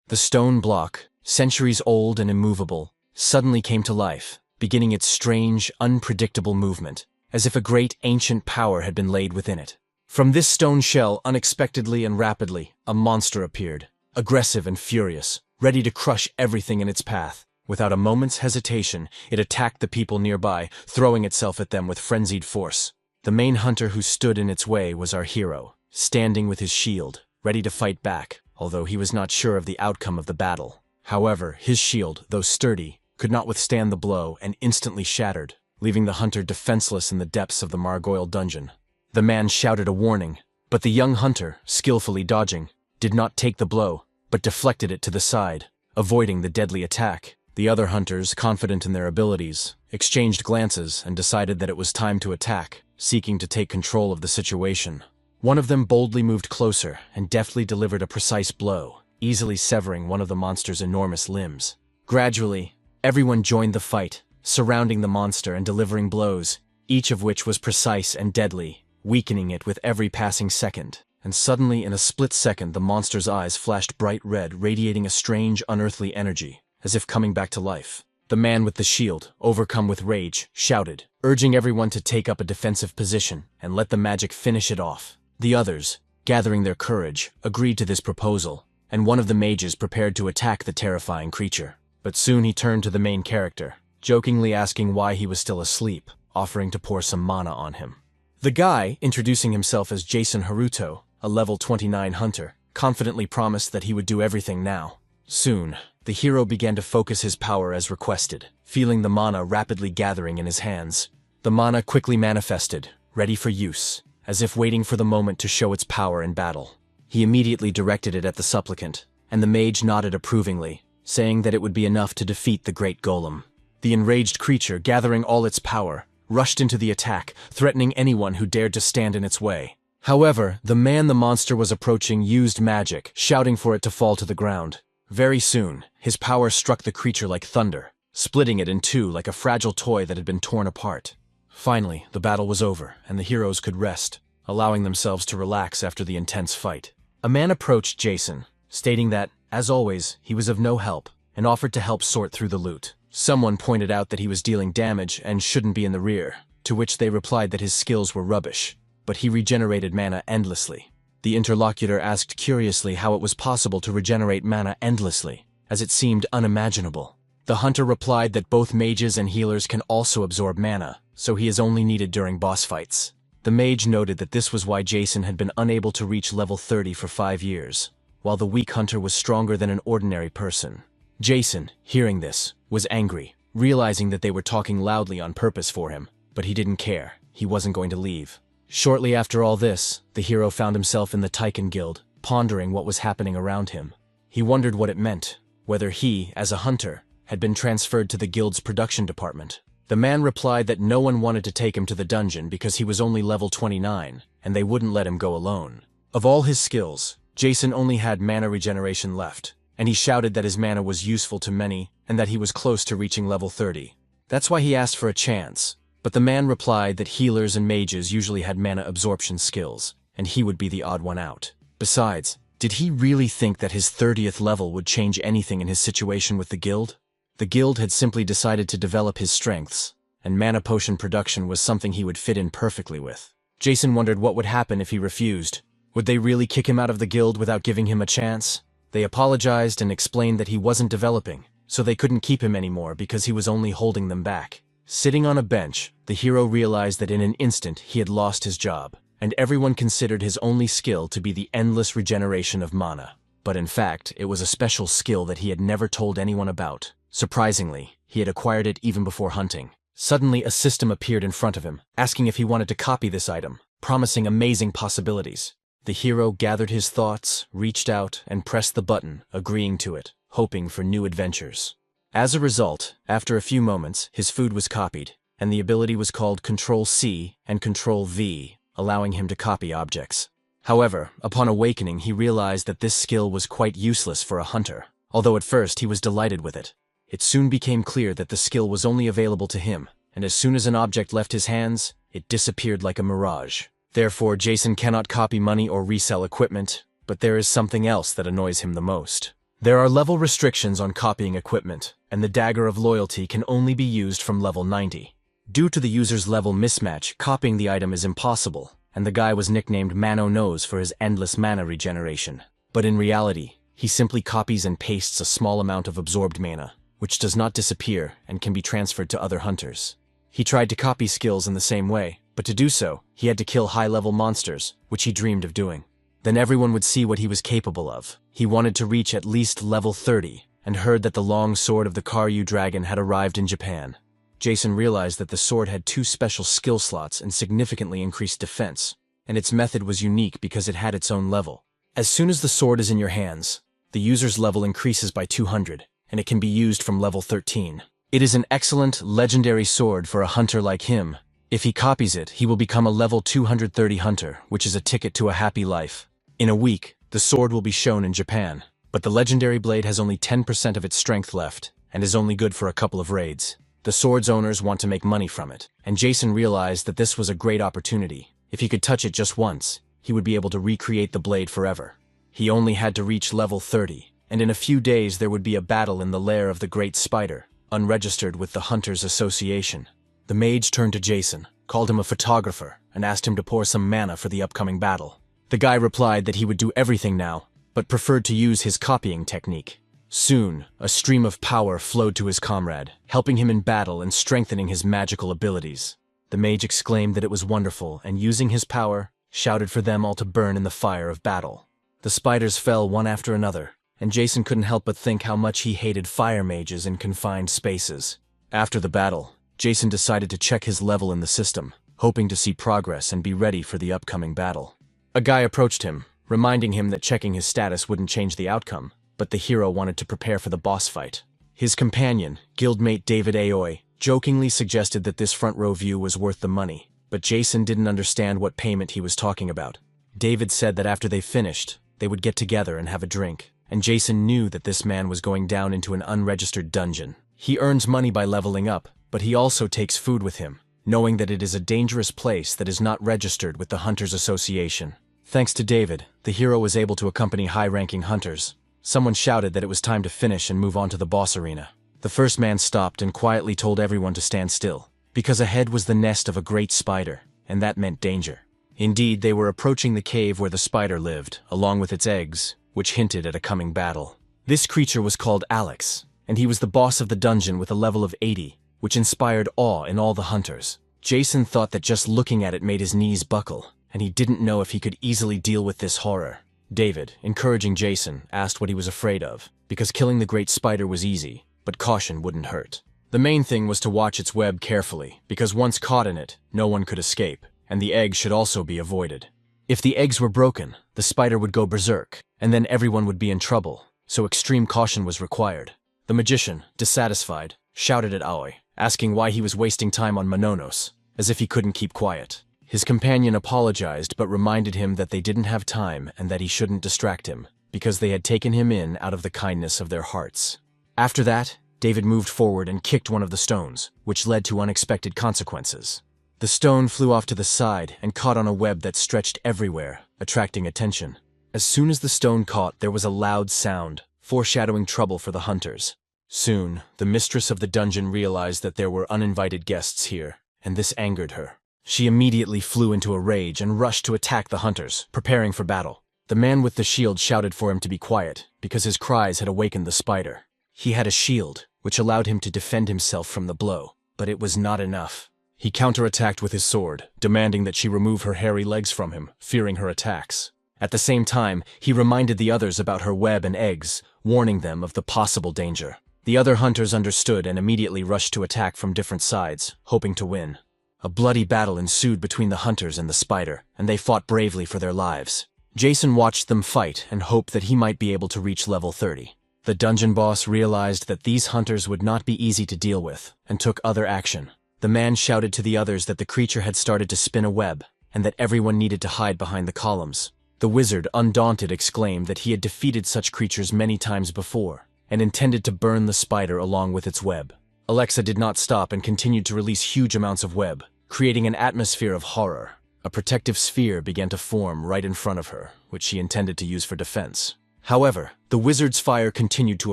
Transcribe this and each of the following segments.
The stone block, centuries old and immovable, suddenly came to life, beginning its strange, unpredictable movement, as if a great ancient power had been laid within it. From this stone shell, unexpectedly and rapidly, a monster appeared, aggressive and furious, ready to crush everything in its path. Without a moment's hesitation, it attacked the people nearby, throwing itself at them with frenzied force. The main hunter who stood in its way was our hero, standing with his shield, ready to fight back, although he was not sure of the outcome of the battle. However, his shield, though sturdy, could not withstand the blow and instantly shattered, leaving the hunter defenseless in the depths of the Margoil dungeon. The man shouted a warning, but the young hunter, skillfully dodging, did not take the blow, but deflected it to the side, avoiding the deadly attack. The other hunters, confident in their abilities, exchanged glances and decided that it was time to attack, seeking to take control of the situation. One of them boldly moved closer and deftly delivered a precise blow, easily severing one of the monster's enormous limbs. Gradually, everyone joined the fight, surrounding the monster and delivering blows, each of which was precise and deadly, weakening it with every passing second. And suddenly, in a split second, the monster's eyes flashed bright red, radiating a strange, unearthly energy, as if coming back to life. The man with the shield, overcome with rage, shouted, urging everyone to take up a defensive position and let the magic finish it off. The others, gathering their courage, agreed to this proposal, and one of the mages prepared to attack the terrifying creature. But soon he turned to the main character, jokingly asking why he was still asleep, offering to pour some mana on him. The guy, introducing himself as Jason Haruto, a level 29 hunter, confidently promised that he would do everything now. Soon, the hero began to focus his power as requested, feeling the mana rapidly gathering in his hands. The mana quickly manifested, ready for use, as if waiting for the moment to show its power in battle. He immediately directed it at the supplicant, and the mage nodded approvingly, saying that it would be enough to defeat the great golem. The enraged creature, gathering all its power, rushed into the attack, threatening anyone who dared to stand in its way. However, the man the monster was approaching used magic, shouting for it to fall to the ground. Very soon, his power struck the creature like thunder, splitting it in two like a fragile toy that had been torn apart. Finally, the battle was over, and the heroes could rest, allowing themselves to relax after the intense fight. A man approached Jason, stating that, as always, he was of no help, and offered to help sort through the loot. Someone pointed out that he was dealing damage and shouldn't be in the rear, to which they replied that his skills were rubbish, but he regenerated mana endlessly. The interlocutor asked curiously how it was possible to regenerate mana endlessly, as it seemed unimaginable. The hunter replied that both mages and healers can also absorb mana, so he is only needed during boss fights. The mage noted that this was why Jason had been unable to reach level 30 for 5 years, while the weak hunter was stronger than an ordinary person. Jason, hearing this, was angry, realizing that they were talking loudly on purpose for him, but he didn't care. He wasn't going to leave. Shortly after all this, the hero found himself in the Taiken Guild, pondering what was happening around him. He wondered what it meant, whether he, as a hunter, had been transferred to the guild's production department. The man replied that no one wanted to take him to the dungeon because he was only level 29, and they wouldn't let him go alone. Of all his skills, Jason only had mana regeneration left, and he shouted that his mana was useful to many and that he was close to reaching level 30. That's why he asked for a chance. But the man replied that healers and mages usually had mana absorption skills, and he would be the odd one out. Besides, did he really think that his 30th level would change anything in his situation with the guild? The guild had simply decided to develop his strengths, and mana potion production was something he would fit in perfectly with. Jason wondered what would happen if he refused. Would they really kick him out of the guild without giving him a chance? They apologized and explained that he wasn't developing, so they couldn't keep him anymore because he was only holding them back. Sitting on a bench, the hero realized that in an instant he had lost his job, and everyone considered his only skill to be the endless regeneration of mana. But in fact, it was a special skill that he had never told anyone about. Surprisingly, he had acquired it even before hunting. Suddenly, a system appeared in front of him, asking if he wanted to copy this item, promising amazing possibilities. The hero gathered his thoughts, reached out, and pressed the button, agreeing to it, hoping for new adventures. As a result, after a few moments, his food was copied, and the ability was called Control-C and Control-V, allowing him to copy objects. However, upon awakening, he realized that this skill was quite useless for a hunter, although at first he was delighted with it. It soon became clear that the skill was only available to him, and as soon as an object left his hands, it disappeared like a mirage. Therefore, Jason cannot copy money or resell equipment, but there is something else that annoys him the most. There are level restrictions on copying equipment, and the Dagger of Loyalty can only be used from level 90. Due to the user's level mismatch, copying the item is impossible, and the guy was nicknamed Mano Nose for his endless mana regeneration. But in reality, he simply copies and pastes a small amount of absorbed mana, which does not disappear and can be transferred to other hunters. He tried to copy skills in the same way, but to do so, he had to kill high-level monsters, which he dreamed of doing. Then everyone would see what he was capable of. He wanted to reach at least level 30, and heard that the long sword of the Karyu dragon had arrived in Japan. Jason realized that the sword had 2 special skill slots and significantly increased defense, and its method was unique because it had its own level. As soon as the sword is in your hands, the user's level increases by 200, and it can be used from level 13. It is an excellent, legendary sword for a hunter like him. If he copies it, he will become a level 230 hunter, which is a ticket to a happy life. In a week, the sword will be shown in Japan, but the legendary blade has only 10% of its strength left, and is only good for a couple of raids. The sword's owners want to make money from it, and Jason realized that this was a great opportunity. If he could touch it just once, he would be able to recreate the blade forever. He only had to reach level 30, and in a few days there would be a battle in the lair of the Great Spider, unregistered with the Hunters Association. The mage turned to Jason, called him a photographer, and asked him to pour some mana for the upcoming battle. The guy replied that he would do everything now, but preferred to use his copying technique. Soon, a stream of power flowed to his comrade, helping him in battle and strengthening his magical abilities. The mage exclaimed that it was wonderful, and using his power, shouted for them all to burn in the fire of battle. The spiders fell one after another, and Jason couldn't help but think how much he hated fire mages in confined spaces. After the battle, Jason decided to check his level in the system, hoping to see progress and be ready for the upcoming battle. A guy approached him, reminding him that checking his status wouldn't change the outcome, but the hero wanted to prepare for the boss fight. His companion, guildmate David Aoi, jokingly suggested that this front-row view was worth the money, but Jason didn't understand what payment he was talking about. David said that after they finished, they would get together and have a drink, and Jason knew that this man was going down into an unregistered dungeon. He earns money by leveling up, but he also takes food with him, knowing that it is a dangerous place that is not registered with the Hunters Association. Thanks to David, the hero was able to accompany high-ranking hunters. Someone shouted that it was time to finish and move on to the boss arena. The first man stopped and quietly told everyone to stand still, because ahead was the nest of a great spider, and that meant danger. Indeed, they were approaching the cave where the spider lived, along with its eggs, which hinted at a coming battle. This creature was called Alex, and he was the boss of the dungeon with a level of 80, which inspired awe in all the hunters. Jason thought that just looking at it made his knees buckle, and he didn't know if he could easily deal with this horror. David, encouraging Jason, asked what he was afraid of, because killing the great spider was easy, but caution wouldn't hurt. The main thing was to watch its web carefully, because once caught in it, no one could escape, and the eggs should also be avoided. If the eggs were broken, the spider would go berserk, and then everyone would be in trouble, so extreme caution was required. The magician, dissatisfied, shouted at Aoi, asking why he was wasting time on Mononos, as if he couldn't keep quiet. His companion apologized but reminded him that they didn't have time and that he shouldn't distract him, because they had taken him in out of the kindness of their hearts. After that, David moved forward and kicked one of the stones, which led to unexpected consequences. The stone flew off to the side and caught on a web that stretched everywhere, attracting attention. As soon as the stone caught, there was a loud sound, foreshadowing trouble for the hunters. Soon, the mistress of the dungeon realized that there were uninvited guests here, and this angered her. She immediately flew into a rage and rushed to attack the hunters, preparing for battle. The man with the shield shouted for him to be quiet, because his cries had awakened the spider. He had a shield, which allowed him to defend himself from the blow, but it was not enough. He counterattacked with his sword, demanding that she remove her hairy legs from him, fearing her attacks. At the same time, he reminded the others about her web and eggs, warning them of the possible danger. The other hunters understood and immediately rushed to attack from different sides, hoping to win. A bloody battle ensued between the hunters and the spider, and they fought bravely for their lives. Jason watched them fight and hoped that he might be able to reach level 30. The dungeon boss realized that these hunters would not be easy to deal with, and took other action. The man shouted to the others that the creature had started to spin a web, and that everyone needed to hide behind the columns. The wizard, undaunted, exclaimed that he had defeated such creatures many times before, and intended to burn the spider along with its web. Alexa did not stop and continued to release huge amounts of web, creating an atmosphere of horror. A protective sphere began to form right in front of her, which she intended to use for defense. However, the wizard's fire continued to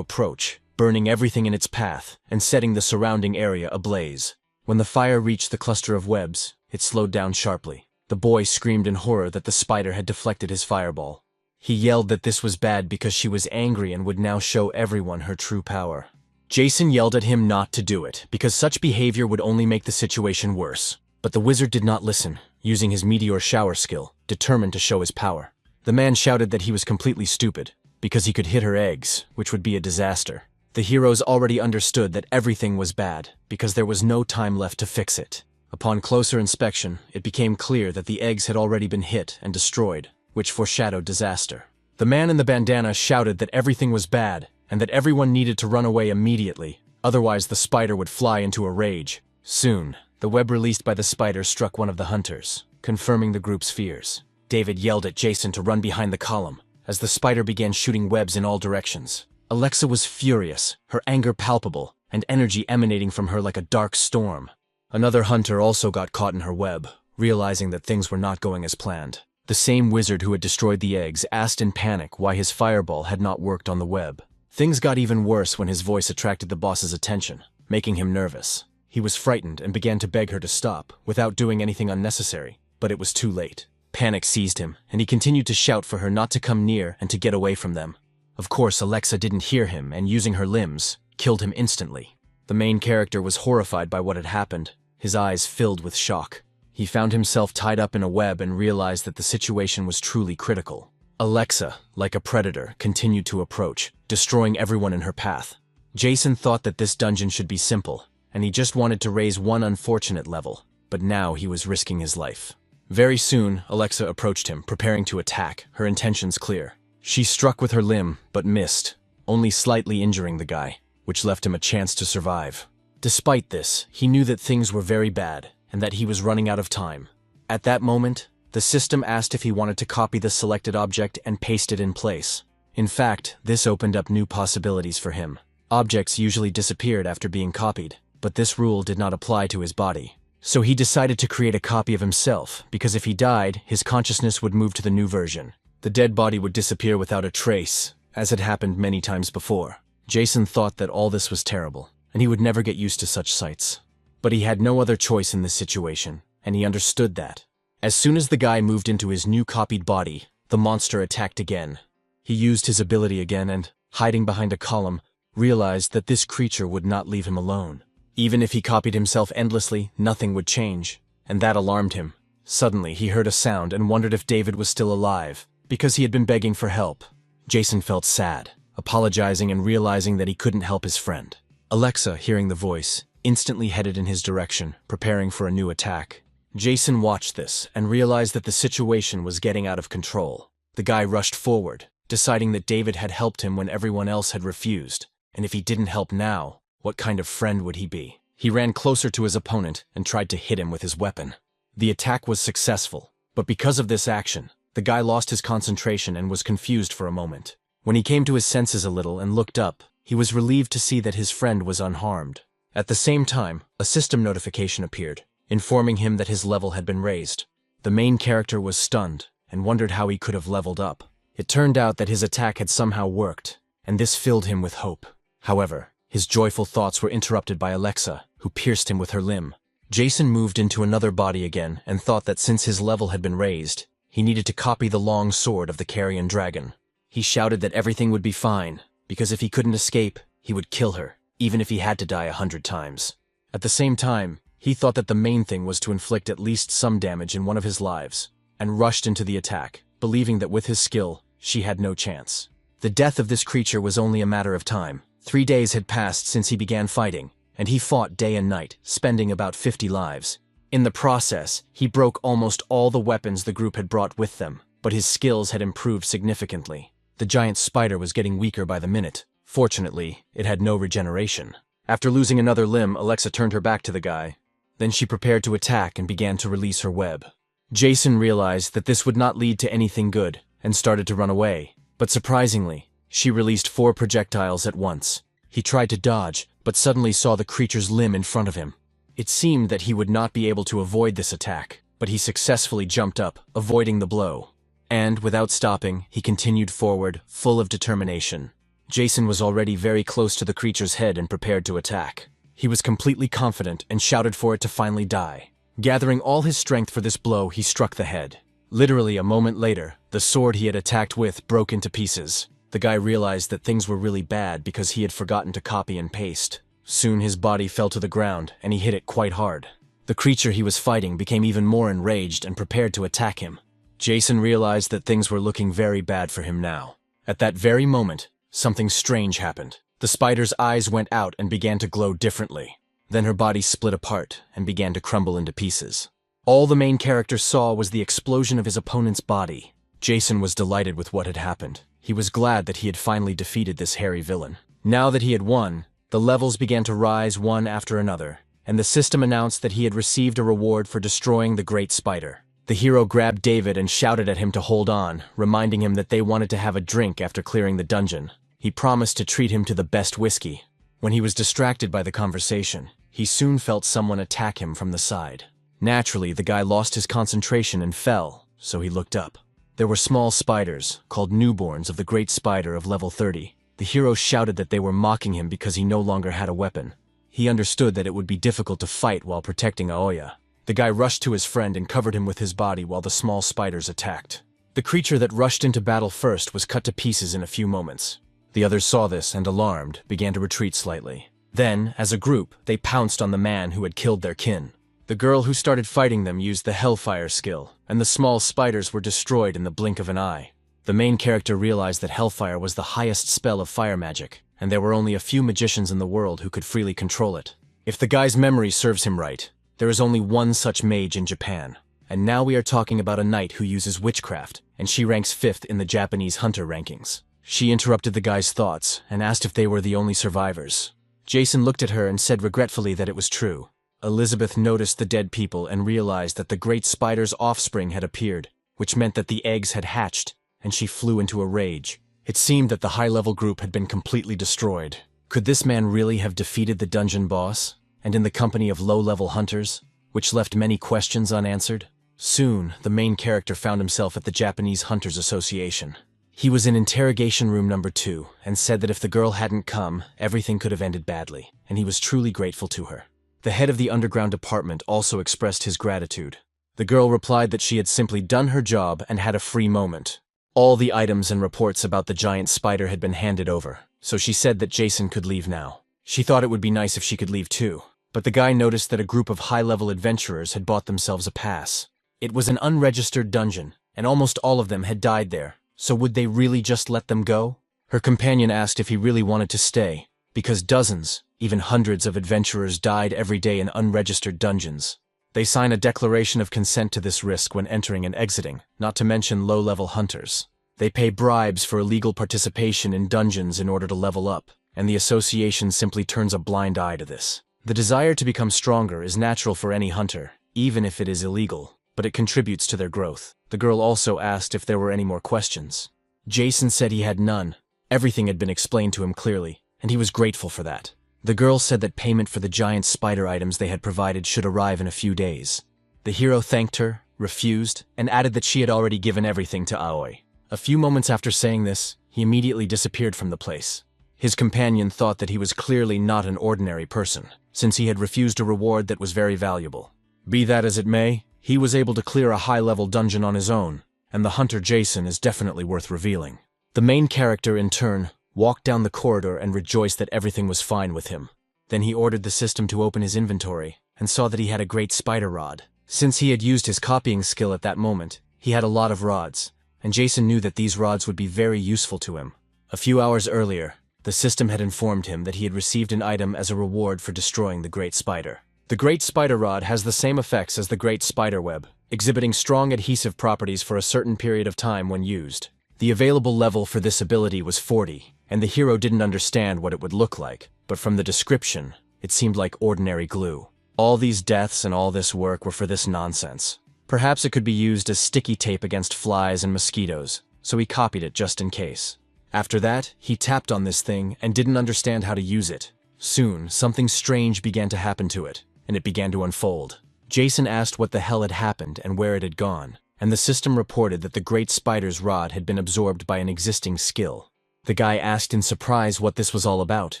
approach, burning everything in its path and setting the surrounding area ablaze. When the fire reached the cluster of webs, it slowed down sharply. The boy screamed in horror that the spider had deflected his fireball. He yelled that this was bad because she was angry and would now show everyone her true power. Jason yelled at him not to do it, because such behavior would only make the situation worse. But the wizard did not listen, using his meteor shower skill, determined to show his power. The man shouted that he was completely stupid, because he could hit her eggs, which would be a disaster. The heroes already understood that everything was bad, because there was no time left to fix it. Upon closer inspection, it became clear that the eggs had already been hit and destroyed, which foreshadowed disaster. The man in the bandana shouted that everything was bad, and that everyone needed to run away immediately, otherwise the spider would fly into a rage. Soon, the web released by the spider struck one of the hunters, confirming the group's fears. David yelled at Jason to run behind the column, as the spider began shooting webs in all directions. Alexa was furious, her anger palpable, and energy emanating from her like a dark storm. Another hunter also got caught in her web, realizing that things were not going as planned. The same wizard who had destroyed the eggs asked in panic why his fireball had not worked on the web. Things got even worse when his voice attracted the boss's attention, making him nervous. He was frightened and began to beg her to stop, without doing anything unnecessary, but it was too late. Panic seized him, and he continued to shout for her not to come near and to get away from them. Of course, Alexa didn't hear him, and using her limbs, killed him instantly. The main character was horrified by what had happened, his eyes filled with shock. He found himself tied up in a web and realized that the situation was truly critical. Alexa, like a predator, continued to approach, destroying everyone in her path. Jason thought that this dungeon should be simple, and he just wanted to raise one unfortunate level, but now he was risking his life. Very soon, Alexa approached him, preparing to attack, her intentions clear. She struck with her limb, but missed, only slightly injuring the guy, which left him a chance to survive. Despite this, he knew that things were very bad, and that he was running out of time. At that moment, the system asked if he wanted to copy the selected object and paste it in place. In fact, this opened up new possibilities for him. Objects usually disappeared after being copied, but this rule did not apply to his body. So he decided to create a copy of himself, because if he died, his consciousness would move to the new version. The dead body would disappear without a trace, as had happened many times before. Jason thought that all this was terrible, and he would never get used to such sights. But he had no other choice in this situation, and he understood that. As soon as the guy moved into his new copied body, the monster attacked again. He used his ability again and, hiding behind a column, realized that this creature would not leave him alone. Even if he copied himself endlessly, nothing would change, and that alarmed him. Suddenly, he heard a sound and wondered if David was still alive, because he had been begging for help. Jason felt sad, apologizing and realizing that he couldn't help his friend. Alexa, hearing the voice, instantly headed in his direction, preparing for a new attack. Jason watched this and realized that the situation was getting out of control. The guy rushed forward, deciding that David had helped him when everyone else had refused, and if he didn't help now, what kind of friend would he be? He ran closer to his opponent and tried to hit him with his weapon. The attack was successful, but because of this action, the guy lost his concentration and was confused for a moment. When he came to his senses a little and looked up, he was relieved to see that his friend was unharmed. At the same time, a system notification appeared, informing him that his level had been raised. The main character was stunned and wondered how he could have leveled up. It turned out that his attack had somehow worked, and this filled him with hope. However, his joyful thoughts were interrupted by Alexa, who pierced him with her limb. Jason moved into another body again and thought that since his level had been raised, he needed to copy the long sword of the carrion dragon. He shouted that everything would be fine, because if he couldn't escape, he would kill her, even if he had to die 100 times. At the same time, he thought that the main thing was to inflict at least some damage in one of his lives, and rushed into the attack, believing that with his skill, she had no chance. The death of this creature was only a matter of time. 3 days had passed since he began fighting, and he fought day and night, spending about 50 lives. In the process, he broke almost all the weapons the group had brought with them, but his skills had improved significantly. The giant spider was getting weaker by the minute. Fortunately, it had no regeneration. After losing another limb, Alexa turned her back to the guy. Then she prepared to attack and began to release her web. Jason realized that this would not lead to anything good and started to run away, but surprisingly, she released 4 projectiles at once. He tried to dodge, but suddenly saw the creature's limb in front of him. It seemed that he would not be able to avoid this attack, but he successfully jumped up, avoiding the blow. And, without stopping, he continued forward, full of determination. Jason was already very close to the creature's head and prepared to attack. He was completely confident and shouted for it to finally die. Gathering all his strength for this blow, he struck the head. Literally a moment later, the sword he had attacked with broke into pieces. The guy realized that things were really bad because he had forgotten to copy and paste. Soon his body fell to the ground, and he hit it quite hard. The creature he was fighting became even more enraged and prepared to attack him. Jason realized that things were looking very bad for him now. At that very moment, something strange happened. The spider's eyes went out and began to glow differently. Then her body split apart and began to crumble into pieces. All the main character saw was the explosion of his opponent's body. Jason was delighted with what had happened. He was glad that he had finally defeated this hairy villain. Now that he had won, the levels began to rise one after another, and the system announced that he had received a reward for destroying the great spider. The hero grabbed David and shouted at him to hold on, reminding him that they wanted to have a drink after clearing the dungeon. He promised to treat him to the best whiskey. When he was distracted by the conversation, he soon felt someone attack him from the side. Naturally, the guy lost his concentration and fell, so he looked up. There were small spiders, called newborns of the great spider of level 30. The hero shouted that they were mocking him because he no longer had a weapon. He understood that it would be difficult to fight while protecting Aoya. The guy rushed to his friend and covered him with his body while the small spiders attacked. The creature that rushed into battle first was cut to pieces in a few moments. The others saw this and, alarmed, began to retreat slightly. Then, as a group, they pounced on the man who had killed their kin. The girl who started fighting them used the Hellfire skill, and the small spiders were destroyed in the blink of an eye. The main character realized that Hellfire was the highest spell of fire magic, and there were only a few magicians in the world who could freely control it. If the guy's memory serves him right, there is only one such mage in Japan. And now we are talking about a knight who uses witchcraft, and she ranks 5th in the Japanese hunter rankings. She interrupted the guy's thoughts and asked if they were the only survivors. Jason looked at her and said regretfully that it was true. Elizabeth noticed the dead people and realized that the great spider's offspring had appeared, which meant that the eggs had hatched, and she flew into a rage. It seemed that the high-level group had been completely destroyed. Could this man really have defeated the dungeon boss, and in the company of low-level hunters, which left many questions unanswered? Soon, the main character found himself at the Japanese Hunters Association. He was in interrogation room number 2 and said that if the girl hadn't come, everything could have ended badly, and he was truly grateful to her. The head of the underground department also expressed his gratitude. The girl replied that she had simply done her job and had a free moment. All the items and reports about the giant spider had been handed over, so she said that Jason could leave now. She thought it would be nice if she could leave too, but the guy noticed that a group of high-level adventurers had bought themselves a pass. It was an unregistered dungeon, and almost all of them had died there. So would they really just let them go? Her companion asked if he really wanted to stay, because dozens, even hundreds of adventurers died every day in unregistered dungeons. They sign a declaration of consent to this risk when entering and exiting, not to mention low-level hunters. They pay bribes for illegal participation in dungeons in order to level up, and the association simply turns a blind eye to this. The desire to become stronger is natural for any hunter, even if it is illegal, but it contributes to their growth. The girl also asked if there were any more questions. Jason said he had none. Everything had been explained to him clearly, and he was grateful for that. The girl said that payment for the giant spider items they had provided should arrive in a few days. The hero thanked her, refused, and added that she had already given everything to Aoi. A few moments after saying this, he immediately disappeared from the place. His companion thought that he was clearly not an ordinary person, since he had refused a reward that was very valuable. Be that as it may, he was able to clear a high-level dungeon on his own, and the hunter Jason is definitely worth revealing. The main character, in turn, walked down the corridor and rejoiced that everything was fine with him. Then he ordered the system to open his inventory, and saw that he had a great spider rod. Since he had used his copying skill at that moment, he had a lot of rods, and Jason knew that these rods would be very useful to him. A few hours earlier, the system had informed him that he had received an item as a reward for destroying the great spider. The Great Spider Rod has the same effects as the Great Spider Web, exhibiting strong adhesive properties for a certain period of time when used. The available level for this ability was 40, and the hero didn't understand what it would look like, but from the description, it seemed like ordinary glue. All these deaths and all this work were for this nonsense. Perhaps it could be used as sticky tape against flies and mosquitoes, so he copied it just in case. After that, he tapped on this thing and didn't understand how to use it. Soon, something strange began to happen to it, and it began to unfold. Jason asked what the hell had happened and where it had gone, and the system reported that the Great Spider's rod had been absorbed by an existing skill. The guy asked in surprise what this was all about.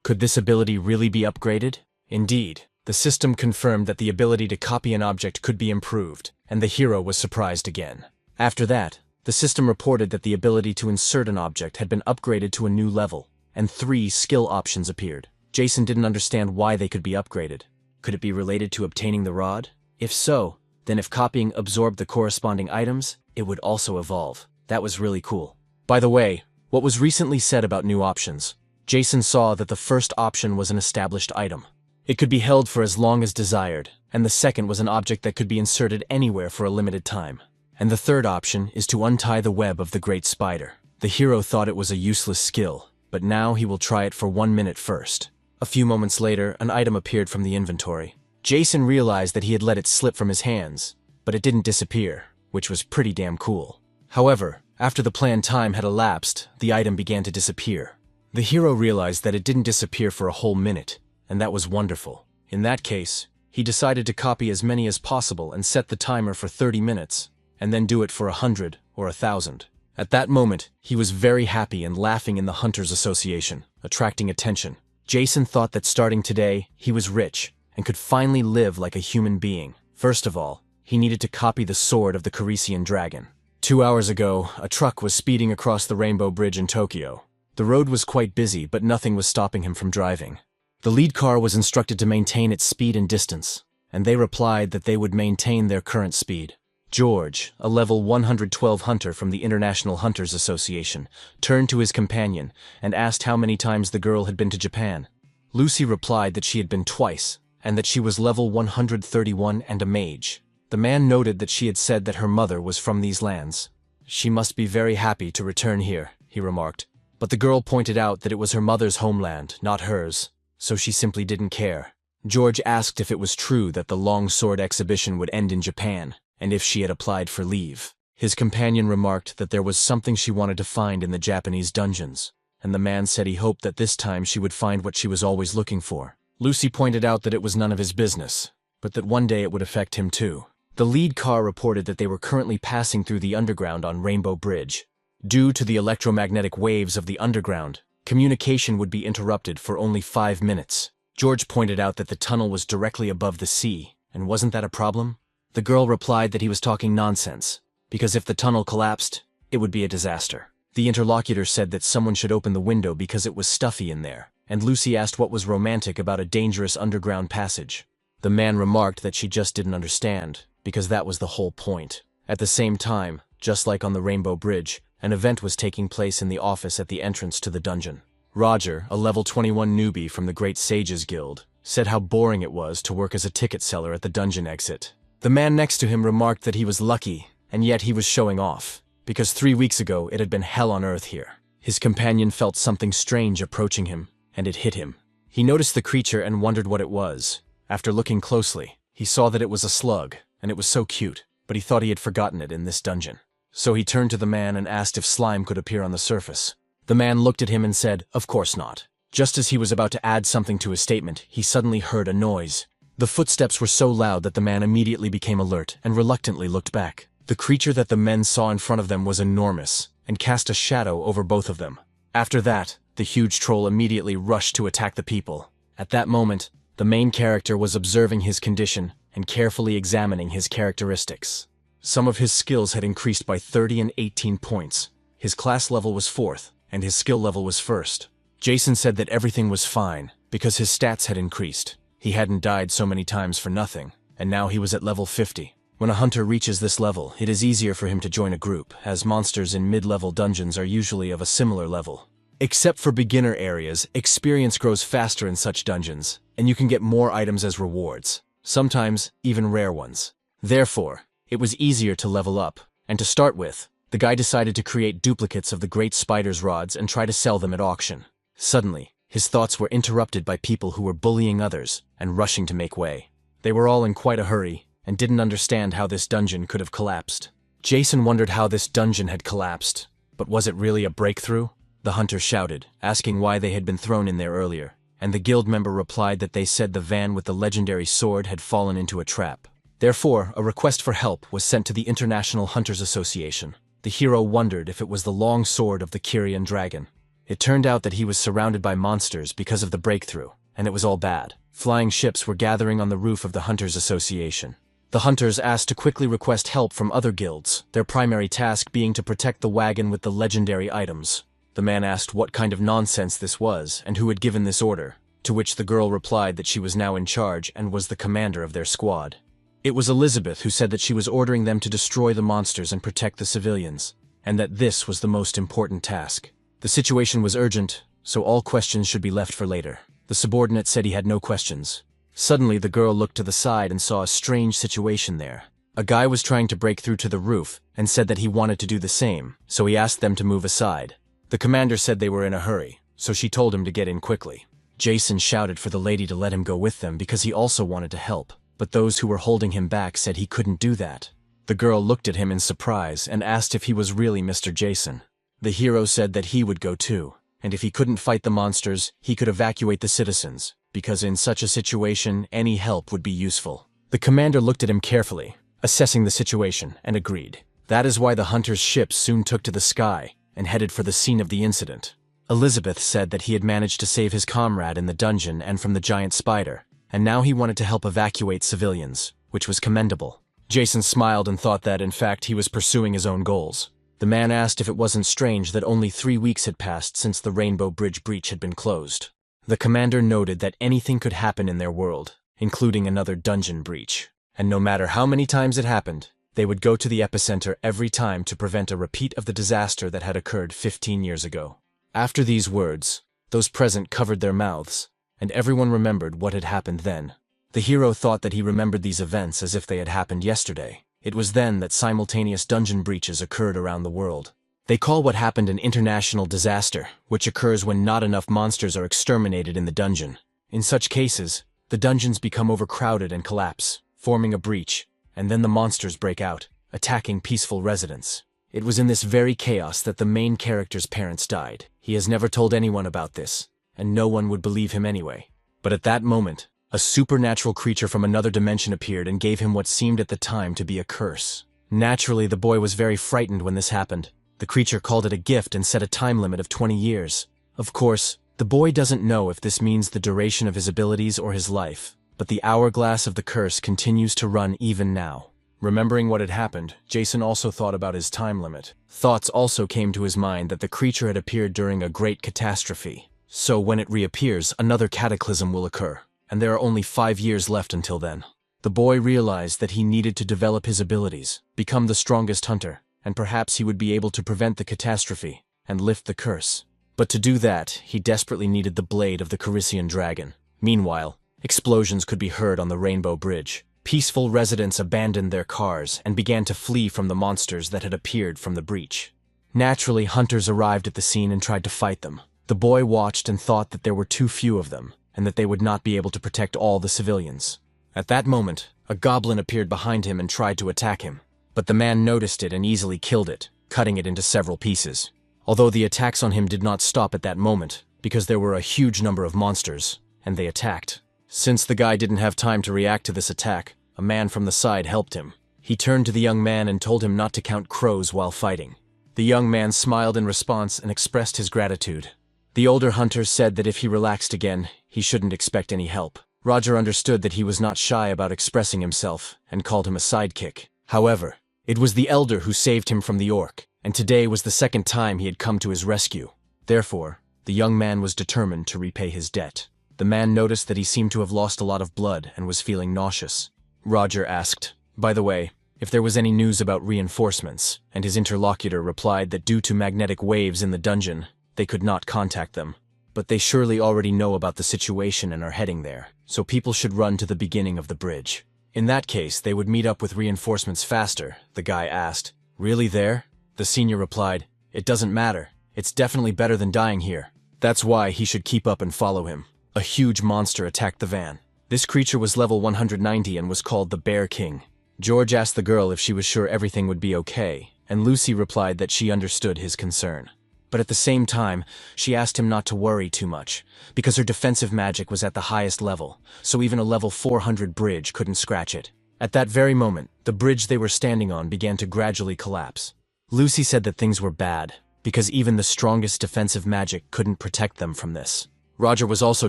Could this ability really be upgraded? Indeed, the system confirmed that the ability to copy an object could be improved, and the hero was surprised again. After that, the system reported that the ability to insert an object had been upgraded to a new level, and 3 skill options appeared. Jason didn't understand why they could be upgraded. Could it be related to obtaining the rod? If so, then if copying absorbed the corresponding items, it would also evolve. That was really cool. By the way, what was recently said about new options? Jason saw that the first option was an established item. It could be held for as long as desired, and the second was an object that could be inserted anywhere for a limited time. And the third option is to untie the web of the Great Spider. The hero thought it was a useless skill, but now he will try it for 1 minute first. A few moments later, an item appeared from the inventory. Jason realized that he had let it slip from his hands, but it didn't disappear, which was pretty damn cool. However, after the planned time had elapsed, the item began to disappear. The hero realized that it didn't disappear for a whole minute, and that was wonderful. In that case, he decided to copy as many as possible and set the timer for 30 minutes, and then do it for 100 or 1,000. At that moment, he was very happy and laughing in the Hunters Association, attracting attention. Jason thought that starting today, he was rich and could finally live like a human being. First of all, he needed to copy the sword of the Carisian dragon. 2 hours ago, a truck was speeding across the Rainbow Bridge in Tokyo. The road was quite busy, but nothing was stopping him from driving. The lead car was instructed to maintain its speed and distance, and they replied that they would maintain their current speed. George, a level 112 hunter from the International Hunters Association, turned to his companion and asked how many times the girl had been to Japan. Lucy replied that she had been twice, and that she was level 131 and a mage. The man noted that she had said that her mother was from these lands. She must be very happy to return here, he remarked. But the girl pointed out that it was her mother's homeland, not hers, so she simply didn't care. George asked if it was true that the long sword exhibition would end in Japan, and if she had applied for leave. His companion remarked that there was something she wanted to find in the Japanese dungeons, and the man said he hoped that this time she would find what she was always looking for. Lucy pointed out that it was none of his business, but that one day it would affect him too. The lead car reported that they were currently passing through the underground on Rainbow Bridge. Due to the electromagnetic waves of the underground, communication would be interrupted for only 5 minutes. George pointed out that the tunnel was directly above the sea, and wasn't that a problem? The girl replied that he was talking nonsense, because if the tunnel collapsed, it would be a disaster. The interlocutor said that someone should open the window because it was stuffy in there, and Lucy asked what was romantic about a dangerous underground passage. The man remarked that she just didn't understand, because that was the whole point. At the same time, just like on the Rainbow Bridge, an event was taking place in the office at the entrance to the dungeon. Roger, a level 21 newbie from the Great Sages Guild, said how boring it was to work as a ticket seller at the dungeon exit. The man next to him remarked that he was lucky, and yet he was showing off, because 3 weeks ago it had been hell on earth here. His companion felt something strange approaching him, and it hit him. He noticed the creature and wondered what it was. After looking closely, he saw that it was a slug, and it was so cute, but he thought he had forgotten it in this dungeon. So he turned to the man and asked if slime could appear on the surface. The man looked at him and said, "Of course not." Just as he was about to add something to his statement, he suddenly heard a noise. The footsteps were so loud that the man immediately became alert and reluctantly looked back. The creature that the men saw in front of them was enormous and cast a shadow over both of them. After that, the huge troll immediately rushed to attack the people. At that moment, the main character was observing his condition and carefully examining his characteristics. Some of his skills had increased by 30 and 18 points. His class level was 4th, and his skill level was 1st. Jason said that everything was fine, because his stats had increased. He hadn't died so many times for nothing, and now he was at level 50. When a hunter reaches this level, it is easier for him to join a group, as monsters in mid-level dungeons are usually of a similar level. Except for beginner areas, experience grows faster in such dungeons, and you can get more items as rewards, sometimes even rare ones. Therefore, it was easier to level up, and to start with, the guy decided to create duplicates of the Great Spider's rods and try to sell them at auction. Suddenly, his thoughts were interrupted by people who were bullying others and rushing to make way. They were all in quite a hurry and didn't understand how this dungeon could have collapsed. Jason wondered how this dungeon had collapsed, but was it really a breakthrough? The hunter shouted, asking why they had been thrown in there earlier, and the guild member replied that they said the van with the legendary sword had fallen into a trap. Therefore, a request for help was sent to the International Hunters Association. The hero wondered if it was the long sword of the Kyrian dragon. It turned out that he was surrounded by monsters because of the breakthrough, and it was all bad. Flying ships were gathering on the roof of the Hunters Association. The hunters asked to quickly request help from other guilds, their primary task being to protect the wagon with the legendary items. The man asked what kind of nonsense this was and who had given this order, to which the girl replied that she was now in charge and was the commander of their squad. It was Elizabeth who said that she was ordering them to destroy the monsters and protect the civilians, and that this was the most important task. The situation was urgent, so all questions should be left for later. The subordinate said he had no questions. Suddenly, the girl looked to the side and saw a strange situation there. A guy was trying to break through to the roof and said that he wanted to do the same, so he asked them to move aside. The commander said they were in a hurry, so she told him to get in quickly. Jason shouted for the lady to let him go with them because he also wanted to help, but those who were holding him back said he couldn't do that. The girl looked at him in surprise and asked if he was really Mr. Jason. The hero said that he would go too, and if he couldn't fight the monsters, he could evacuate the citizens, because in such a situation, any help would be useful. The commander looked at him carefully, assessing the situation, and agreed. That is why the hunters' ships soon took to the sky and headed for the scene of the incident. Elizabeth said that he had managed to save his comrade in the dungeon and from the giant spider, and now he wanted to help evacuate civilians, which was commendable. Jason smiled and thought that, in fact, he was pursuing his own goals. The man asked if it wasn't strange that only 3 weeks had passed since the Rainbow Bridge breach had been closed. The commander noted that anything could happen in their world, including another dungeon breach, and no matter how many times it happened, they would go to the epicenter every time to prevent a repeat of the disaster that had occurred 15 years ago. After these words, those present covered their mouths, and everyone remembered what had happened then. The hero thought that he remembered these events as if they had happened yesterday. It was then that simultaneous dungeon breaches occurred around the world. They call what happened an international disaster, which occurs when not enough monsters are exterminated in the dungeon. In such cases, the dungeons become overcrowded and collapse, forming a breach, and then the monsters break out, attacking peaceful residents. It was in this very chaos that the main character's parents died. He has never told anyone about this, and no one would believe him anyway. But at that moment, a supernatural creature from another dimension appeared and gave him what seemed at the time to be a curse. Naturally, the boy was very frightened when this happened. The creature called it a gift and set a time limit of 20 years. Of course, the boy doesn't know if this means the duration of his abilities or his life, but the hourglass of the curse continues to run even now. Remembering what had happened, Jason also thought about his time limit. Thoughts also came to his mind that the creature had appeared during a great catastrophe. So when it reappears, another cataclysm will occur, and there are only 5 years left until then. The boy realized that he needed to develop his abilities, become the strongest hunter, and perhaps he would be able to prevent the catastrophe and lift the curse. But to do that, he desperately needed the blade of the Kyrian dragon. Meanwhile, explosions could be heard on the Rainbow Bridge. Peaceful residents abandoned their cars and began to flee from the monsters that had appeared from the breach. Naturally, hunters arrived at the scene and tried to fight them. The boy watched and thought that there were too few of them, and that they would not be able to protect all the civilians. At that moment, a goblin appeared behind him and tried to attack him. But the man noticed it and easily killed it, cutting it into several pieces. Although the attacks on him did not stop at that moment, because there were a huge number of monsters, and they attacked. Since the guy didn't have time to react to this attack, a man from the side helped him. He turned to the young man and told him not to count crows while fighting. The young man smiled in response and expressed his gratitude. The older hunter said that if he relaxed again, he shouldn't expect any help. Roger understood that he was not shy about expressing himself and called him a sidekick. However, it was the elder who saved him from the orc, and today was the second time he had come to his rescue. Therefore, the young man was determined to repay his debt. The man noticed that he seemed to have lost a lot of blood and was feeling nauseous. Roger asked, by the way, if there was any news about reinforcements, and his interlocutor replied that due to magnetic waves in the dungeon, they could not contact them. But they surely already know about the situation and are heading there, so people should run to the beginning of the bridge. In that case, they would meet up with reinforcements faster, the guy asked. Really there? The senior replied, it doesn't matter. It's definitely better than dying here. That's why he should keep up and follow him. A huge monster attacked the van. This creature was level 190 and was called the Bear King. George asked the girl if she was sure everything would be okay, and Lucy replied that she understood his concern. But at the same time, she asked him not to worry too much, because her defensive magic was at the highest level, so even a level 400 bridge couldn't scratch it. At that very moment, the bridge they were standing on began to gradually collapse. Lucy said that things were bad, because even the strongest defensive magic couldn't protect them from this. Roger was also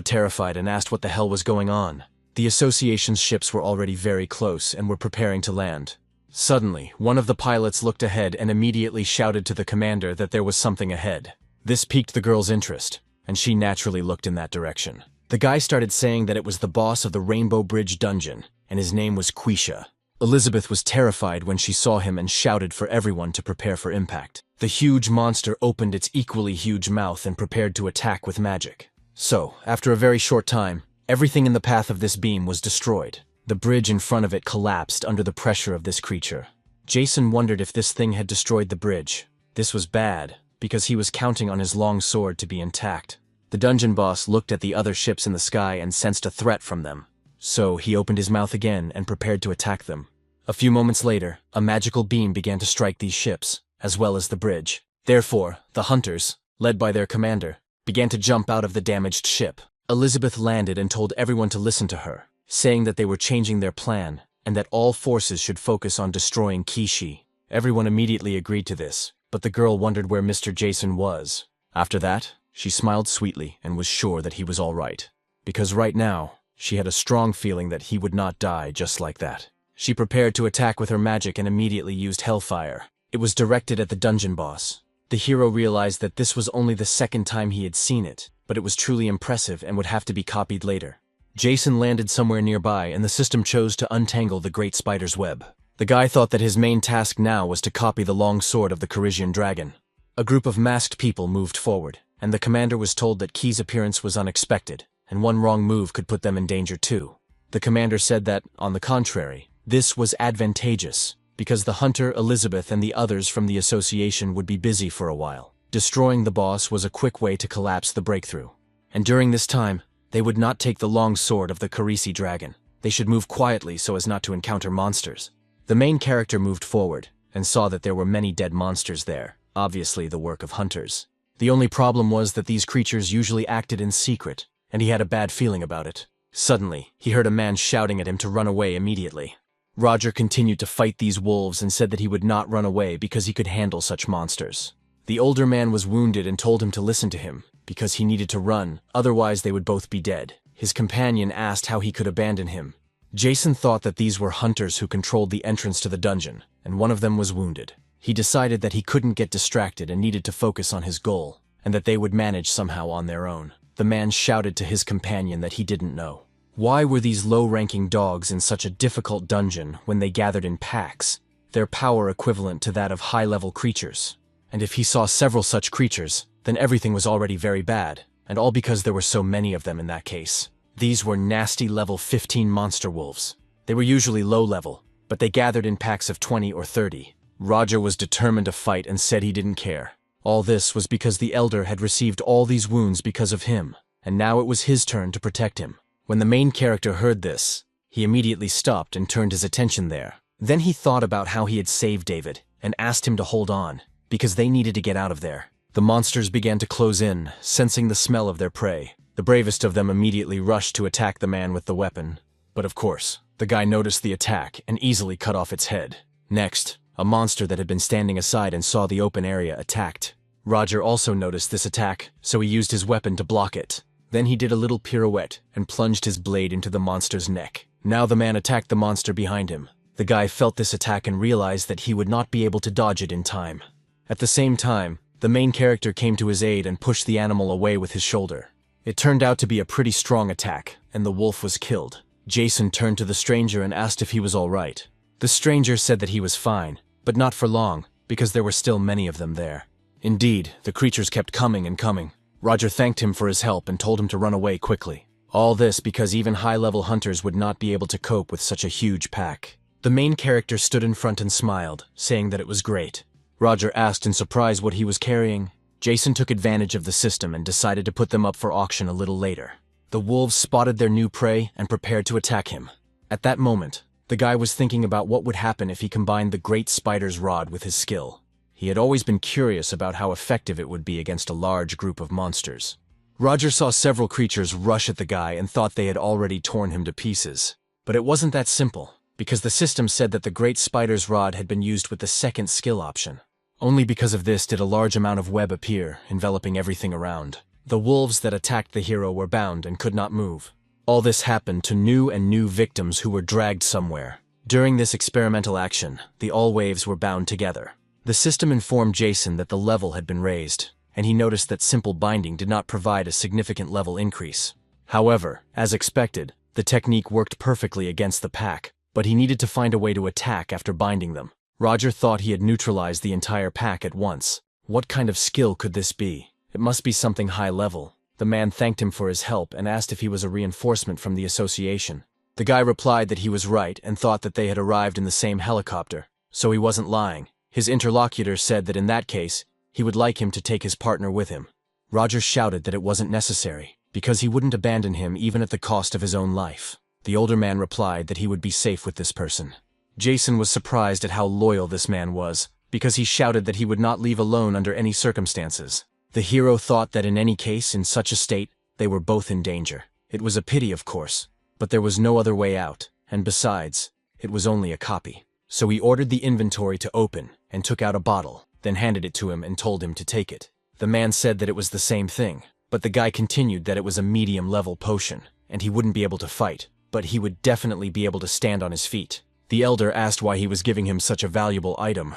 terrified and asked what the hell was going on. The association's ships were already very close and were preparing to land. Suddenly, one of the pilots looked ahead and immediately shouted to the commander that there was something ahead. This piqued the girl's interest, and she naturally looked in that direction. The guy started saying that it was the boss of the Rainbow Bridge dungeon, and his name was Quisha. Elizabeth was terrified when she saw him and shouted for everyone to prepare for impact. The huge monster opened its equally huge mouth and prepared to attack with magic. So, after a very short time, everything in the path of this beam was destroyed. The bridge in front of it collapsed under the pressure of this creature. Jason wondered if this thing had destroyed the bridge. This was bad, because he was counting on his long sword to be intact. The dungeon boss looked at the other ships in the sky and sensed a threat from them. So he opened his mouth again and prepared to attack them. A few moments later, a magical beam began to strike these ships, as well as the bridge. Therefore, the hunters, led by their commander, began to jump out of the damaged ship. Elizabeth landed and told everyone to listen to her, saying that they were changing their plan and that all forces should focus on destroying Kishi. Everyone immediately agreed to this, but the girl wondered where Mr. Jason was. After that, she smiled sweetly and was sure that he was all right, because right now, she had a strong feeling that he would not die just like that. She prepared to attack with her magic and immediately used Hellfire. It was directed at the dungeon boss. The hero realized that this was only the second time he had seen it, but it was truly impressive and would have to be copied later. Jason landed somewhere nearby and the system chose to untangle the great spider's web. The guy thought that his main task now was to copy the long sword of the Corisian dragon. A group of masked people moved forward, and the commander was told that Key's appearance was unexpected, and one wrong move could put them in danger too. The commander said that, on the contrary, this was advantageous, because the hunter, Elizabeth, and the others from the association would be busy for a while. Destroying the boss was a quick way to collapse the breakthrough. And during this time, they would not take the long sword of the Carisi dragon. They should move quietly so as not to encounter monsters. The main character moved forward, and saw that there were many dead monsters there, obviously the work of hunters. The only problem was that these creatures usually acted in secret, and he had a bad feeling about it. Suddenly, he heard a man shouting at him to run away immediately. Roger continued to fight these wolves and said that he would not run away because he could handle such monsters. The older man was wounded and told him to listen to him, because he needed to run, otherwise they would both be dead. His companion asked how he could abandon him. Jason thought that these were hunters who controlled the entrance to the dungeon, and one of them was wounded. He decided that he couldn't get distracted and needed to focus on his goal, and that they would manage somehow on their own. The man shouted to his companion that he didn't know. Why were these low-ranking dogs in such a difficult dungeon when they gathered in packs, their power equivalent to that of high-level creatures? And if he saw several such creatures, then everything was already very bad, and all because there were so many of them in that case. These were nasty level 15 monster wolves. They were usually low level, but they gathered in packs of 20 or 30. Roger was determined to fight and said he didn't care. All this was because the elder had received all these wounds because of him, and now it was his turn to protect him. When the main character heard this, he immediately stopped and turned his attention there. Then he thought about how he had saved David, and asked him to hold on, because they needed to get out of there. The monsters began to close in, sensing the smell of their prey. The bravest of them immediately rushed to attack the man with the weapon. But of course, the guy noticed the attack and easily cut off its head. Next, a monster that had been standing aside and saw the open area attacked. Roger also noticed this attack, so he used his weapon to block it. Then he did a little pirouette and plunged his blade into the monster's neck. Now the man attacked the monster behind him. The guy felt this attack and realized that he would not be able to dodge it in time. At the same time, the main character came to his aid and pushed the animal away with his shoulder. It turned out to be a pretty strong attack, and the wolf was killed. Jason turned to the stranger and asked if he was all right. The stranger said that he was fine, but not for long, because there were still many of them there. Indeed, the creatures kept coming and coming. Roger thanked him for his help and told him to run away quickly. All this because even high-level hunters would not be able to cope with such a huge pack. The main character stood in front and smiled, saying that it was great. Roger asked in surprise what he was carrying. Jason took advantage of the system and decided to put them up for auction a little later. The wolves spotted their new prey and prepared to attack him. At that moment, the guy was thinking about what would happen if he combined the great spider's rod with his skill. He had always been curious about how effective it would be against a large group of monsters. Roger saw several creatures rush at the guy and thought they had already torn him to pieces. But it wasn't that simple. because the system said that the great spider's rod had been used with the second skill option. Only because of this did a large amount of web appear, enveloping everything around. The wolves that attacked the hero were bound and could not move. All this happened to new victims who were dragged somewhere. During this experimental action, the all waves were bound together. The system informed Jason that the level had been raised, and he noticed that simple binding did not provide a significant level increase. However, as expected, the technique worked perfectly against the pack, but he needed to find a way to attack after binding them. Roger thought he had neutralized the entire pack at once. What kind of skill could this be? It must be something high level. The man thanked him for his help and asked if he was a reinforcement from the association. The guy replied that he was right and thought that they had arrived in the same helicopter, so he wasn't lying. His interlocutor said that in that case, he would like him to take his partner with him. Roger shouted that it wasn't necessary, because he wouldn't abandon him even at the cost of his own life. The older man replied that he would be safe with this person. Jason was surprised at how loyal this man was, because he shouted that he would not leave alone under any circumstances. The hero thought that in any case, in such a state, they were both in danger. It was a pity, of course, but there was no other way out, and besides, it was only a copy. So he ordered the inventory to open, and took out a bottle, then handed it to him and told him to take it. The man said that it was the same thing, but the guy continued that it was a medium-level potion, and he wouldn't be able to fight, but he would definitely be able to stand on his feet. The elder asked why he was giving him such a valuable item.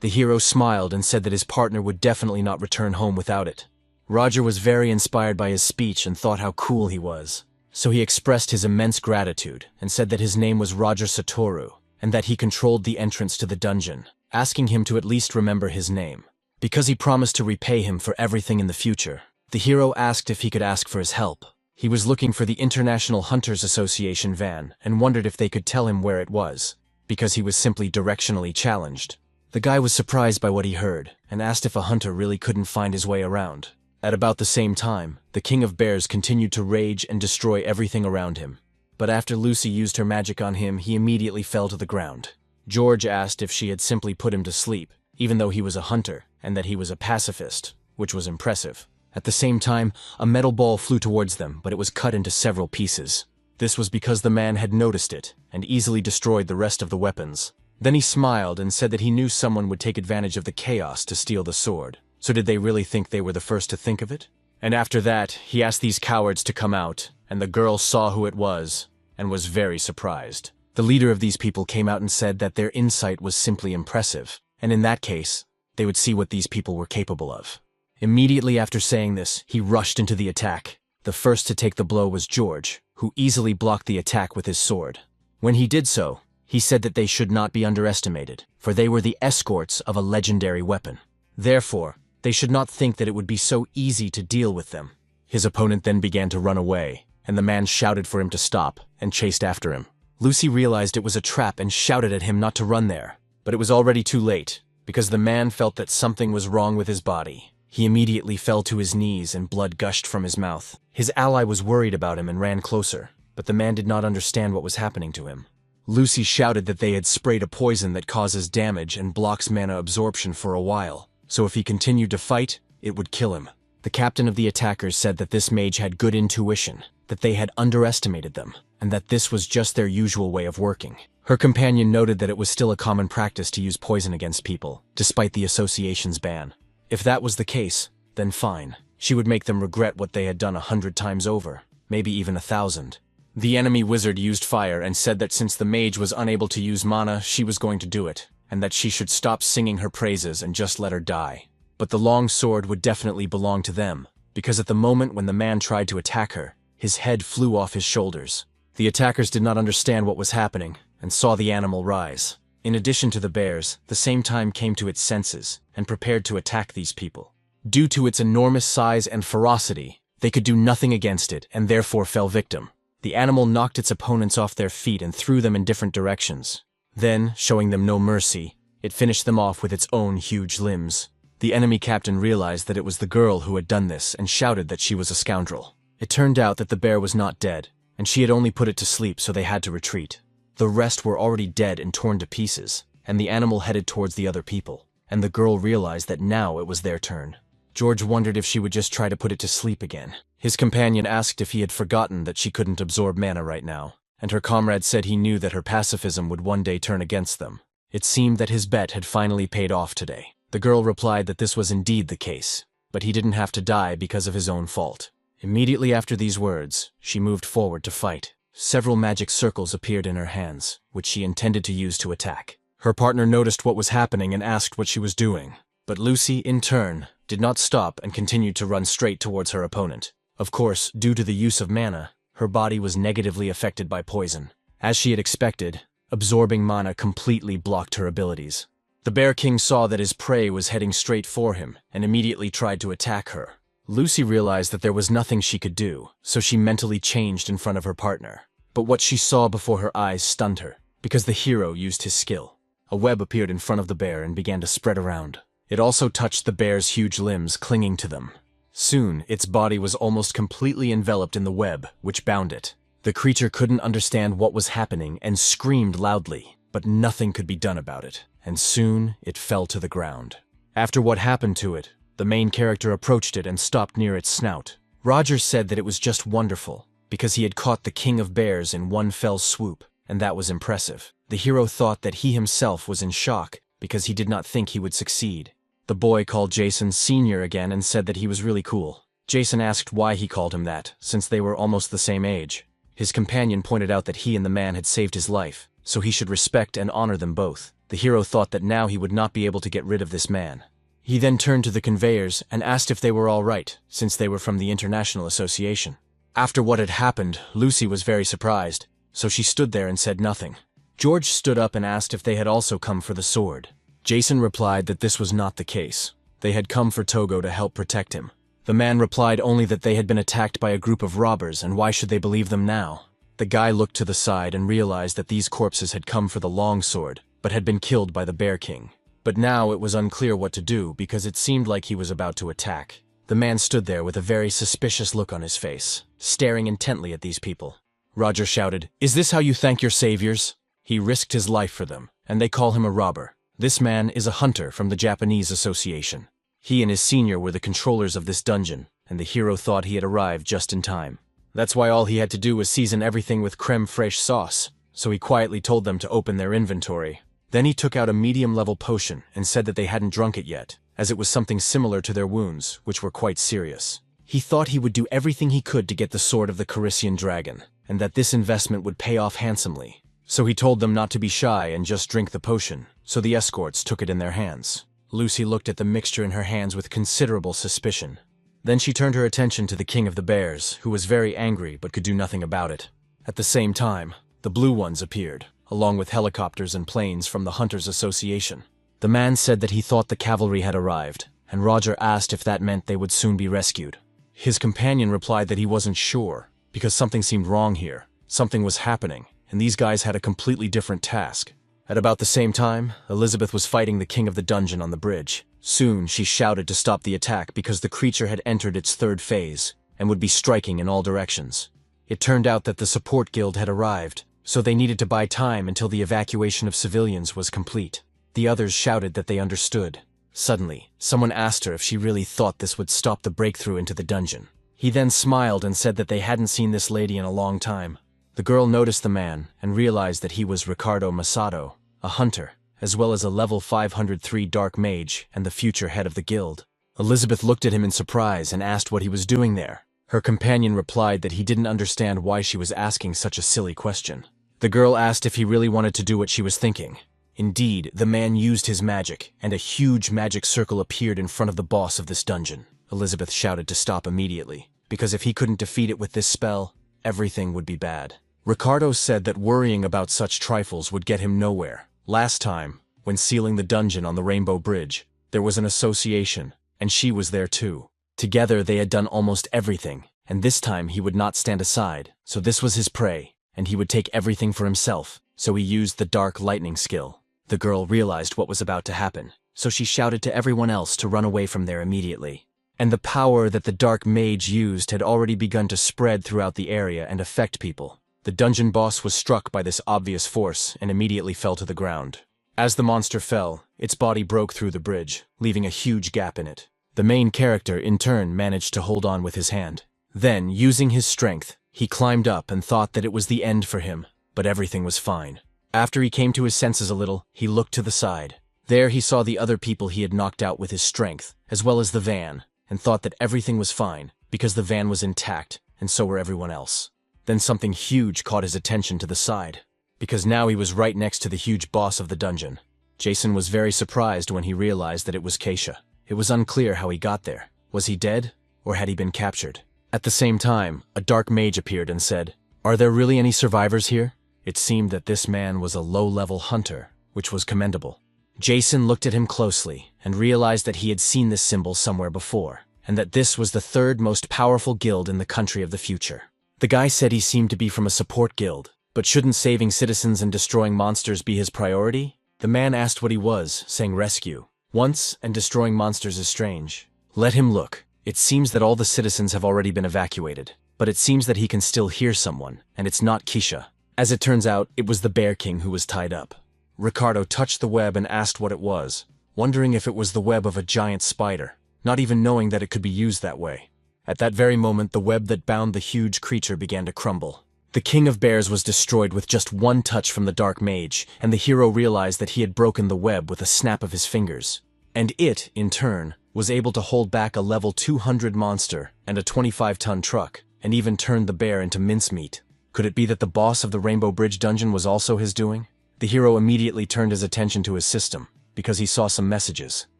The hero smiled and said that his partner would definitely not return home without it. Roger was very inspired by his speech and thought how cool he was. So he expressed his immense gratitude and said that his name was Roger Satoru, and that he controlled the entrance to the dungeon, asking him to at least remember his name. Because he promised to repay him for everything in the future, the hero asked if he could ask for his help. He was looking for the International Hunters Association van and wondered if they could tell him where it was, because he was simply directionally challenged. The guy was surprised by what he heard and asked if a hunter really couldn't find his way around. At about the same time, the King of Bears continued to rage and destroy everything around him. But after Lucy used her magic on him, he immediately fell to the ground. George asked if she had simply put him to sleep, even though he was a hunter, and that he was a pacifist, which was impressive. At the same time, a metal ball flew towards them, but it was cut into several pieces. This was because the man had noticed it, and easily destroyed the rest of the weapons. Then he smiled and said that he knew someone would take advantage of the chaos to steal the sword. So did they really think they were the first to think of it? And after that, he asked these cowards to come out, and the girl saw who it was, and was very surprised. The leader of these people came out and said that their insight was simply impressive, and in that case, they would see what these people were capable of. Immediately after saying this, he rushed into the attack. The first to take the blow was George, who easily blocked the attack with his sword. When he did so, he said that they should not be underestimated, for they were the escorts of a legendary weapon. Therefore, they should not think that it would be so easy to deal with them. His opponent then began to run away, and the man shouted for him to stop and chased after him. Lucy realized it was a trap and shouted at him not to run there, but it was already too late, because the man felt that something was wrong with his body. He immediately fell to his knees and blood gushed from his mouth. His ally was worried about him and ran closer, but the man did not understand what was happening to him. Lucy shouted that they had sprayed a poison that causes damage and blocks mana absorption for a while, so if he continued to fight, it would kill him. The captain of the attackers said that this mage had good intuition, that they had underestimated them, and that this was just their usual way of working. Her companion noted that it was still a common practice to use poison against people, despite the association's ban. If that was the case, then fine. She would make them regret what they had done 100 times over, maybe even 1,000. The enemy wizard used fire and said that since the mage was unable to use mana, she was going to do it, and that she should stop singing her praises and just let her die. But the long sword would definitely belong to them, because at the moment when the man tried to attack her, his head flew off his shoulders. The attackers did not understand what was happening, and saw the animal rise. In addition to the bears, the same time came to its senses, and prepared to attack these people. Due to its enormous size and ferocity, they could do nothing against it, and therefore fell victim. The animal knocked its opponents off their feet and threw them in different directions. Then, showing them no mercy, it finished them off with its own huge limbs. The enemy captain realized that it was the girl who had done this and shouted that she was a scoundrel. It turned out that the bear was not dead, and she had only put it to sleep, so they had to retreat. The rest were already dead and torn to pieces, and the animal headed towards the other people, and the girl realized that now it was their turn. George wondered if she would just try to put it to sleep again. His companion asked if he had forgotten that she couldn't absorb mana right now, and her comrade said he knew that her pacifism would one day turn against them. It seemed that his bet had finally paid off today. The girl replied that this was indeed the case, but he didn't have to die because of his own fault. Immediately after these words, she moved forward to fight. Several magic circles appeared in her hands, which she intended to use to attack. Her partner noticed what was happening and asked what she was doing, but Lucy, in turn, did not stop and continued to run straight towards her opponent. Of course, due to the use of mana, her body was negatively affected by poison. As she had expected, absorbing mana completely blocked her abilities. The Bear King saw that his prey was heading straight for him and immediately tried to attack her. Lucy realized that there was nothing she could do, so she mentally changed in front of her partner. But what she saw before her eyes stunned her, because the hero used his skill. A web appeared in front of the bear and began to spread around. It also touched the bear's huge limbs, clinging to them. Soon, its body was almost completely enveloped in the web, which bound it. The creature couldn't understand what was happening and screamed loudly, but nothing could be done about it, and soon it fell to the ground. After what happened to it, the main character approached it and stopped near its snout. Roger said that it was just wonderful, because he had caught the king of bears in one fell swoop, and that was impressive. The hero thought that he himself was in shock, because he did not think he would succeed. The boy called Jason Sr. again and said that he was really cool. Jason asked why he called him that, since they were almost the same age. His companion pointed out that he and the man had saved his life, so he should respect and honor them both. The hero thought that now he would not be able to get rid of this man. He then turned to the conveyors and asked if they were all right, since they were from the International Association. After what had happened, Lucy was very surprised, so she stood there and said nothing. George stood up and asked if they had also come for the sword. Jason replied that this was not the case. They had come for Togo to help protect him. The man replied only that they had been attacked by a group of robbers, and why should they believe them now? The guy looked to the side and realized that these corpses had come for the long sword, but had been killed by the Bear King. But now it was unclear what to do because it seemed like he was about to attack. The man stood there with a very suspicious look on his face, staring intently at these people. Roger shouted, "Is this how you thank your saviors?" He risked his life for them, and they call him a robber. This man is a hunter from the Japanese Association. He and his senior were the controllers of this dungeon, and the hero thought he had arrived just in time. That's why all he had to do was season everything with creme fraiche sauce, so he quietly told them to open their inventory. Then he took out a medium-level potion and said that they hadn't drunk it yet, as it was something similar to their wounds, which were quite serious. He thought he would do everything he could to get the sword of the Carissian dragon, and that this investment would pay off handsomely. So he told them not to be shy and just drink the potion, so the escorts took it in their hands. Lucy looked at the mixture in her hands with considerable suspicion. Then she turned her attention to the King of the Bears, who was very angry but could do nothing about it. At the same time, the Blue Ones appeared, along with helicopters and planes from the Hunters Association. The man said that he thought the cavalry had arrived, and Roger asked if that meant they would soon be rescued. His companion replied that he wasn't sure, because something seemed wrong here. Something was happening, and these guys had a completely different task. At about the same time, Elizabeth was fighting the king of the dungeon on the bridge. Soon, she shouted to stop the attack because the creature had entered its third phase and would be striking in all directions. It turned out that the support guild had arrived, so they needed to buy time until the evacuation of civilians was complete. The others shouted that they understood. Suddenly, someone asked her if she really thought this would stop the breakthrough into the dungeon. He then smiled and said that they hadn't seen this lady in a long time. The girl noticed the man and realized that he was Ricardo Masato, a hunter, as well as a level 503 dark mage and the future head of the guild. Elizabeth looked at him in surprise and asked what he was doing there. Her companion replied that he didn't understand why she was asking such a silly question. The girl asked if he really wanted to do what she was thinking. Indeed, the man used his magic, and a huge magic circle appeared in front of the boss of this dungeon. Elizabeth shouted to stop immediately, because if he couldn't defeat it with this spell, everything would be bad. Ricardo said that worrying about such trifles would get him nowhere. Last time, when sealing the dungeon on the Rainbow Bridge, there was an association, and she was there too. Together they had done almost everything, and this time he would not stand aside, so this was his prey, and he would take everything for himself, so he used the dark lightning skill. The girl realized what was about to happen, so she shouted to everyone else to run away from there immediately. And the power that the dark mage used had already begun to spread throughout the area and affect people. The dungeon boss was struck by this obvious force and immediately fell to the ground. As the monster fell, its body broke through the bridge, leaving a huge gap in it. The main character, in turn, managed to hold on with his hand. Then, using his strength, He climbed up and thought that it was the end for him, but everything was fine. After he came to his senses a little, he looked to the side. There he saw the other people he had knocked out with his strength, as well as the van, and thought that everything was fine, because the van was intact, and so were everyone else. Then something huge caught his attention to the side, because now he was right next to the huge boss of the dungeon. Jason was very surprised when he realized that it was Keisha. It was unclear how he got there. Was he dead, or had he been captured? At the same time, a dark mage appeared and said, "Are there really any survivors here?" It seemed that this man was a low-level hunter, which was commendable. Jason looked at him closely and realized that he had seen this symbol somewhere before, and that this was the third most powerful guild in the country of the future. The guy said he seemed to be from a support guild, but shouldn't saving citizens and destroying monsters be his priority? The man asked what he was, saying rescue. Once, and destroying monsters is strange. Let him look. It seems that all the citizens have already been evacuated, but it seems that he can still hear someone, and it's not Keisha. As it turns out, it was the Bear King who was tied up. Ricardo touched the web and asked what it was, wondering if it was the web of a giant spider, not even knowing that it could be used that way. At that very moment, the web that bound the huge creature began to crumble. The King of Bears was destroyed with just one touch from the Dark Mage, and the hero realized that he had broken the web with a snap of his fingers. And it, in turn, was able to hold back a level 200 monster and a 25-ton truck, and even turned the bear into mincemeat. Could it be that the boss of the Rainbow Bridge dungeon was also his doing? The hero immediately turned his attention to his system, because he saw some messages.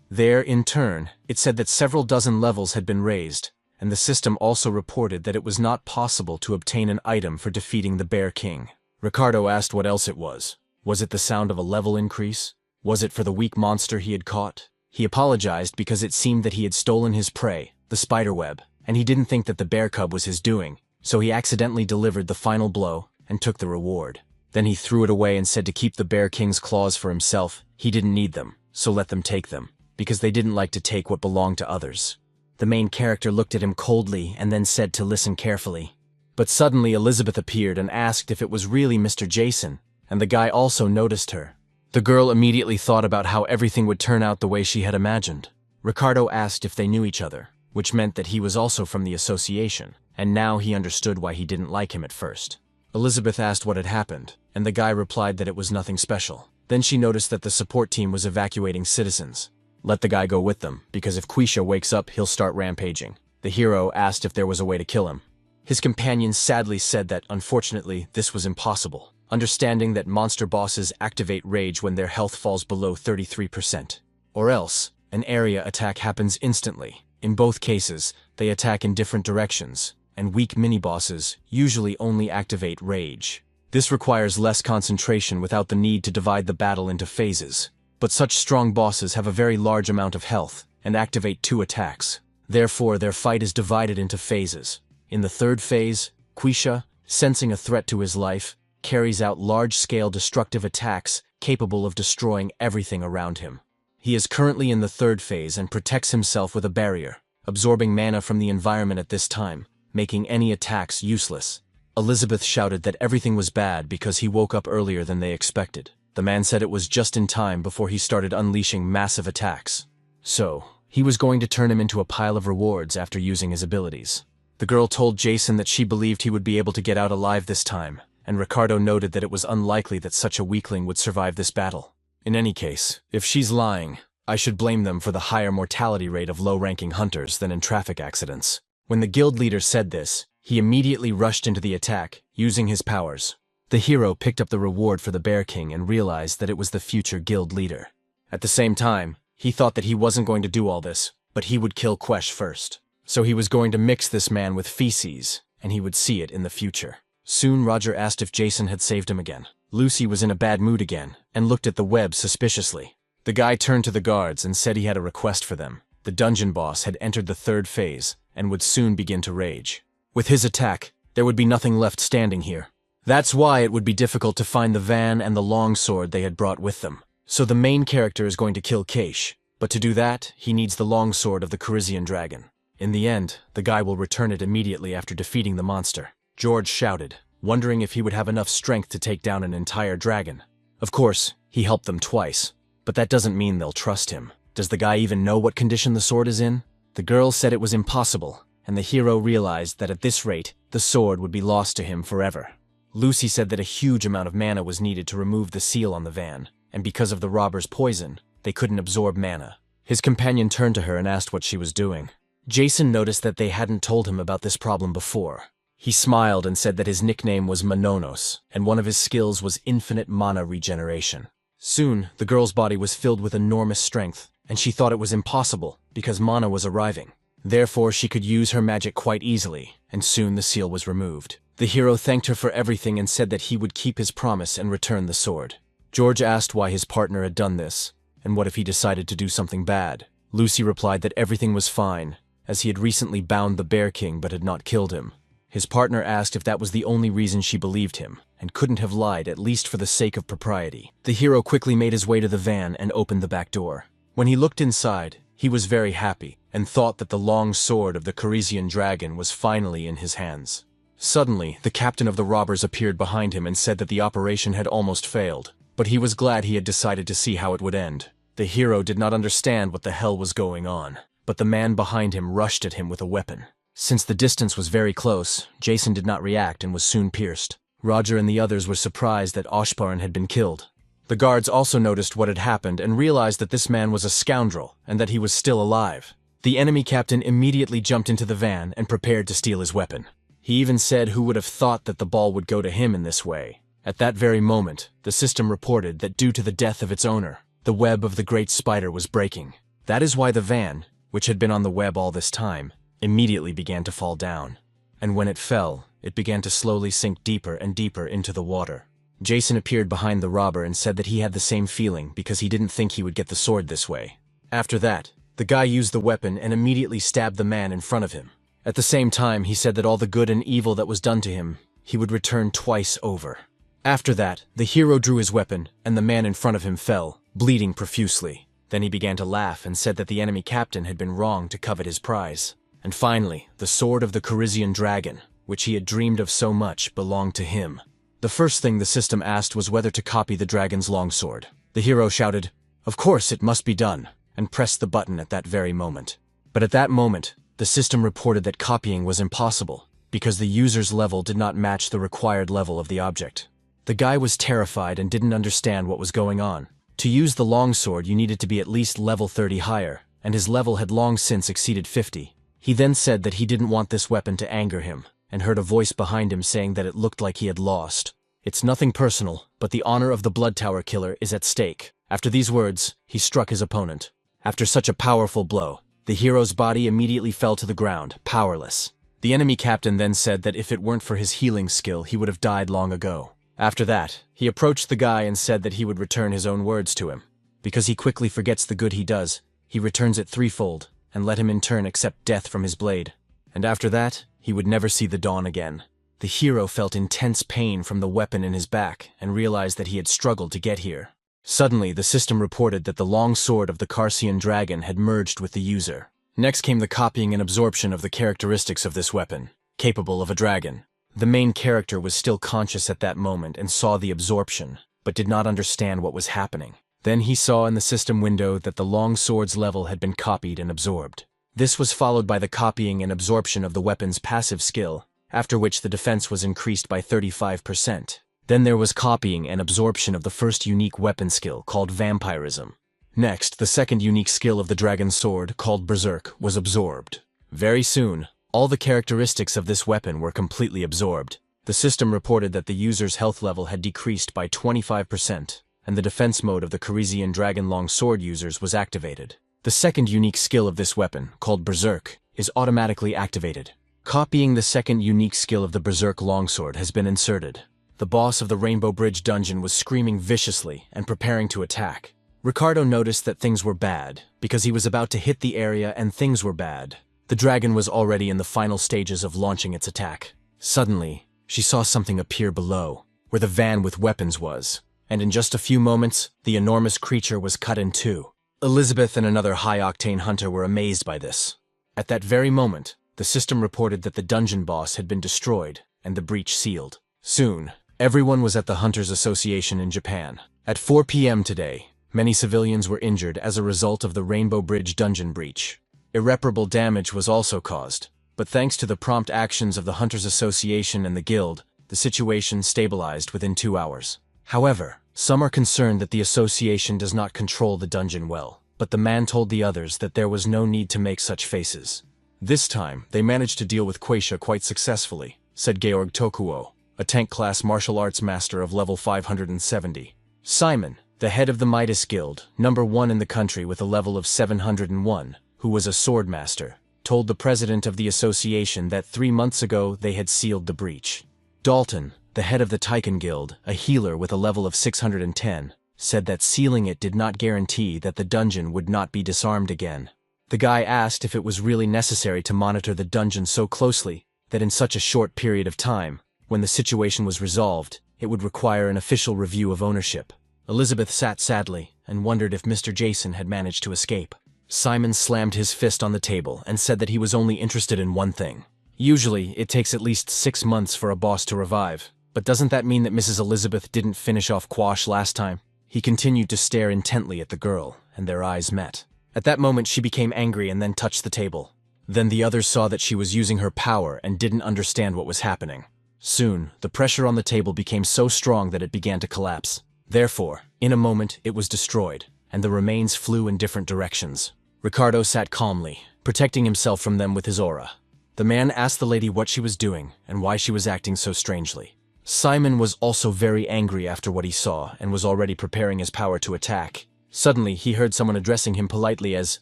There, in turn, it said that several dozen levels had been raised, and the system also reported that it was not possible to obtain an item for defeating the Bear King. Ricardo asked what else it was. Was it the sound of a level increase? Was it for the weak monster he had caught? He apologized because it seemed that he had stolen his prey, the spiderweb, and he didn't think that the bear cub was his doing, so he accidentally delivered the final blow and took the reward. Then he threw it away and said to keep the Bear King's claws for himself. He didn't need them, so let them take them, because they didn't like to take what belonged to others. The main character looked at him coldly and then said to listen carefully. But suddenly Elizabeth appeared and asked if it was really Mr. Jason, and the guy also noticed her. The girl immediately thought about how everything would turn out the way she had imagined. Ricardo asked if they knew each other, which meant that he was also from the association, and now he understood why he didn't like him at first. Elizabeth asked what had happened, and the guy replied that it was nothing special. Then she noticed that the support team was evacuating citizens. Let the guy go with them, because if Keisha wakes up, he'll start rampaging. The hero asked if there was a way to kill him. His companion sadly said that, unfortunately, this was impossible, understanding that monster bosses activate rage when their health falls below 33%. Or else, an area attack happens instantly. In both cases, they attack in different directions, and weak mini-bosses usually only activate rage. This requires less concentration without the need to divide the battle into phases. But such strong bosses have a very large amount of health and activate 2 attacks. Therefore, their fight is divided into phases. In the third phase, Keisha, sensing a threat to his life, carries out large-scale destructive attacks capable of destroying everything around him. He is currently in the third phase and protects himself with a barrier, absorbing mana from the environment at this time, making any attacks useless. Elizabeth shouted that everything was bad because he woke up earlier than they expected. The man said it was just in time before he started unleashing massive attacks. So, he was going to turn him into a pile of rewards after using his abilities. The girl told Jason that she believed he would be able to get out alive this time, and Ricardo noted that it was unlikely that such a weakling would survive this battle. In any case, if she's lying, I should blame them for the higher mortality rate of low-ranking hunters than in traffic accidents. When the guild leader said this, he immediately rushed into the attack, using his powers. The hero picked up the reward for the Bear King and realized that it was the future guild leader. At the same time, he thought that he wasn't going to do all this, but he would kill Quesh first. So he was going to mix this man with feces, and he would see it in the future. Soon Roger asked if Jason had saved him again. Lucy was in a bad mood again, and looked at the web suspiciously. The guy turned to the guards and said he had a request for them. The dungeon boss had entered the third phase, and would soon begin to rage. With his attack, there would be nothing left standing here. That's why it would be difficult to find the van and the longsword they had brought with them. So the main character is going to kill Keisha, but to do that, he needs the longsword of the Carizian dragon. In the end, the guy will return it immediately after defeating the monster. George shouted, wondering if he would have enough strength to take down an entire dragon. Of course, he helped them twice, but that doesn't mean they'll trust him. Does the guy even know what condition the sword is in? The girl said it was impossible, and the hero realized that at this rate, the sword would be lost to him forever. Lucy said that a huge amount of mana was needed to remove the seal on the van, and because of the robber's poison, they couldn't absorb mana. His companion turned to her and asked what she was doing. Jason noticed that they hadn't told him about this problem before. He smiled and said that his nickname was Mononos, and one of his skills was infinite mana regeneration. Soon, the girl's body was filled with enormous strength, and she thought it was impossible because mana was arriving. Therefore, she could use her magic quite easily, and soon the seal was removed. The hero thanked her for everything and said that he would keep his promise and return the sword. George asked why his partner had done this, and what if he decided to do something bad. Lucy replied that everything was fine, as he had recently bound the Bear King but had not killed him. His partner asked if that was the only reason she believed him, and couldn't have lied at least for the sake of propriety. The hero quickly made his way to the van and opened the back door. When he looked inside, he was very happy, and thought that the long sword of the Corisian dragon was finally in his hands. Suddenly, the captain of the robbers appeared behind him and said that the operation had almost failed, but he was glad he had decided to see how it would end. The hero did not understand what the hell was going on, but the man behind him rushed at him with a weapon. Since the distance was very close, Jason did not react and was soon pierced. Roger and the others were surprised that Oshparn had been killed. The guards also noticed what had happened and realized that this man was a scoundrel and that he was still alive. The enemy captain immediately jumped into the van and prepared to steal his weapon. He even said who would have thought that the ball would go to him in this way. At that very moment, the system reported that due to the death of its owner, the web of the great spider was breaking. That is why the van, which had been on the web all this time, immediately began to fall down. And when it fell, it began to slowly sink deeper and deeper into the water. Jason appeared behind the robber and said that he had the same feeling because he didn't think he would get the sword this way. After that, the guy used the weapon and immediately stabbed the man in front of him. At the same time, he said that all the good and evil that was done to him, he would return twice over. After that, the hero drew his weapon, and the man in front of him fell, bleeding profusely. Then he began to laugh and said that the enemy captain had been wrong to covet his prize. And finally, the sword of the Corisian dragon, which he had dreamed of so much, belonged to him. The first thing the system asked was whether to copy the dragon's longsword. The hero shouted, "Of course it must be done," and pressed the button at that very moment. But at that moment, the system reported that copying was impossible, because the user's level did not match the required level of the object. The guy was terrified and didn't understand what was going on. To use the longsword, you needed to be at least level 30 higher, and his level had long since exceeded 50. He then said that he didn't want this weapon to anger him, and heard a voice behind him saying that it looked like he had lost. "It's nothing personal, but the honor of the Blood Tower killer is at stake." After these words, he struck his opponent. After such a powerful blow, the hero's body immediately fell to the ground, powerless. The enemy captain then said that if it weren't for his healing skill, he would have died long ago. After that, he approached the guy and said that he would return his own words to him. Because he quickly forgets the good he does, he returns it threefold, and let him in turn accept death from his blade. And after that, he would never see the dawn again. The hero felt intense pain from the weapon in his back and realized that he had struggled to get here. Suddenly, the system reported that the long sword of the Corisian dragon had merged with the user. Next came the copying and absorption of the characteristics of this weapon, capable of a dragon. The main character was still conscious at that moment and saw the absorption, but did not understand what was happening. Then he saw in the system window that the long sword's level had been copied and absorbed. This was followed by the copying and absorption of the weapon's passive skill, after which the defense was increased by 35%. Then there was copying and absorption of the first unique weapon skill, called vampirism. Next, the second unique skill of the dragon's sword, called berserk, was absorbed. Very soon, all the characteristics of this weapon were completely absorbed. The system reported that the user's health level had decreased by 25%, and the defense mode of the Corisian dragon long sword users was activated. The second unique skill of this weapon, called berserk, is automatically activated. Copying the second unique skill of the berserk longsword has been inserted. The boss of the Rainbow Bridge dungeon was screaming viciously and preparing to attack. Ricardo noticed that things were bad, because he was about to hit the area and things were bad. The dragon was already in the final stages of launching its attack. Suddenly, she saw something appear below, where the van with weapons was, and in just a few moments, the enormous creature was cut in two. Elizabeth and another high-octane hunter were amazed by this. At that very moment, the system reported that the dungeon boss had been destroyed and the breach sealed. Soon, everyone was at the Hunters Association in Japan. At 4 p.m. today, many civilians were injured as a result of the Rainbow Bridge dungeon breach. Irreparable damage was also caused. But thanks to the prompt actions of the Hunters Association and the Guild, the situation stabilized within 2 hours. However, some are concerned that the association does not control the dungeon well, but the man told the others that there was no need to make such faces. This time, they managed to deal with Quaisha quite successfully, said Georg Tokuo, a tank-class martial arts master of level 570. Simon, the head of the Midas Guild, #1 in the country with a level of 701, who was a sword master, told the president of the association that 3 months ago they had sealed the breach. Dalton, the head of the Taiken Guild, a healer with a level of 610, said that sealing it did not guarantee that the dungeon would not be disarmed again. The guy asked if it was really necessary to monitor the dungeon so closely that in such a short period of time, when the situation was resolved, it would require an official review of ownership. Elizabeth sat sadly and wondered if Mr. Jason had managed to escape. Simon slammed his fist on the table and said that he was only interested in one thing. Usually, it takes at least 6 months for a boss to revive, but doesn't that mean that Mrs. Elizabeth didn't finish off Quash last time? He continued to stare intently at the girl, and their eyes met. At that moment, she became angry and then touched the table. Then the others saw that she was using her power and didn't understand what was happening. Soon, the pressure on the table became so strong that it began to collapse. Therefore, in a moment, it was destroyed, and the remains flew in different directions. Ricardo sat calmly, protecting himself from them with his aura. The man asked the lady what she was doing and why she was acting so strangely. Simon was also very angry after what he saw and was already preparing his power to attack. Suddenly, he heard someone addressing him politely as,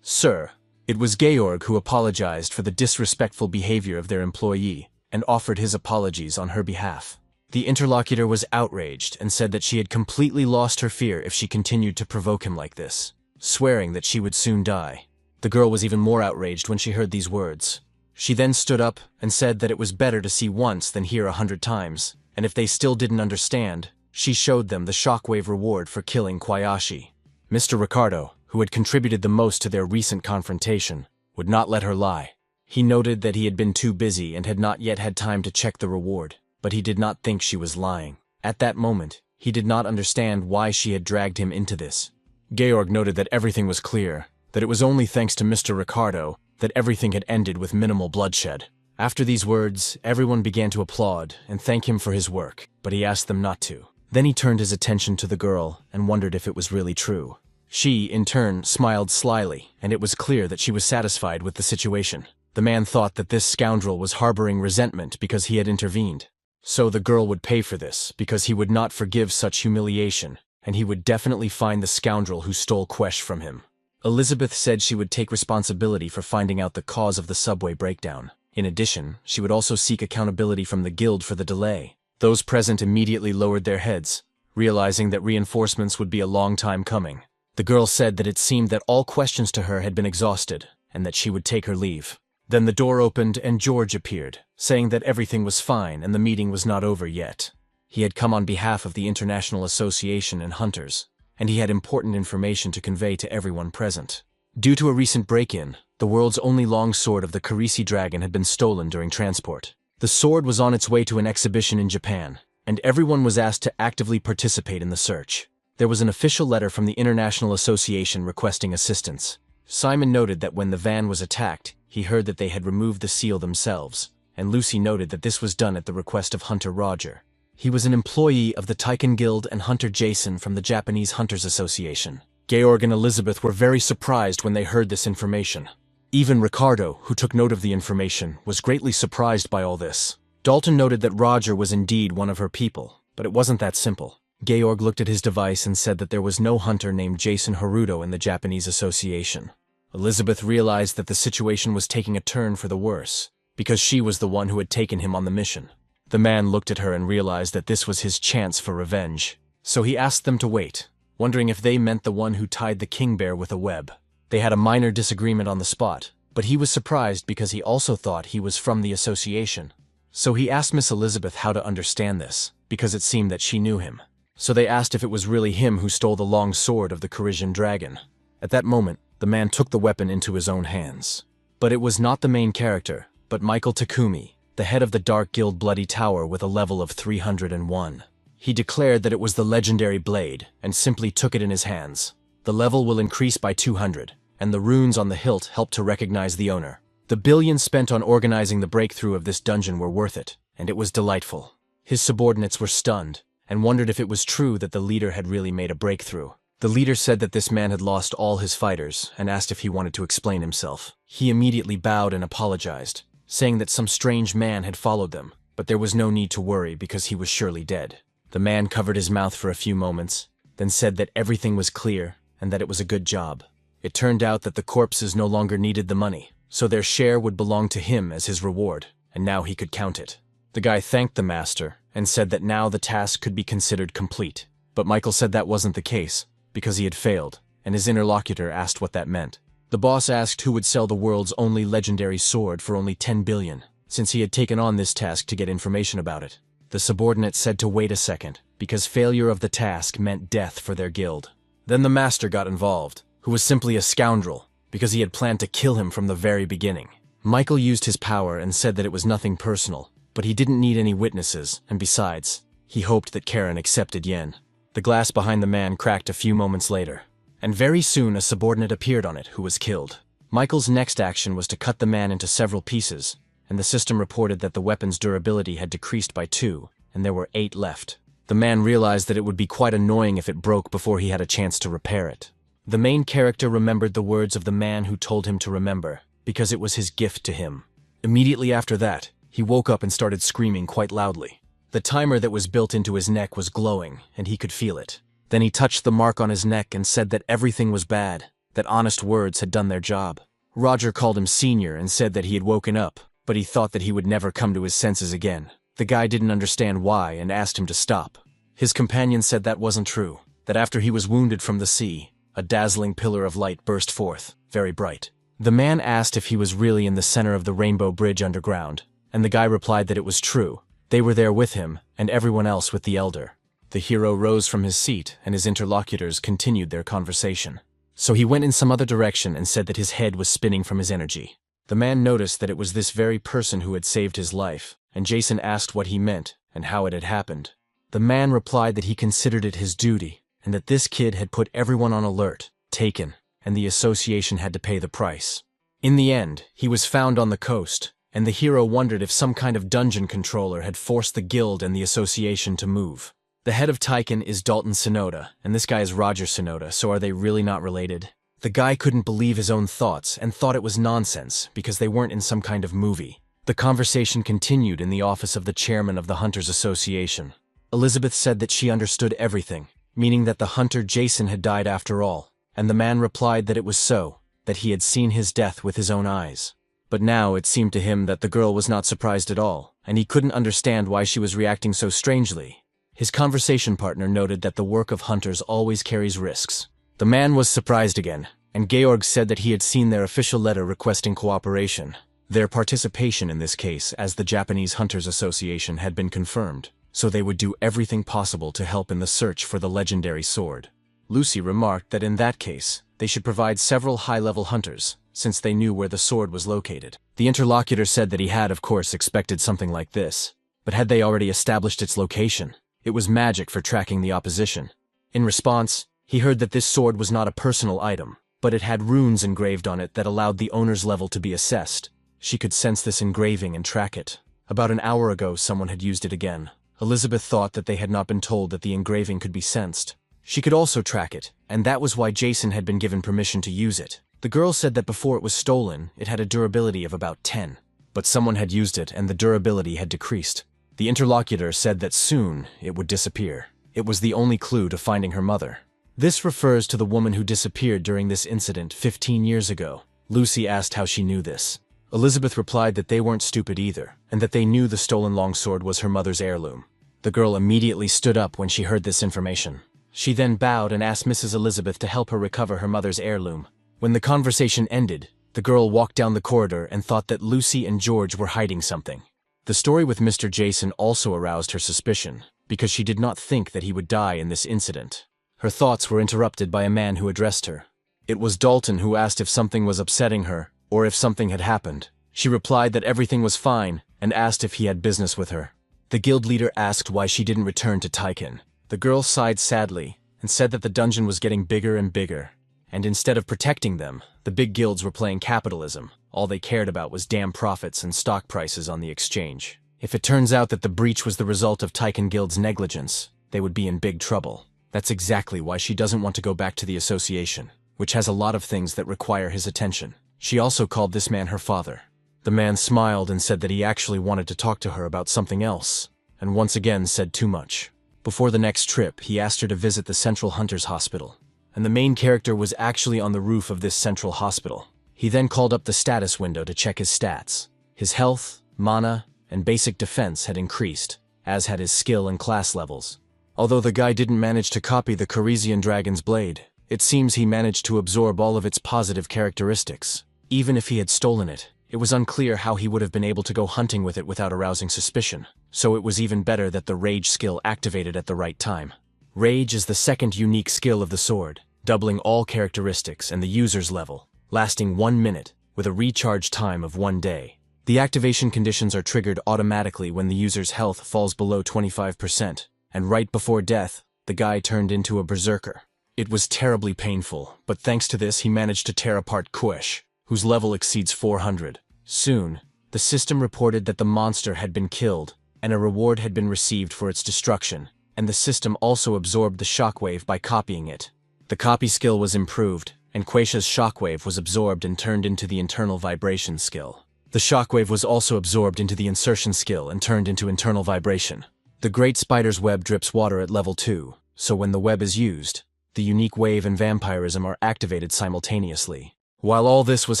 "Sir." It was Georg who apologized for the disrespectful behavior of their employee and offered his apologies on her behalf. The interlocutor was outraged and said that she had completely lost her fear if she continued to provoke him like this, swearing that she would soon die. The girl was even more outraged when she heard these words. She then stood up and said that it was better to see once than hear 100 times, and if they still didn't understand, she showed them the shockwave reward for killing Kwayashi. Mr. Ricardo, who had contributed the most to their recent confrontation, would not let her lie. He noted that he had been too busy and had not yet had time to check the reward, but he did not think she was lying. At that moment, he did not understand why she had dragged him into this. Georg noted that everything was clear, that it was only thanks to Mr. Ricardo that everything had ended with minimal bloodshed. After these words, everyone began to applaud and thank him for his work, but he asked them not to. Then he turned his attention to the girl and wondered if it was really true. She, in turn, smiled slyly, and it was clear that she was satisfied with the situation. The man thought that this scoundrel was harboring resentment because he had intervened. So the girl would pay for this, because he would not forgive such humiliation, and he would definitely find the scoundrel who stole Quesh from him. Elizabeth said she would take responsibility for finding out the cause of the subway breakdown. In addition, she would also seek accountability from the guild for the delay. Those present immediately lowered their heads, realizing that reinforcements would be a long time coming. The girl said that it seemed that all questions to her had been exhausted, and that she would take her leave. Then the door opened and George appeared, saying that everything was fine and the meeting was not over yet. He had come on behalf of the International Association and Hunters, and he had important information to convey to everyone present. Due to a recent break-in, the world's only long sword of the Karisi dragon had been stolen during transport. The sword was on its way to an exhibition in Japan, and everyone was asked to actively participate in the search. There was an official letter from the International Association requesting assistance. Simon noted that when the van was attacked, he heard that they had removed the seal themselves, and Lucy noted that this was done at the request of Hunter Roger. He was an employee of the Taiken Guild and Hunter Jason from the Japanese Hunters Association. Georg and Elizabeth were very surprised when they heard this information. Even Ricardo, who took note of the information, was greatly surprised by all this. Dalton noted that Roger was indeed one of her people, but it wasn't that simple. Georg looked at his device and said that there was no hunter named Jason Haruto in the Japanese Association. Elizabeth realized that the situation was taking a turn for the worse, because she was the one who had taken him on the mission. The man looked at her and realized that this was his chance for revenge. So he asked them to wait, wondering if they meant the one who tied the king bear with a web. They had a minor disagreement on the spot, but he was surprised because he also thought he was from the association. So he asked Miss Elizabeth how to understand this, because it seemed that she knew him. So they asked if it was really him who stole the long sword of the Carisian dragon. At that moment, the man took the weapon into his own hands. But it was not the main character, but Michael Takumi, the head of the Dark Guild Bloody Tower with a level of 301. He declared that it was the legendary blade, and simply took it in his hands. The level will increase by 200, and the runes on the hilt help to recognize the owner. The billions spent on organizing the breakthrough of this dungeon were worth it, and it was delightful. His subordinates were stunned, and wondered if it was true that the leader had really made a breakthrough. The leader said that this man had lost all his fighters, and asked if he wanted to explain himself. He immediately bowed and apologized, saying that some strange man had followed them, but there was no need to worry because he was surely dead. The man covered his mouth for a few moments, then said that everything was clear and that it was a good job. It turned out that the corpses no longer needed the money, so their share would belong to him as his reward, and now he could count it. The guy thanked the master and said that now the task could be considered complete. But Michael said that wasn't the case, because he had failed, and his interlocutor asked what that meant. The boss asked who would sell the world's only legendary sword for only 10 billion, since he had taken on this task to get information about it. The subordinate said to wait a second, because failure of the task meant death for their guild. Then the master got involved, who was simply a scoundrel, because he had planned to kill him from the very beginning. Michael used his power and said that it was nothing personal, but he didn't need any witnesses, and besides, he hoped that Karen accepted Yen. The glass behind the man cracked a few moments later, and very soon a subordinate appeared on it who was killed. Michael's next action was to cut the man into several pieces, and the system reported that the weapon's durability had decreased by 2, and there were 8 left. The man realized that it would be quite annoying if it broke before he had a chance to repair it. The main character remembered the words of the man who told him to remember, because it was his gift to him. Immediately after that, he woke up and started screaming quite loudly. The timer that was built into his neck was glowing, and he could feel it. Then he touched the mark on his neck and said that everything was bad, that honest words had done their job. Roger called him senior and said that he had woken up, but he thought that he would never come to his senses again. The guy didn't understand why and asked him to stop. His companion said that wasn't true, that after he was wounded from the sea, a dazzling pillar of light burst forth, very bright. The man asked if he was really in the center of the Rainbow Bridge underground, and the guy replied that it was true. They were there with him, and everyone else with the elder. The hero rose from his seat, and his interlocutors continued their conversation. So he went in some other direction and said that his head was spinning from his energy. The man noticed that it was this very person who had saved his life, and Jason asked what he meant and how it had happened. The man replied that he considered it his duty, and that this kid had put everyone on alert, taken, and the association had to pay the price. In the end, he was found on the coast, and the hero wondered if some kind of dungeon controller had forced the guild and the association to move. The head of Taiken is Dalton Sonoda, and this guy is Roger Sonoda, so are they really not related? The guy couldn't believe his own thoughts and thought it was nonsense because they weren't in some kind of movie. The conversation continued in the office of the chairman of the Hunters Association. Elizabeth said that she understood everything, meaning that the hunter Jason had died after all, and the man replied that it was so, that he had seen his death with his own eyes. But now it seemed to him that the girl was not surprised at all, and he couldn't understand why she was reacting so strangely. His conversation partner noted that the work of hunters always carries risks. The man was surprised again, and Georg said that he had seen their official letter requesting cooperation. Their participation in this case as the Japanese Hunters Association had been confirmed, so they would do everything possible to help in the search for the legendary sword. Lucy remarked that in that case, they should provide several high-level hunters, since they knew where the sword was located. The interlocutor said that he had, of course, expected something like this, but had they already established its location? It was magic for tracking the opposition. In response, he heard that this sword was not a personal item, but it had runes engraved on it that allowed the owner's level to be assessed. She could sense this engraving and track it. About an hour ago, someone had used it again. Elizabeth thought that they had not been told that the engraving could be sensed. She could also track it, and that was why Jason had been given permission to use it. The girl said that before it was stolen, it had a durability of about 10, but someone had used it and the durability had decreased. The interlocutor said that soon it would disappear. It was the only clue to finding her mother. This refers to the woman who disappeared during this incident 15 years ago. Lucy asked how she knew this. Elizabeth replied that they weren't stupid either, and that they knew the stolen longsword was her mother's heirloom. The girl immediately stood up when she heard this information. She then bowed and asked Mrs. Elizabeth to help her recover her mother's heirloom. When the conversation ended, the girl walked down the corridor and thought that Lucy and George were hiding something. The story with Mr. Jason also aroused her suspicion, because she did not think that he would die in this incident. Her thoughts were interrupted by a man who addressed her. It was Dalton who asked if something was upsetting her, or if something had happened. She replied that everything was fine, and asked if he had business with her. The guild leader asked why she didn't return to Taiken. The girl sighed sadly, and said that the dungeon was getting bigger and bigger, And instead of protecting them, the big guilds were playing capitalism. All they cared about was damn profits and stock prices on the exchange. If it turns out that the breach was the result of Tycoon Guild's negligence, they would be in big trouble. That's exactly why she doesn't want to go back to the association, which has a lot of things that require his attention. She also called this man her father. The man smiled and said that he actually wanted to talk to her about something else, and once again said too much. Before the next trip, he asked her to visit the Central Hunters Hospital, and the main character was actually on the roof of this central hospital. He then called up the status window to check his stats. His health, mana, and basic defense had increased, as had his skill and class levels. Although the guy didn't manage to copy the Coresian dragon's blade, it seems he managed to absorb all of its positive characteristics. Even if he had stolen it, it was unclear how he would have been able to go hunting with it without arousing suspicion, so it was even better that the Rage skill activated at the right time. Rage is the second unique skill of the sword, doubling all characteristics and the user's level, lasting 1 minute, with a recharge time of 1 day. The activation conditions are triggered automatically when the user's health falls below 25%, and right before death, the guy turned into a berserker. It was terribly painful, but thanks to this he managed to tear apart Kuesh, whose level exceeds 400. Soon, the system reported that the monster had been killed, and a reward had been received for its destruction, and the system also absorbed the shockwave by copying it. The copy skill was improved, and Quaisha's shockwave was absorbed and turned into the internal vibration skill. The shockwave was also absorbed into the insertion skill and turned into internal vibration. The Great Spider's web drips water at level 2, so when the web is used, the unique wave and vampirism are activated simultaneously. While all this was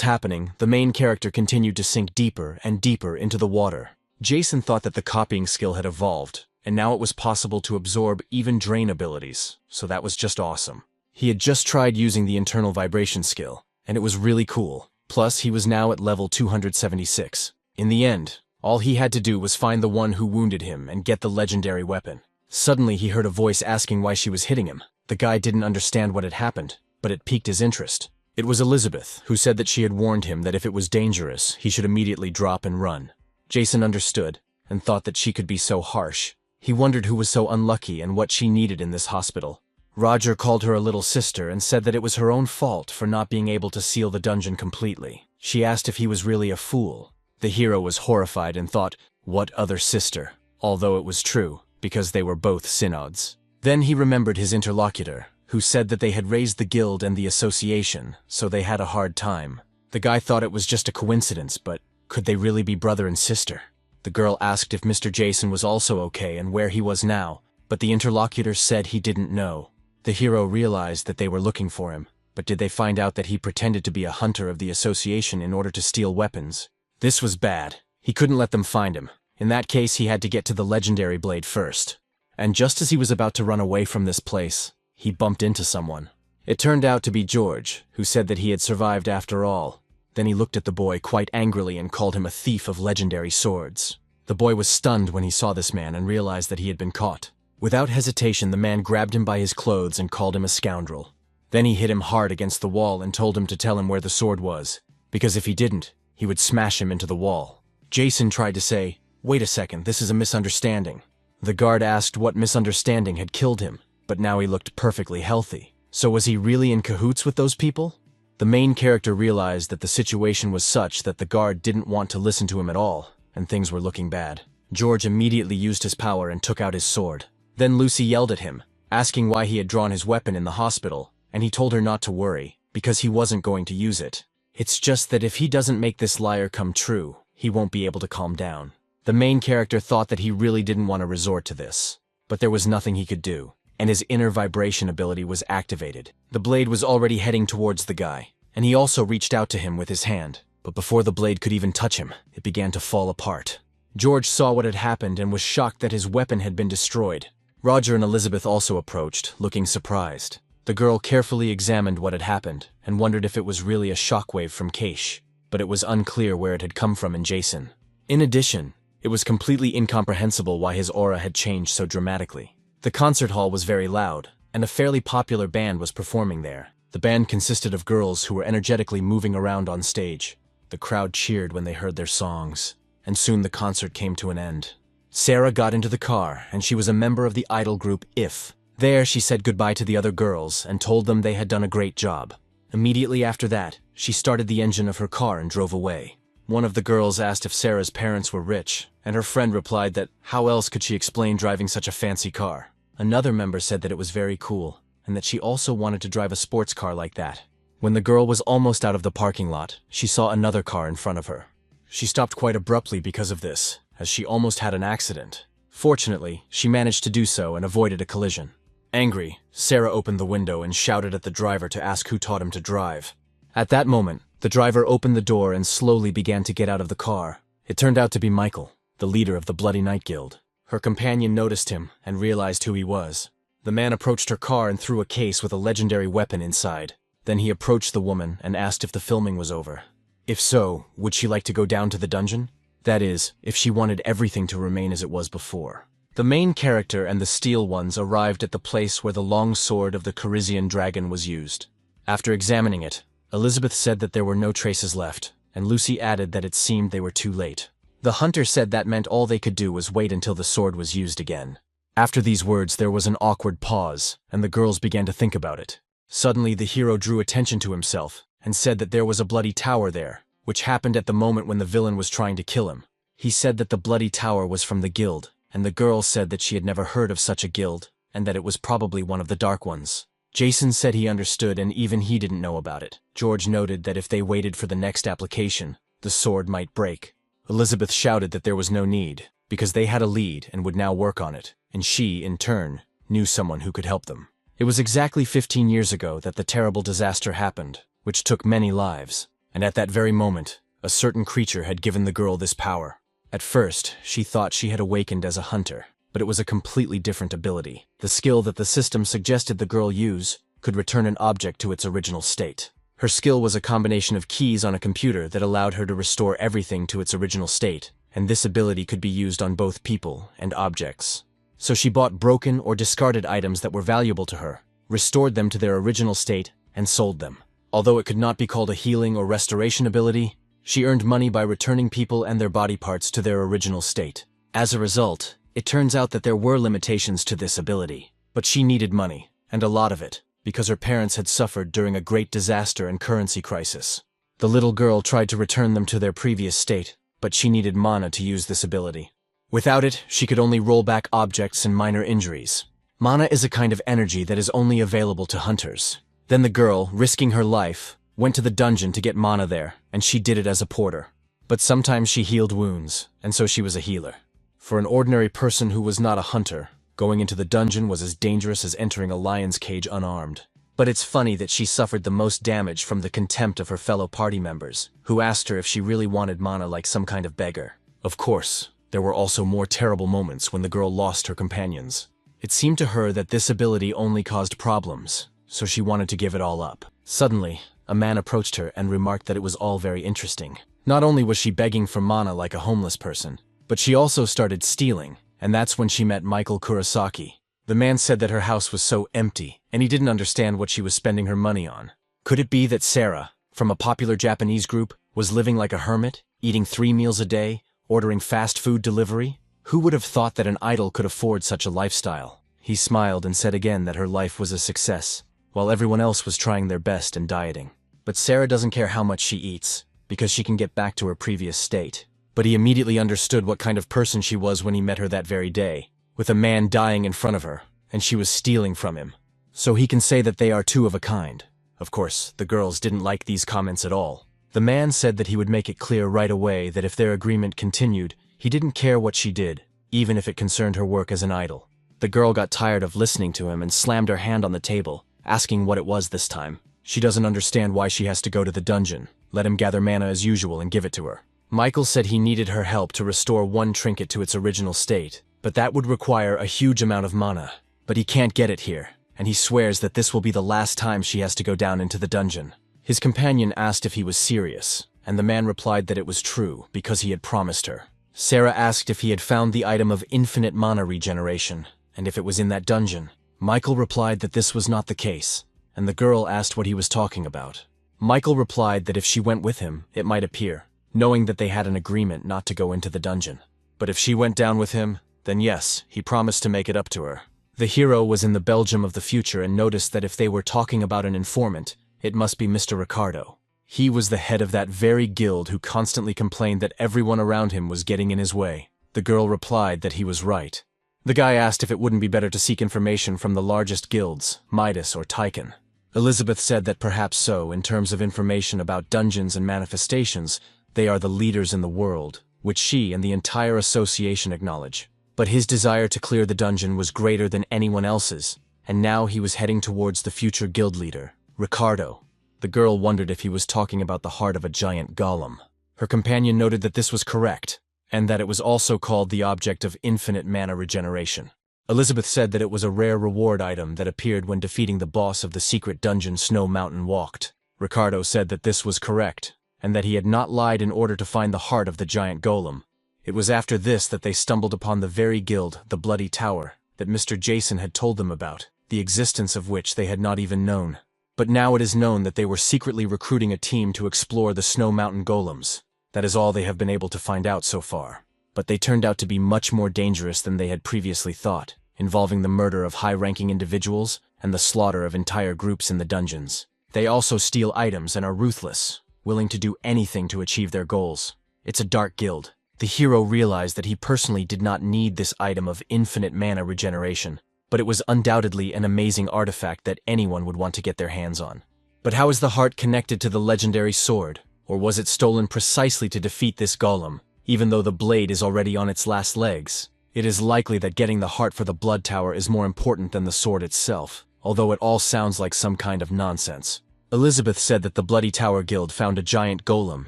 happening, the main character continued to sink deeper and deeper into the water. Jason thought that the copying skill had evolved, and now it was possible to absorb even drain abilities, so that was just awesome. He had just tried using the internal vibration skill, and it was really cool. Plus, he was now at level 276. In the end, all he had to do was find the one who wounded him and get the legendary weapon. Suddenly, he heard a voice asking why she was hitting him. The guy didn't understand what had happened, but it piqued his interest. It was Elizabeth, who said that she had warned him that if it was dangerous, he should immediately drop and run. Jason understood, and thought that she could be so harsh. He wondered who was so unlucky and what she needed in this hospital. Roger called her a little sister and said that it was her own fault for not being able to seal the dungeon completely. She asked if he was really a fool. The hero was horrified and thought, what other sister? Although it was true, because they were both synods. Then he remembered his interlocutor, who said that they had raised the guild and the association, so they had a hard time. The guy thought it was just a coincidence, but could they really be brother and sister? The girl asked if Mr. Jason was also okay and where he was now, but the interlocutor said he didn't know. The hero realized that they were looking for him, but did they find out that he pretended to be a hunter of the association in order to steal weapons? This was bad. He couldn't let them find him. In that case, he had to get to the legendary blade first. And just as he was about to run away from this place, he bumped into someone. It turned out to be George, who said that he had survived after all. Then he looked at the boy quite angrily and called him a thief of legendary swords. The boy was stunned when he saw this man and realized that he had been caught. Without hesitation, the man grabbed him by his clothes and called him a scoundrel. Then he hit him hard against the wall and told him to tell him where the sword was, because if he didn't, he would smash him into the wall. Jason tried to say, "Wait a second, this is a misunderstanding." The guard asked what misunderstanding had killed him, but now he looked perfectly healthy. So was he really in cahoots with those people? The main character realized that the situation was such that the guard didn't want to listen to him at all, and things were looking bad. George immediately used his power and took out his sword. Then Lucy yelled at him, asking why he had drawn his weapon in the hospital, and he told her not to worry, because he wasn't going to use it. It's just that if he doesn't make this liar come true, he won't be able to calm down. The main character thought that he really didn't want to resort to this, but there was nothing he could do, and his inner vibration ability was activated. The blade was already heading towards the guy, and he also reached out to him with his hand, but before the blade could even touch him, it began to fall apart. George saw what had happened and was shocked that his weapon had been destroyed. Roger and Elizabeth also approached, looking surprised. The girl carefully examined what had happened and wondered if it was really a shockwave from Keish, but it was unclear where it had come from in Jason. In addition, it was completely incomprehensible why his aura had changed so dramatically. The concert hall was very loud, and a fairly popular band was performing there. The band consisted of girls who were energetically moving around on stage. The crowd cheered when they heard their songs, and soon the concert came to an end. Sarah got into the car, and she was a member of the idol group IF. There, she said goodbye to the other girls and told them they had done a great job. Immediately after that, she started the engine of her car and drove away. One of the girls asked if Sarah's parents were rich, and her friend replied that how else could she explain driving such a fancy car. Another member said that it was very cool, and that she also wanted to drive a sports car like that. When the girl was almost out of the parking lot, she saw another car in front of her. She stopped quite abruptly because of this, as she almost had an accident. Fortunately, she managed to do so and avoided a collision. Angry, Sarah opened the window and shouted at the driver to ask who taught him to drive. At that moment, the driver opened the door and slowly began to get out of the car. It turned out to be Michael, the leader of the Bloody Night Guild. Her companion noticed him and realized who he was. The man approached her car and threw a case with a legendary weapon inside. Then he approached the woman and asked if the filming was over. If so, would she like to go down to the dungeon? That is, if she wanted everything to remain as it was before. The main character and the Steel Ones arrived at the place where the long sword of the Carizian dragon was used. After examining it, Elizabeth said that there were no traces left, and Lucy added that it seemed they were too late. The hunter said that meant all they could do was wait until the sword was used again. After these words, there was an awkward pause, and the girls began to think about it. Suddenly, the hero drew attention to himself and said that there was a bloody tower there, which happened at the moment when the villain was trying to kill him. He said that the bloody tower was from the guild, and the girl said that she had never heard of such a guild, and that it was probably one of the Dark Ones. Jason said he understood and even he didn't know about it. George noted that if they waited for the next application, the sword might break. Elizabeth shouted that there was no need, because they had a lead and would now work on it, and she, in turn, knew someone who could help them. It was exactly 15 years ago that the terrible disaster happened, which took many lives, and at that very moment, a certain creature had given the girl this power. At first, she thought she had awakened as a hunter, but it was a completely different ability. The skill that the system suggested the girl use could return an object to its original state. Her skill was a combination of keys on a computer that allowed her to restore everything to its original state, and this ability could be used on both people and objects. So she bought broken or discarded items that were valuable to her, restored them to their original state, and sold them. Although it could not be called a healing or restoration ability, she earned money by returning people and their body parts to their original state. As a result, it turns out that there were limitations to this ability, but she needed money, and a lot of it, because her parents had suffered during a great disaster and currency crisis. The little girl tried to return them to their previous state, but she needed mana to use this ability. Without it, she could only roll back objects and minor injuries. Mana is a kind of energy that is only available to hunters. Then the girl, risking her life, went to the dungeon to get mana there, and she did it as a porter. But sometimes she healed wounds, and so she was a healer. For an ordinary person who was not a hunter, going into the dungeon was as dangerous as entering a lion's cage unarmed. But it's funny that she suffered the most damage from the contempt of her fellow party members, who asked her if she really wanted mana like some kind of beggar. Of course, there were also more terrible moments when the girl lost her companions. It seemed to her that this ability only caused problems, so she wanted to give it all up. Suddenly, a man approached her and remarked that it was all very interesting. Not only was she begging for mana like a homeless person, but she also started stealing, and that's when she met Michael Kurosaki. The man said that her house was so empty, and he didn't understand what she was spending her money on. Could it be that Sarah, from a popular Japanese group, was living like a hermit, eating 3 meals a day, ordering fast food delivery? Who would have thought that an idol could afford such a lifestyle? He smiled and said again that her life was a success, while everyone else was trying their best and dieting. But Sarah doesn't care how much she eats, because she can get back to her previous state. But he immediately understood what kind of person she was when he met her that very day, with a man dying in front of her, and she was stealing from him. So he can say that they are two of a kind. Of course, the girls didn't like these comments at all. The man said that he would make it clear right away that if their agreement continued, he didn't care what she did, even if it concerned her work as an idol. The girl got tired of listening to him and slammed her hand on the table, asking what it was this time. She doesn't understand why she has to go to the dungeon. Let him gather mana as usual and give it to her. Michael said he needed her help to restore one trinket to its original state, but that would require a huge amount of mana. But he can't get it here, and he swears that this will be the last time she has to go down into the dungeon. His companion asked if he was serious, and the man replied that it was true because he had promised her. Sarah asked if he had found the item of infinite mana regeneration, and if it was in that dungeon. Michael replied that this was not the case, and the girl asked what he was talking about. Michael replied that if she went with him, it might appear, knowing that they had an agreement not to go into the dungeon. But if she went down with him, then yes, he promised to make it up to her. The hero was in the Belgium of the future and noticed that if they were talking about an informant, It must be Mr. Ricardo. He was the head of that very guild who constantly complained that everyone around him was getting in his way. The girl replied that he was right. The guy asked if it wouldn't be better to seek information from the largest guilds, Midas or Tychon. Elizabeth said that perhaps so, in terms of information about dungeons and manifestations, they are the leaders in the world, which she and the entire association acknowledge. But his desire to clear the dungeon was greater than anyone else's, and now he was heading towards the future guild leader, Ricardo. The girl wondered if he was talking about the heart of a giant golem. Her companion noted that this was correct, and that it was also called the object of infinite mana regeneration. Elizabeth said that it was a rare reward item that appeared when defeating the boss of the secret dungeon Snow Mountain Walked. Ricardo said that this was correct, and that he had not lied in order to find the heart of the giant golem. It was after this that they stumbled upon the very guild, the Bloody Tower, that Mr. Jason had told them about, the existence of which they had not even known. But now it is known that they were secretly recruiting a team to explore the Snow Mountain golems. That is all they have been able to find out so far. But they turned out to be much more dangerous than they had previously thought, involving the murder of high-ranking individuals and the slaughter of entire groups in the dungeons. They also steal items and are ruthless, willing to do anything to achieve their goals. It's a dark guild. The hero realized that he personally did not need this item of infinite mana regeneration, but it was undoubtedly an amazing artifact that anyone would want to get their hands on. But how is the heart connected to the legendary sword? Or was it stolen precisely to defeat this golem, even though the blade is already on its last legs? It is likely that getting the heart for the Blood Tower is more important than the sword itself, although it all sounds like some kind of nonsense. Elizabeth said that the Bloody Tower Guild found a giant golem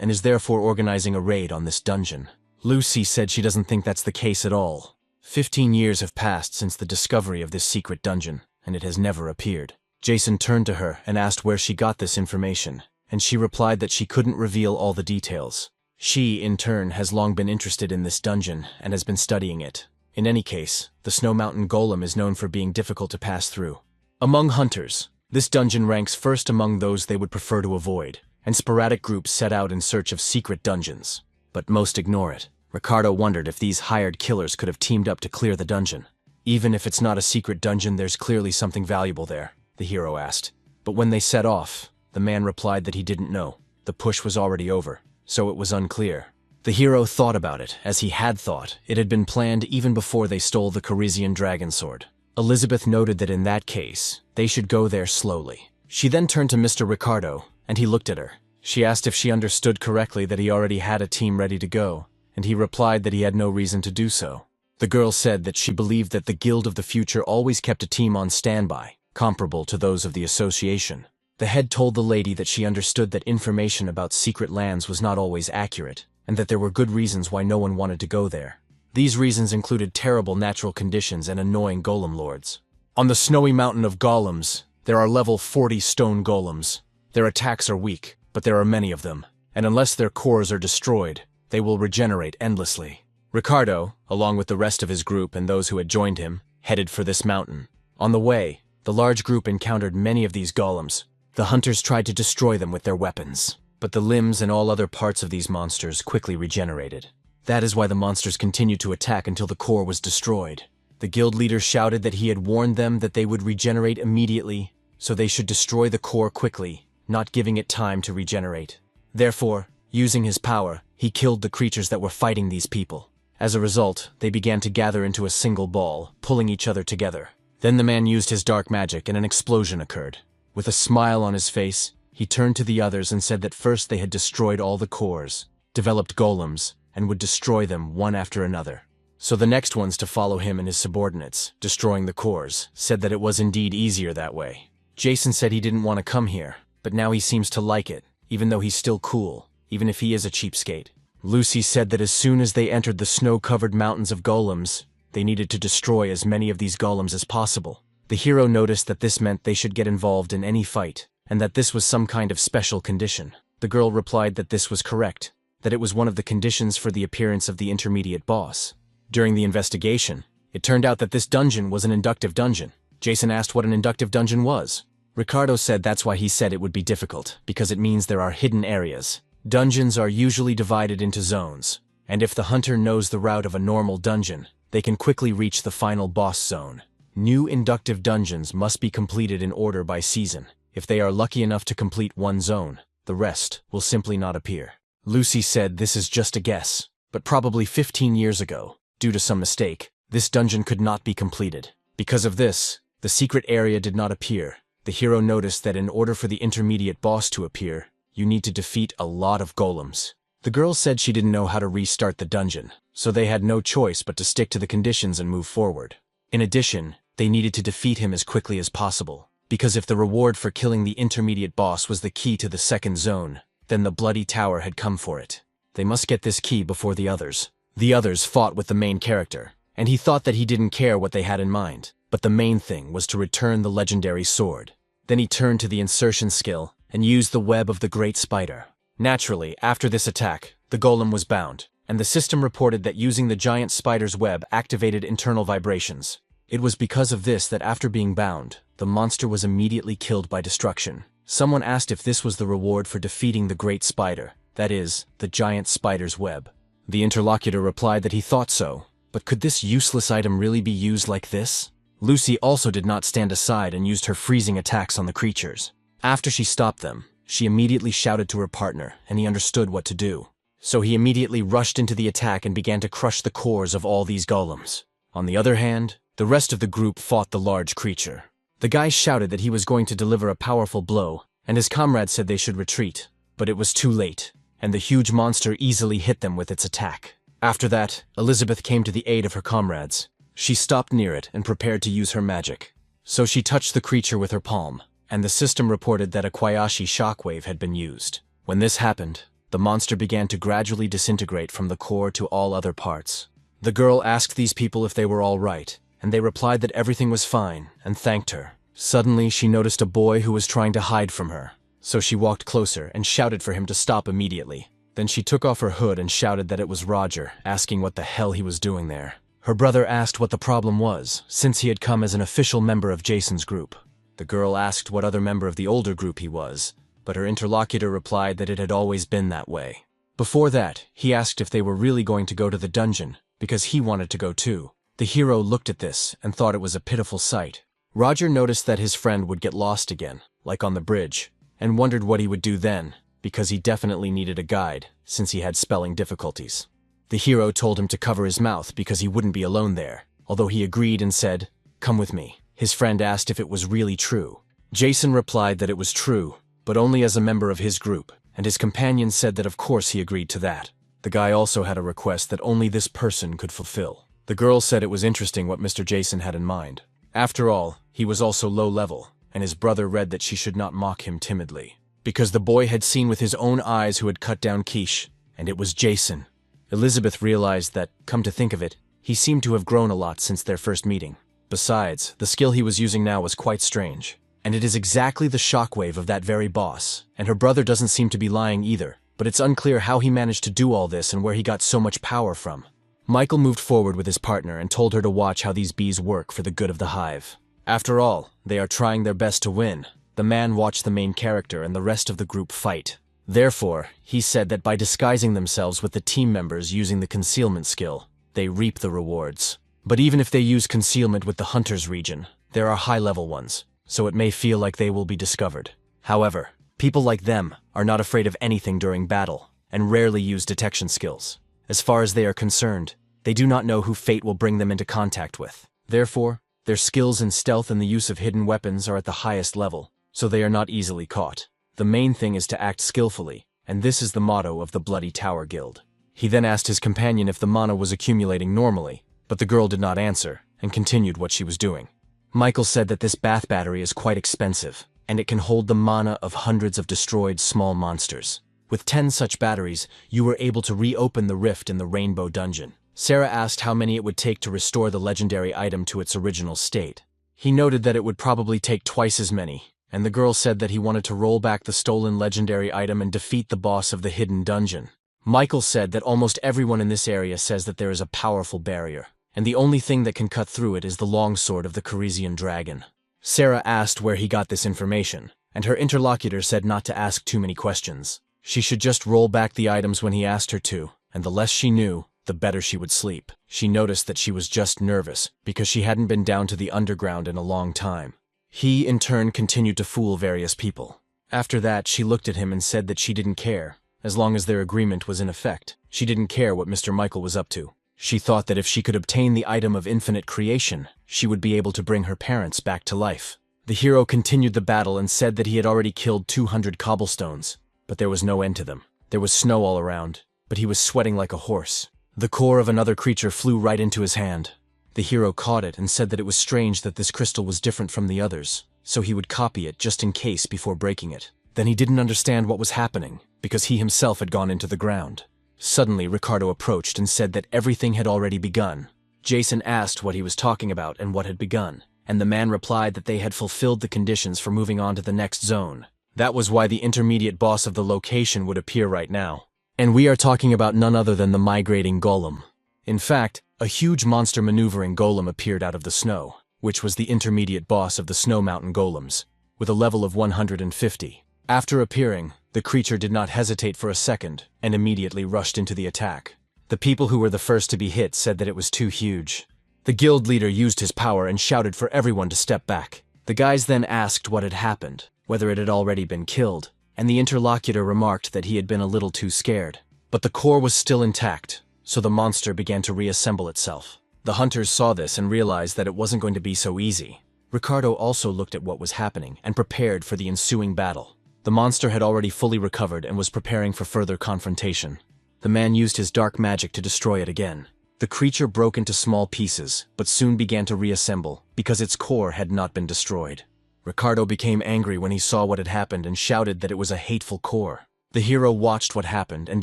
and is therefore organizing a raid on this dungeon. Lucy said she doesn't think that's the case at all. 15 years have passed since the discovery of this secret dungeon, and it has never appeared. Jason turned to her and asked where she got this information, and she replied that she couldn't reveal all the details. She, in turn, has long been interested in this dungeon and has been studying it. In any case, the Snow Mountain Golem is known for being difficult to pass through. Among hunters, this dungeon ranks first among those they would prefer to avoid, and sporadic groups set out in search of secret dungeons. But most ignore it. Ricardo wondered if these hired killers could have teamed up to clear the dungeon. Even if it's not a secret dungeon, there's clearly something valuable there, the hero asked. But when they set off, the man replied that he didn't know. The push was already over, so it was unclear. The hero thought about it, as he had thought. It had been planned even before they stole the Corisian dragon sword. Elizabeth noted that in that case, they should go there slowly. She then turned to Mr. Ricardo, and he looked at her. She asked if she understood correctly that he already had a team ready to go, and he replied that he had no reason to do so. The girl said that she believed that the Guild of the Future always kept a team on standby, comparable to those of the Association. The head told the lady that she understood that information about secret lands was not always accurate, and that there were good reasons why no one wanted to go there. These reasons included terrible natural conditions and annoying golem lords. On the snowy mountain of golems, there are level 40 stone golems. Their attacks are weak, but there are many of them, and unless their cores are destroyed, they will regenerate endlessly. Ricardo, along with the rest of his group and those who had joined him, headed for this mountain. On the way, the large group encountered many of these golems. The hunters tried to destroy them with their weapons, but the limbs and all other parts of these monsters quickly regenerated. That is why the monsters continued to attack until the core was destroyed. The guild leader shouted that he had warned them that they would regenerate immediately, so they should destroy the core quickly, not giving it time to regenerate. Therefore, using his power, he killed the creatures that were fighting these people. As a result, they began to gather into a single ball, pulling each other together. Then the man used his dark magic and an explosion occurred. With a smile on his face, he turned to the others and said that first they had destroyed all the cores, developed golems, and would destroy them one after another. So the next ones to follow him and his subordinates, destroying the cores, said that it was indeed easier that way. Jason said he didn't want to come here, but now he seems to like it, even though he's still cool, even if he is a cheapskate. Lucy said that as soon as they entered the snow-covered mountains of golems, they needed to destroy as many of these golems as possible. The hero noticed that this meant they should get involved in any fight, and that this was some kind of special condition. The girl replied that this was correct, that it was one of the conditions for the appearance of the intermediate boss. During the investigation, it turned out that this dungeon was an inductive dungeon. Jason asked what an inductive dungeon was. Ricardo said that's why he said it would be difficult, because it means there are hidden areas. Dungeons are usually divided into zones, and if the hunter knows the route of a normal dungeon, they can quickly reach the final boss zone. New inductive dungeons must be completed in order by season. If they are lucky enough to complete one zone, the rest will simply not appear. Lucy said this is just a guess, but probably 15 years ago, due to some mistake, this dungeon could not be completed. Because of this, the secret area did not appear. The hero noticed that in order for the intermediate boss to appear, you need to defeat a lot of golems. The girl said she didn't know how to restart the dungeon, so they had no choice but to stick to the conditions and move forward. In addition, they needed to defeat him as quickly as possible, because if the reward for killing the intermediate boss was the key to the second zone, then the Bloody Tower had come for it. They must get this key before the others. The others fought with the main character, and he thought that he didn't care what they had in mind, but the main thing was to return the legendary sword. Then he turned to the insertion skill and used the web of the Great Spider. Naturally, after this attack, the golem was bound, and the system reported that using the giant spider's web activated internal vibrations. It was because of this that after being bound, the monster was immediately killed by destruction. Someone asked if this was the reward for defeating the Great Spider, that is, the giant spider's web. The interlocutor replied that he thought so, but could this useless item really be used like this? Lucy also did not stand aside and used her freezing attacks on the creatures. After she stopped them, she immediately shouted to her partner, and he understood what to do. So he immediately rushed into the attack and began to crush the cores of all these golems. On the other hand, the rest of the group fought the large creature. The guy shouted that he was going to deliver a powerful blow, and his comrades said they should retreat, but it was too late, and the huge monster easily hit them with its attack. After that, Elizabeth came to the aid of her comrades. She stopped near it and prepared to use her magic. So she touched the creature with her palm, and the system reported that a Kwayashi shockwave had been used. When this happened, the monster began to gradually disintegrate from the core to all other parts. The girl asked these people if they were all right, and they replied that everything was fine and thanked her. Suddenly, she noticed a boy who was trying to hide from her, so she walked closer and shouted for him to stop immediately. Then she took off her hood and shouted that it was Roger, asking what the hell he was doing there. Her brother asked what the problem was, since he had come as an official member of Jason's group. The girl asked what other member of the older group he was, but her interlocutor replied that it had always been that way. Before that, he asked if they were really going to go to the dungeon, because he wanted to go too. The hero looked at this and thought it was a pitiful sight. Roger noticed that his friend would get lost again, like on the bridge, and wondered what he would do then, because he definitely needed a guide, since he had spelling difficulties. The hero told him to cover his mouth because he wouldn't be alone there, although he agreed and said, "Come with me." His friend asked if it was really true. Jason replied that it was true, but only as a member of his group, and his companion said that of course he agreed to that. The guy also had a request that only this person could fulfill. The girl said it was interesting what Mr. Jason had in mind. After all, he was also low level, and his brother read that she should not mock him timidly, because the boy had seen with his own eyes who had cut down Quiche, and it was Jason. Elizabeth realized that, come to think of it, he seemed to have grown a lot since their first meeting. Besides, the skill he was using now was quite strange, and it is exactly the shockwave of that very boss, and her brother doesn't seem to be lying either, but it's unclear how he managed to do all this and where he got so much power from. Michael moved forward with his partner and told her to watch how these bees work for the good of the hive. After all, they are trying their best to win. The man watched the main character and the rest of the group fight. Therefore, he said that by disguising themselves with the team members using the concealment skill, they reap the rewards. But even if they use concealment with the hunter's region, there are high-level ones, so it may feel like they will be discovered. However, people like them are not afraid of anything during battle, and rarely use detection skills. As far as they are concerned, they do not know who fate will bring them into contact with. Therefore, their skills in stealth and the use of hidden weapons are at the highest level, so they are not easily caught. The main thing is to act skillfully, and this is the motto of the Bloody Tower Guild. He then asked his companion if the mana was accumulating normally, but the girl did not answer, and continued what she was doing. Michael said that this bath battery is quite expensive, and it can hold the mana of hundreds of destroyed small monsters. With 10 such batteries, you were able to reopen the rift in the Rainbow Dungeon. Sarah asked how many it would take to restore the legendary item to its original state. He noted that it would probably take twice as many, and the girl said that he wanted to roll back the stolen legendary item and defeat the boss of the hidden dungeon. Michael said that almost everyone in this area says that there is a powerful barrier, and the only thing that can cut through it is the longsword of the Carisian dragon. Sarah asked where he got this information, and her interlocutor said not to ask too many questions. She should just roll back the items when he asked her to, and the less she knew, the better she would sleep. She noticed that she was just nervous, because she hadn't been down to the underground in a long time. He, in turn, continued to fool various people. After that, she looked at him and said that she didn't care. As long as their agreement was in effect, she didn't care what Mr. Michael was up to. She thought that if she could obtain the item of infinite creation, she would be able to bring her parents back to life. The hero continued the battle and said that he had already killed 200 cobblestones, but there was no end to them. There was snow all around, but he was sweating like a horse. The core of another creature flew right into his hand. The hero caught it and said that it was strange that this crystal was different from the others, so he would copy it just in case before breaking it. Then he didn't understand what was happening, because he himself had gone into the ground. Suddenly, Ricardo approached and said that everything had already begun. Jason asked what he was talking about and what had begun, and the man replied that they had fulfilled the conditions for moving on to the next zone. That was why the intermediate boss of the location would appear right now. And we are talking about none other than the migrating golem. In fact, a huge monster maneuvering golem appeared out of the snow, which was the intermediate boss of the Snow Mountain golems, with a level of 150. After appearing, the creature did not hesitate for a second and immediately rushed into the attack. The people who were the first to be hit said that it was too huge. The guild leader used his power and shouted for everyone to step back. The guys then asked what had happened, whether it had already been killed, and the interlocutor remarked that he had been a little too scared. But the core was still intact, so the monster began to reassemble itself. The hunters saw this and realized that it wasn't going to be so easy. Ricardo also looked at what was happening and prepared for the ensuing battle. The monster had already fully recovered and was preparing for further confrontation. The man used his dark magic to destroy it again. The creature broke into small pieces, but soon began to reassemble, because its core had not been destroyed. Ricardo became angry when he saw what had happened and shouted that it was a hateful core. The hero watched what happened and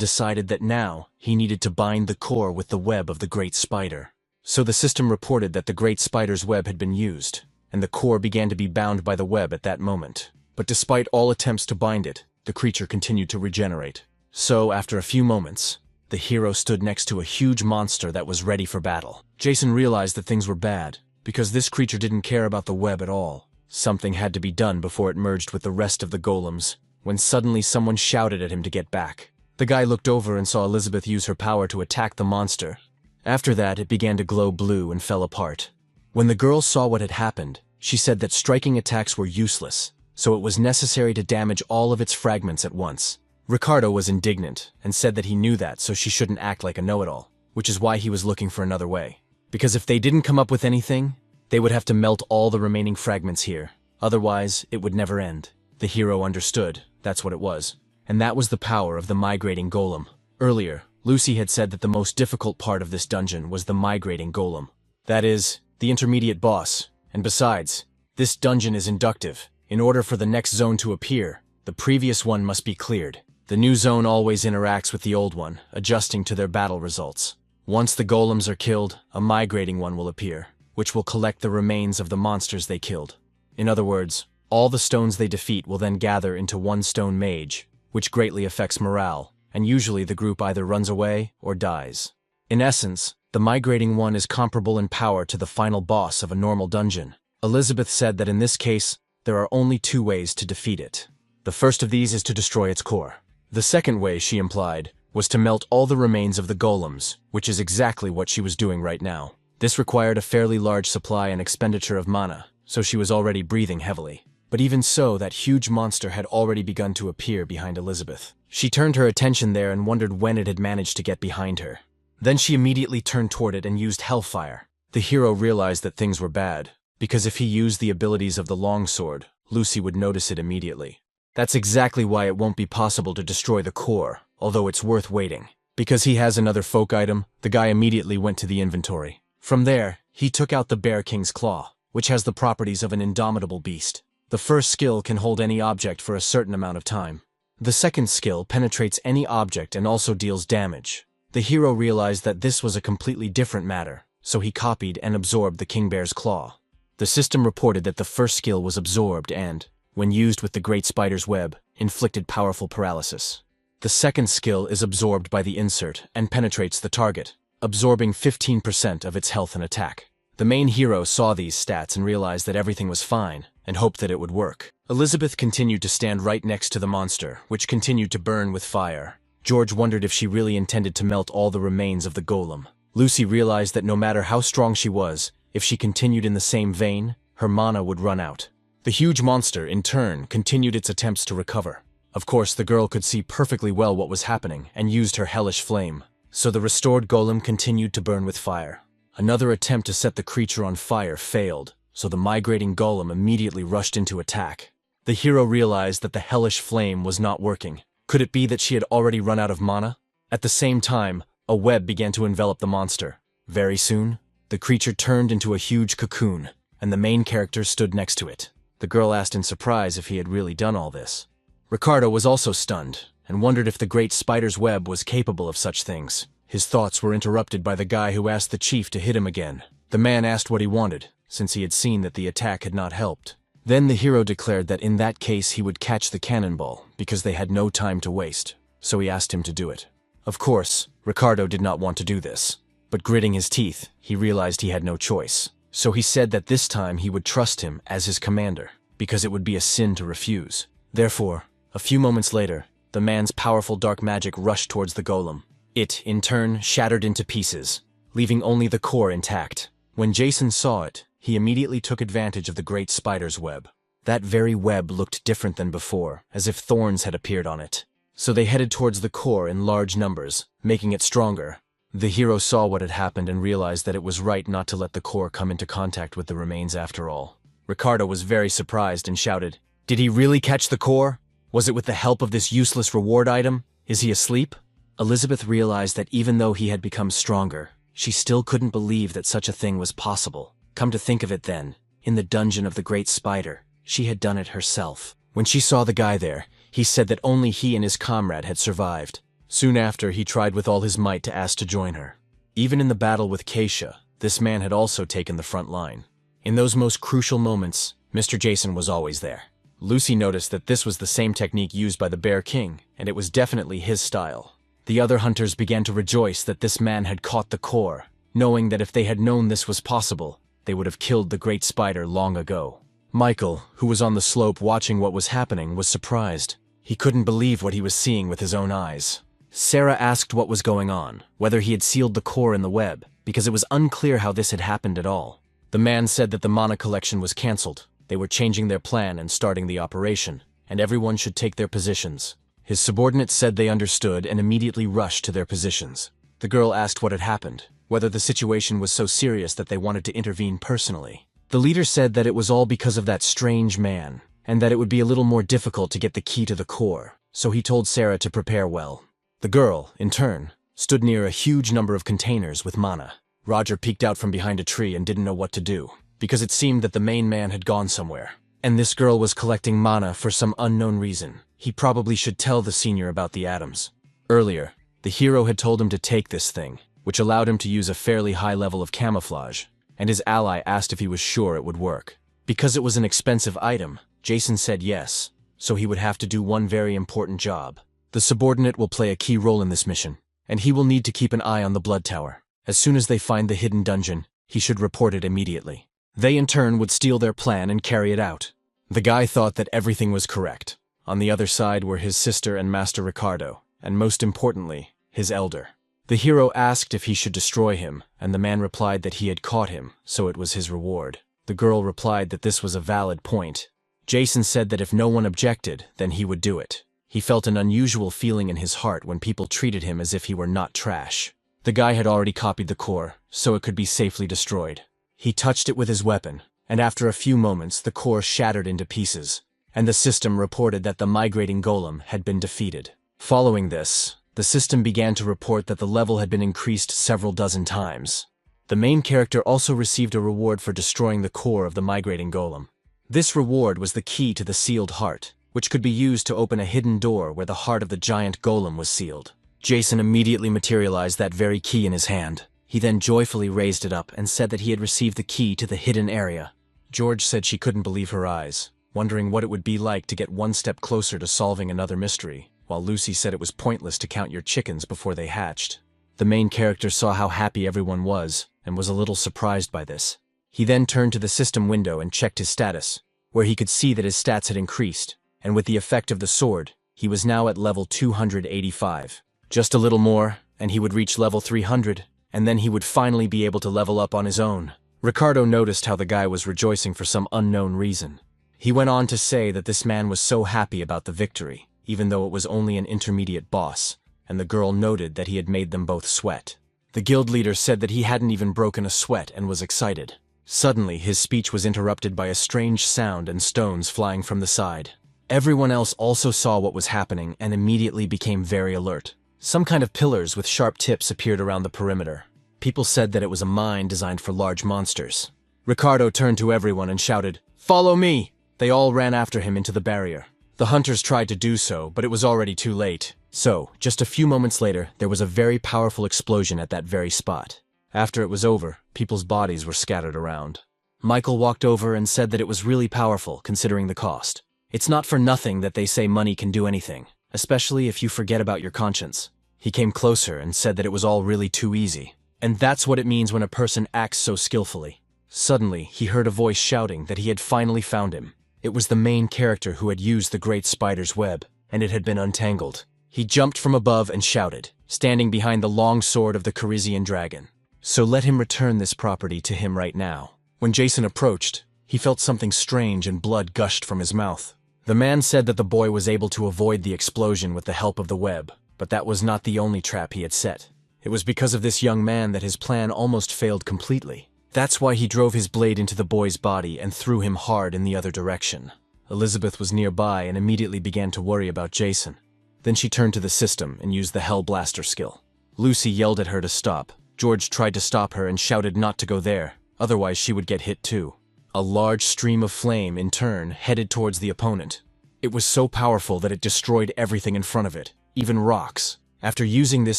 decided that now he needed to bind the core with the web of the Great Spider. So the system reported that the Great Spider's web had been used, and the core began to be bound by the web at that moment. But despite all attempts to bind it, the creature continued to regenerate. So, after a few moments, the hero stood next to a huge monster that was ready for battle. Jason realized that things were bad, because this creature didn't care about the web at all. Something had to be done before it merged with the rest of the golems, when suddenly someone shouted at him to get back. The guy looked over and saw Elizabeth use her power to attack the monster. After that, it began to glow blue and fell apart. When the girl saw what had happened, she said that striking attacks were useless, so it was necessary to damage all of its fragments at once. Ricardo was indignant and said that he knew that, so she shouldn't act like a know-it-all, which is why he was looking for another way. Because if they didn't come up with anything, they would have to melt all the remaining fragments here. Otherwise, it would never end. The hero understood, that's what it was. And that was the power of the migrating golem. Earlier, Lucy had said that the most difficult part of this dungeon was the migrating golem. That is, the intermediate boss. And besides, this dungeon is inductive. In order for the next zone to appear, the previous one must be cleared. The new zone always interacts with the old one, adjusting to their battle results. Once the golems are killed, a migrating one will appear, which will collect the remains of the monsters they killed. In other words, all the stones they defeat will then gather into one stone mage, which greatly affects morale, and usually the group either runs away or dies. In essence, the migrating one is comparable in power to the final boss of a normal dungeon. Elizabeth said that in this case, there are only two ways to defeat it. The first of these is to destroy its core. The second way, she implied, was to melt all the remains of the golems, which is exactly what she was doing right now. This required a fairly large supply and expenditure of mana, so she was already breathing heavily. But even so, that huge monster had already begun to appear behind Elizabeth. She turned her attention there and wondered when it had managed to get behind her. Then she immediately turned toward it and used Hellfire. The hero realized that things were bad, because if he used the abilities of the longsword, Lucy would notice it immediately. That's exactly why it won't be possible to destroy the core, although it's worth waiting. Because he has another folk item, the guy immediately went to the inventory. From there, he took out the Bear King's Claw, which has the properties of an indomitable beast. The first skill can hold any object for a certain amount of time. The second skill penetrates any object and also deals damage. The hero realized that this was a completely different matter, so he copied and absorbed the King Bear's Claw. The system reported that the first skill was absorbed and, when used with the Great Spider's web, inflicted powerful paralysis. The second skill is absorbed by the insert and penetrates the target, absorbing 15% of its health and attack. The main hero saw these stats and realized that everything was fine, and hoped that it would work. Elizabeth continued to stand right next to the monster, which continued to burn with fire. George wondered if she really intended to melt all the remains of the golem. Lucy realized that no matter how strong she was, if she continued in the same vein, her mana would run out. The huge monster, in turn, continued its attempts to recover. Of course, the girl could see perfectly well what was happening and used her hellish flame. So the restored golem continued to burn with fire. Another attempt to set the creature on fire failed, so the migrating golem immediately rushed into attack. The hero realized that the hellish flame was not working. Could it be that she had already run out of mana? At the same time, a web began to envelop the monster. Very soon, the creature turned into a huge cocoon, and the main character stood next to it. The girl asked in surprise if he had really done all this. Ricardo was also stunned, and wondered if the great spider's web was capable of such things. His thoughts were interrupted by the guy who asked the chief to hit him again. The man asked what he wanted, since he had seen that the attack had not helped. Then the hero declared that in that case he would catch the cannonball, because they had no time to waste, so he asked him to do it. Of course, Ricardo did not want to do this, but gritting his teeth, he realized he had no choice. So he said that this time he would trust him as his commander, because it would be a sin to refuse. Therefore, a few moments later, the man's powerful dark magic rushed towards the golem. It, in turn, shattered into pieces, leaving only the core intact. When Jason saw it, he immediately took advantage of the great spider's web. That very web looked different than before, as if thorns had appeared on it. So they headed towards the core in large numbers, making it stronger. The hero saw what had happened and realized that it was right not to let the core come into contact with the remains after all. Ricardo was very surprised and shouted, "Did he really catch the core? Was it with the help of this useless reward item? Is he asleep?" Elizabeth realized that even though he had become stronger, she still couldn't believe that such a thing was possible. Come to think of it then, in the dungeon of the Great Spider, she had done it herself. When she saw the guy there, he said that only he and his comrade had survived. Soon after, he tried with all his might to ask to join her. Even in the battle with Keisha, this man had also taken the front line. In those most crucial moments, Mr. Jason was always there. Lucy noticed that this was the same technique used by the Bear King, and it was definitely his style. The other hunters began to rejoice that this man had caught the core, knowing that if they had known this was possible, they would have killed the great spider long ago. Michael, who was on the slope watching what was happening, was surprised. He couldn't believe what he was seeing with his own eyes. Sarah asked what was going on, whether he had sealed the core in the web, because it was unclear how this had happened at all. The man said that the mana collection was cancelled. They were changing their plan and starting the operation, and everyone should take their positions. His subordinates said they understood and immediately rushed to their positions. The girl asked what had happened, whether the situation was so serious that they wanted to intervene personally. The leader said that it was all because of that strange man, and that it would be a little more difficult to get the key to the core, so he told Sarah to prepare well. The girl, in turn, stood near a huge number of containers with mana. Roger peeked out from behind a tree and didn't know what to do, because it seemed that the main man had gone somewhere. And this girl was collecting mana for some unknown reason. He probably should tell the senior about the atoms. Earlier, the hero had told him to take this thing, which allowed him to use a fairly high level of camouflage, and his ally asked if he was sure it would work. Because it was an expensive item, Jason said yes, so he would have to do one very important job. The subordinate will play a key role in this mission, and he will need to keep an eye on the blood tower. As soon as they find the hidden dungeon, he should report it immediately. They in turn would steal their plan and carry it out. The guy thought that everything was correct. On the other side were his sister and Master Ricardo, and most importantly, his elder. The hero asked if he should destroy him, and the man replied that he had caught him, so it was his reward. The girl replied that this was a valid point. Jason said that if no one objected, then he would do it. He felt an unusual feeling in his heart when people treated him as if he were not trash. The guy had already copied the core, so it could be safely destroyed. He touched it with his weapon, and after a few moments the core shattered into pieces, and the system reported that the migrating golem had been defeated. Following this, the system began to report that the level had been increased several dozen times. The main character also received a reward for destroying the core of the migrating golem. This reward was the key to the sealed heart, which could be used to open a hidden door where the heart of the giant golem was sealed. Jason immediately materialized that very key in his hand. He then joyfully raised it up and said that he had received the key to the hidden area. George said she couldn't believe her eyes, wondering what it would be like to get one step closer to solving another mystery, while Lucy said it was pointless to count your chickens before they hatched. The main character saw how happy everyone was, and was a little surprised by this. He then turned to the system window and checked his status, where he could see that his stats had increased, and with the effect of the sword, he was now at level 285. Just a little more, and he would reach level 300, and then he would finally be able to level up on his own. Ricardo noticed how the guy was rejoicing for some unknown reason. He went on to say that this man was so happy about the victory, even though it was only an intermediate boss, and the girl noted that he had made them both sweat. The guild leader said that he hadn't even broken a sweat and was excited. Suddenly, his speech was interrupted by a strange sound and stones flying from the side. Everyone else also saw what was happening and immediately became very alert. Some kind of pillars with sharp tips appeared around the perimeter. People said that it was a mine designed for large monsters. Ricardo turned to everyone and shouted, "Follow me!" They all ran after him into the barrier. The hunters tried to do so, but it was already too late. So, just a few moments later, there was a very powerful explosion at that very spot. After it was over, people's bodies were scattered around. Michael walked over and said that it was really powerful, considering the cost. It's not for nothing that they say money can do anything, especially if you forget about your conscience. He came closer and said that it was all really too easy. And that's what it means when a person acts so skillfully. Suddenly, he heard a voice shouting that he had finally found him. It was the main character who had used the great spider's web, and it had been untangled. He jumped from above and shouted, standing behind the long sword of the Carizian dragon. So let him return this property to him right now. When Jason approached, he felt something strange and blood gushed from his mouth. The man said that the boy was able to avoid the explosion with the help of the web, but that was not the only trap he had set. It was because of this young man that his plan almost failed completely. That's why he drove his blade into the boy's body and threw him hard in the other direction. Elizabeth was nearby and immediately began to worry about Jason. Then she turned to the system and used the Hell Blaster skill. Lucy yelled at her to stop. George tried to stop her and shouted not to go there, otherwise she would get hit too. A large stream of flame, in turn, headed towards the opponent. It was so powerful that it destroyed everything in front of it, even rocks. After using this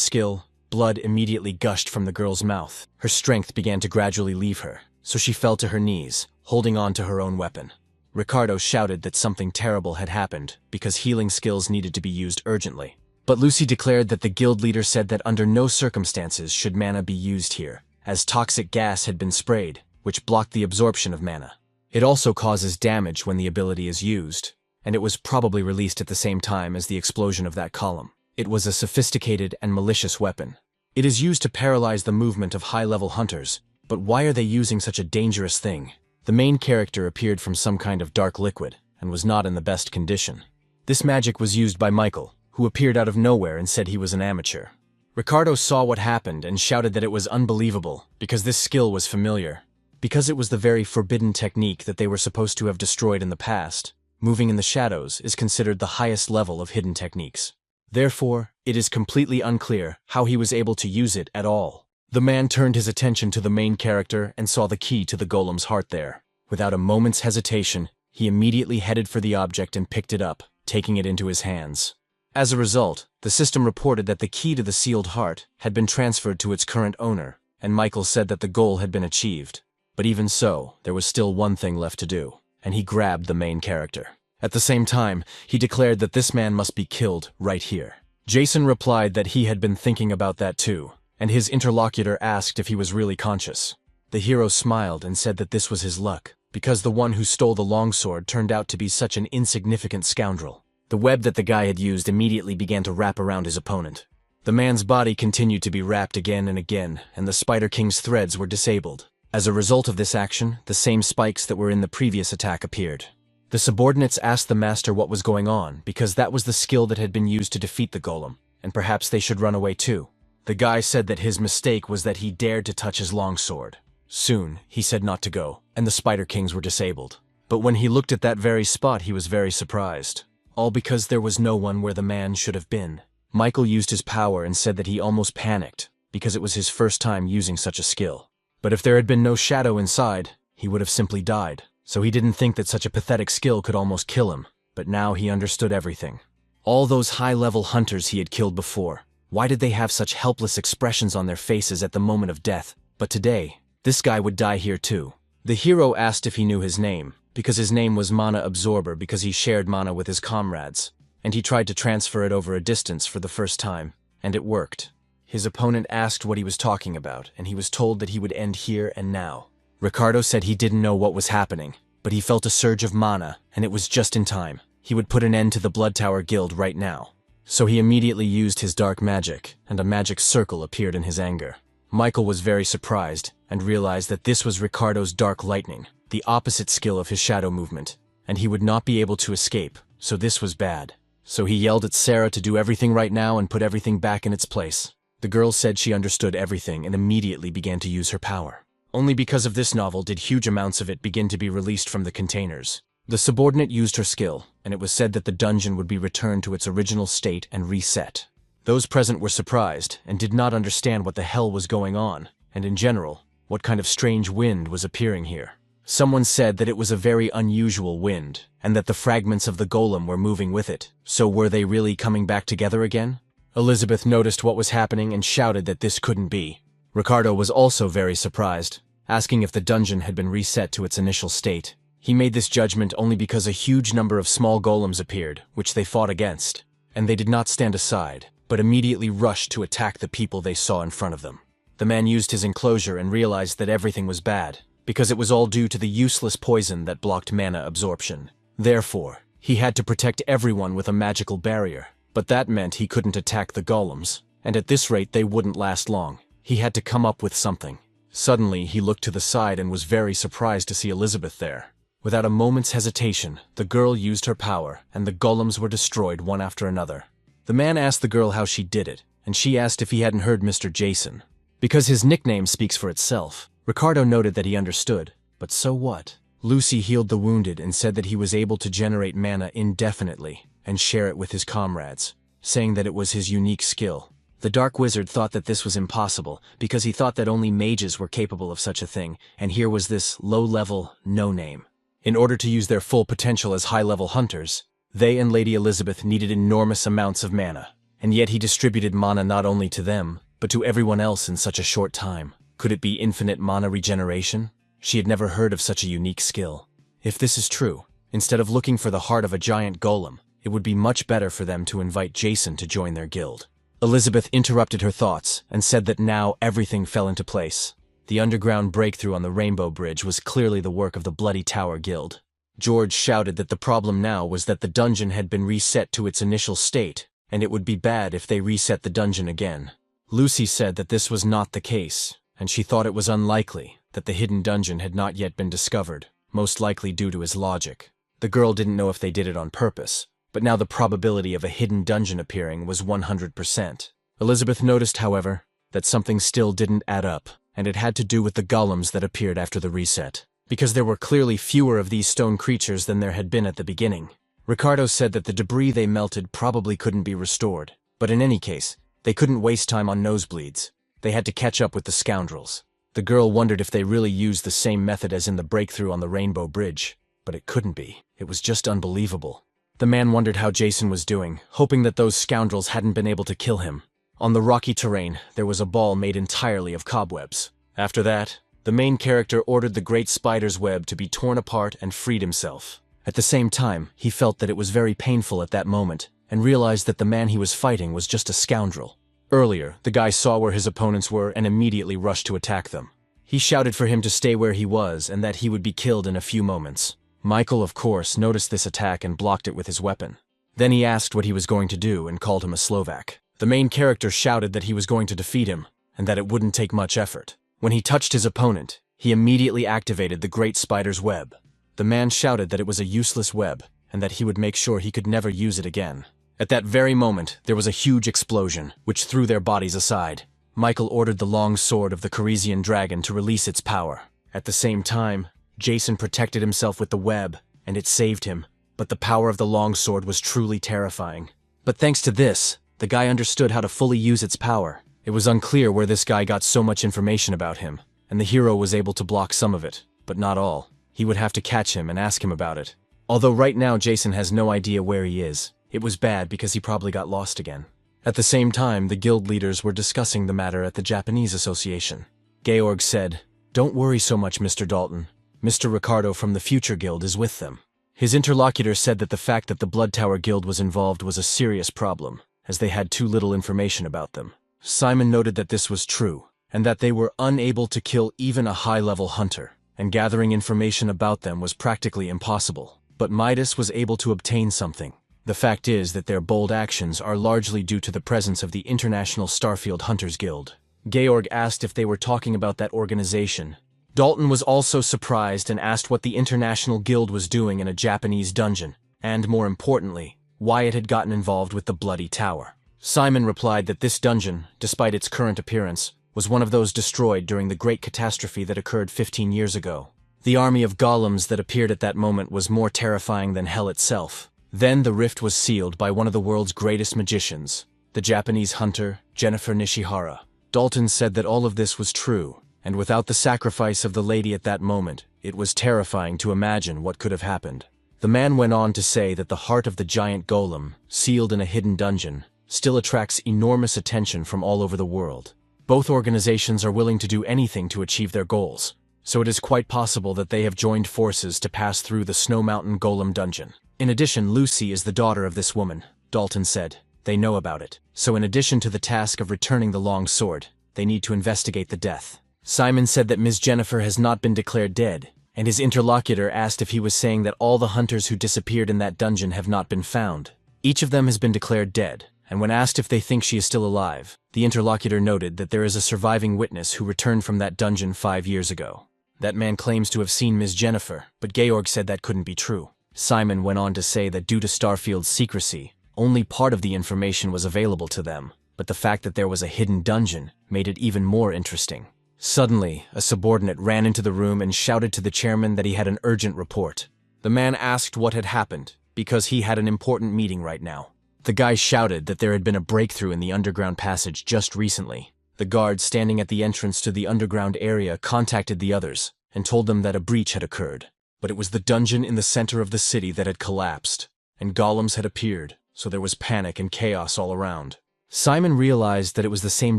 skill, blood immediately gushed from the girl's mouth. Her strength began to gradually leave her, so she fell to her knees, holding on to her own weapon. Ricardo shouted that something terrible had happened because healing skills needed to be used urgently. But Lucy declared that the guild leader said that under no circumstances should mana be used here, as toxic gas had been sprayed, which blocked the absorption of mana. It also causes damage when the ability is used, and it was probably released at the same time as the explosion of that column. It was a sophisticated and malicious weapon. It is used to paralyze the movement of high-level hunters, but why are they using such a dangerous thing? The main character appeared from some kind of dark liquid, and was not in the best condition. This magic was used by Michael, who appeared out of nowhere and said he was an amateur. Ricardo saw what happened and shouted that it was unbelievable, because this skill was familiar. Because it was the very forbidden technique that they were supposed to have destroyed in the past, moving in the shadows is considered the highest level of hidden techniques. Therefore, it is completely unclear how he was able to use it at all. The man turned his attention to the main character and saw the key to the golem's heart there. Without a moment's hesitation, he immediately headed for the object and picked it up, taking it into his hands. As a result, the system reported that the key to the sealed heart had been transferred to its current owner, and Michael said that the goal had been achieved. But even so, there was still one thing left to do, and he grabbed the main character. At the same time, he declared that this man must be killed right here. Jason replied that he had been thinking about that too, and his interlocutor asked if he was really conscious. The hero smiled and said that this was his luck, because the one who stole the longsword turned out to be such an insignificant scoundrel. The web that the guy had used immediately began to wrap around his opponent. The man's body continued to be wrapped again and again, and the Spider King's threads were disabled. As a result of this action, the same spikes that were in the previous attack appeared. The subordinates asked the master what was going on, because that was the skill that had been used to defeat the golem, and perhaps they should run away too. The guy said that his mistake was that he dared to touch his longsword. Soon, he said not to go, and the Spider Kings were disabled. But when he looked at that very spot, he was very surprised. All because there was no one where the man should have been. Michael used his power and said that he almost panicked, because it was his first time using such a skill. But if there had been no shadow inside, he would have simply died. So he didn't think that such a pathetic skill could almost kill him, but now he understood everything. All those high-level hunters he had killed before, why did they have such helpless expressions on their faces at the moment of death? But today, this guy would die here too. The hero asked if he knew his name, because his name was Mana Absorber because he shared mana with his comrades, and he tried to transfer it over a distance for the first time, and it worked. His opponent asked what he was talking about, and he was told that he would end here and now. Ricardo said he didn't know what was happening, but he felt a surge of mana, and it was just in time. He would put an end to the Blood Tower Guild right now. So he immediately used his dark magic, and a magic circle appeared in his anger. Michael was very surprised, and realized that this was Ricardo's dark lightning, the opposite skill of his shadow movement, and he would not be able to escape, so this was bad. So he yelled at Sarah to do everything right now and put everything back in its place. The girl said she understood everything and immediately began to use her power. Only because of this novel did huge amounts of it begin to be released from the containers. The subordinate used her skill, and it was said that the dungeon would be returned to its original state and reset. Those present were surprised and did not understand what the hell was going on, and in general, what kind of strange wind was appearing here. Someone said that it was a very unusual wind, and that the fragments of the golem were moving with it. So were they really coming back together again? Elizabeth noticed what was happening and shouted that this couldn't be. Ricardo was also very surprised, asking if the dungeon had been reset to its initial state. He made this judgment only because a huge number of small golems appeared, which they fought against, and they did not stand aside, but immediately rushed to attack the people they saw in front of them. The man used his enclosure and realized that everything was bad, because it was all due to the useless poison that blocked mana absorption. Therefore, he had to protect everyone with a magical barrier, but that meant he couldn't attack the golems, and at this rate they wouldn't last long. He had to come up with something. Suddenly, he looked to the side and was very surprised to see Elizabeth there. Without a moment's hesitation, the girl used her power, and the golems were destroyed one after another. The man asked the girl how she did it, and she asked if he hadn't heard Mr. Jason. Because his nickname speaks for itself, Ricardo noted that he understood, but so what? Lucy healed the wounded and said that he was able to generate mana indefinitely and share it with his comrades, saying that it was his unique skill. The Dark Wizard thought that this was impossible because he thought that only mages were capable of such a thing, and here was this low-level, no-name. In order to use their full potential as high-level hunters, they and Lady Elizabeth needed enormous amounts of mana, and yet he distributed mana not only to them, but to everyone else in such a short time. Could it be infinite mana regeneration? She had never heard of such a unique skill. If this is true, instead of looking for the heart of a giant golem, it would be much better for them to invite Jason to join their guild. Elizabeth interrupted her thoughts and said that now everything fell into place. The underground breakthrough on the Rainbow Bridge was clearly the work of the Bloody Tower Guild. George shouted that the problem now was that the dungeon had been reset to its initial state, and it would be bad if they reset the dungeon again. Lucy said that this was not the case, and she thought it was unlikely that the hidden dungeon had not yet been discovered, most likely due to his logic. The girl didn't know if they did it on purpose, but now the probability of a hidden dungeon appearing was 100%. Elizabeth noticed, however, that something still didn't add up, and it had to do with the golems that appeared after the reset, because there were clearly fewer of these stone creatures than there had been at the beginning. Ricardo said that the debris they melted probably couldn't be restored, but in any case, they couldn't waste time on nosebleeds. They had to catch up with the scoundrels. The girl wondered if they really used the same method as in the breakthrough on the Rainbow Bridge, but it couldn't be. It was just unbelievable. The man wondered how Jason was doing, hoping that those scoundrels hadn't been able to kill him. On the rocky terrain, there was a ball made entirely of cobwebs. After that, the main character ordered the great spider's web to be torn apart and freed himself. At the same time, he felt that it was very painful at that moment, and realized that the man he was fighting was just a scoundrel. Earlier, the guy saw where his opponents were and immediately rushed to attack them. He shouted for him to stay where he was and that he would be killed in a few moments. Michael, of course, noticed this attack and blocked it with his weapon. Then he asked what he was going to do and called him a Slovak. The main character shouted that he was going to defeat him and that it wouldn't take much effort. When he touched his opponent, he immediately activated the great spider's web. The man shouted that it was a useless web and that he would make sure he could never use it again. At that very moment, there was a huge explosion, which threw their bodies aside. Michael ordered the long sword of the Corisian dragon to release its power. At the same time, Jason protected himself with the web, and it saved him, but the power of the long sword was truly terrifying. But thanks to this, the guy understood how to fully use its power. It was unclear where this guy got so much information about him, and the hero was able to block some of it, but not all. He would have to catch him and ask him about it. Although right now Jason has no idea where he is. It was bad because he probably got lost again. At the same time, the guild leaders were discussing the matter at the Japanese Association. Georg said, "Don't worry so much, Mr. Dalton. Mr. Ricardo from the Future Guild is with them." His interlocutor said that the fact that the Blood Tower Guild was involved was a serious problem, as they had too little information about them. Simon noted that this was true, and that they were unable to kill even a high-level hunter, and gathering information about them was practically impossible. But Midas was able to obtain something. The fact is that their bold actions are largely due to the presence of the International Starfield Hunters Guild. Georg asked if they were talking about that organization. Dalton was also surprised and asked what the International Guild was doing in a Japanese dungeon, and more importantly, why it had gotten involved with the Bloody Tower. Simon replied that this dungeon, despite its current appearance, was one of those destroyed during the great catastrophe that occurred 15 years ago. The army of golems that appeared at that moment was more terrifying than hell itself. Then the rift was sealed by one of the world's greatest magicians, the Japanese hunter, Jennifer Nishihara. Dalton said that all of this was true, and without the sacrifice of the lady at that moment, it was terrifying to imagine what could have happened. The man went on to say that the heart of the giant golem, sealed in a hidden dungeon, still attracts enormous attention from all over the world. Both organizations are willing to do anything to achieve their goals, so it is quite possible that they have joined forces to pass through the Snow Mountain Golem dungeon. In addition, Lucy is the daughter of this woman, Dalton said. They know about it, so in addition to the task of returning the long sword, they need to investigate the death. Simon said that Ms. Jennifer has not been declared dead, and his interlocutor asked if he was saying that all the hunters who disappeared in that dungeon have not been found. Each of them has been declared dead, and when asked if they think she is still alive, the interlocutor noted that there is a surviving witness who returned from that dungeon 5 years ago. That man claims to have seen Ms. Jennifer, but Georg said that couldn't be true. Simon went on to say that due to Starfield's secrecy, only part of the information was available to them, but the fact that there was a hidden dungeon made it even more interesting. Suddenly, a subordinate ran into the room and shouted to the chairman that he had an urgent report. The man asked what had happened, because he had an important meeting right now. The guy shouted that there had been a breakthrough in the underground passage just recently. The guard standing at the entrance to the underground area contacted the others and told them that a breach had occurred. But it was the dungeon in the center of the city that had collapsed, and golems had appeared, so there was panic and chaos all around. Simon realized that it was the same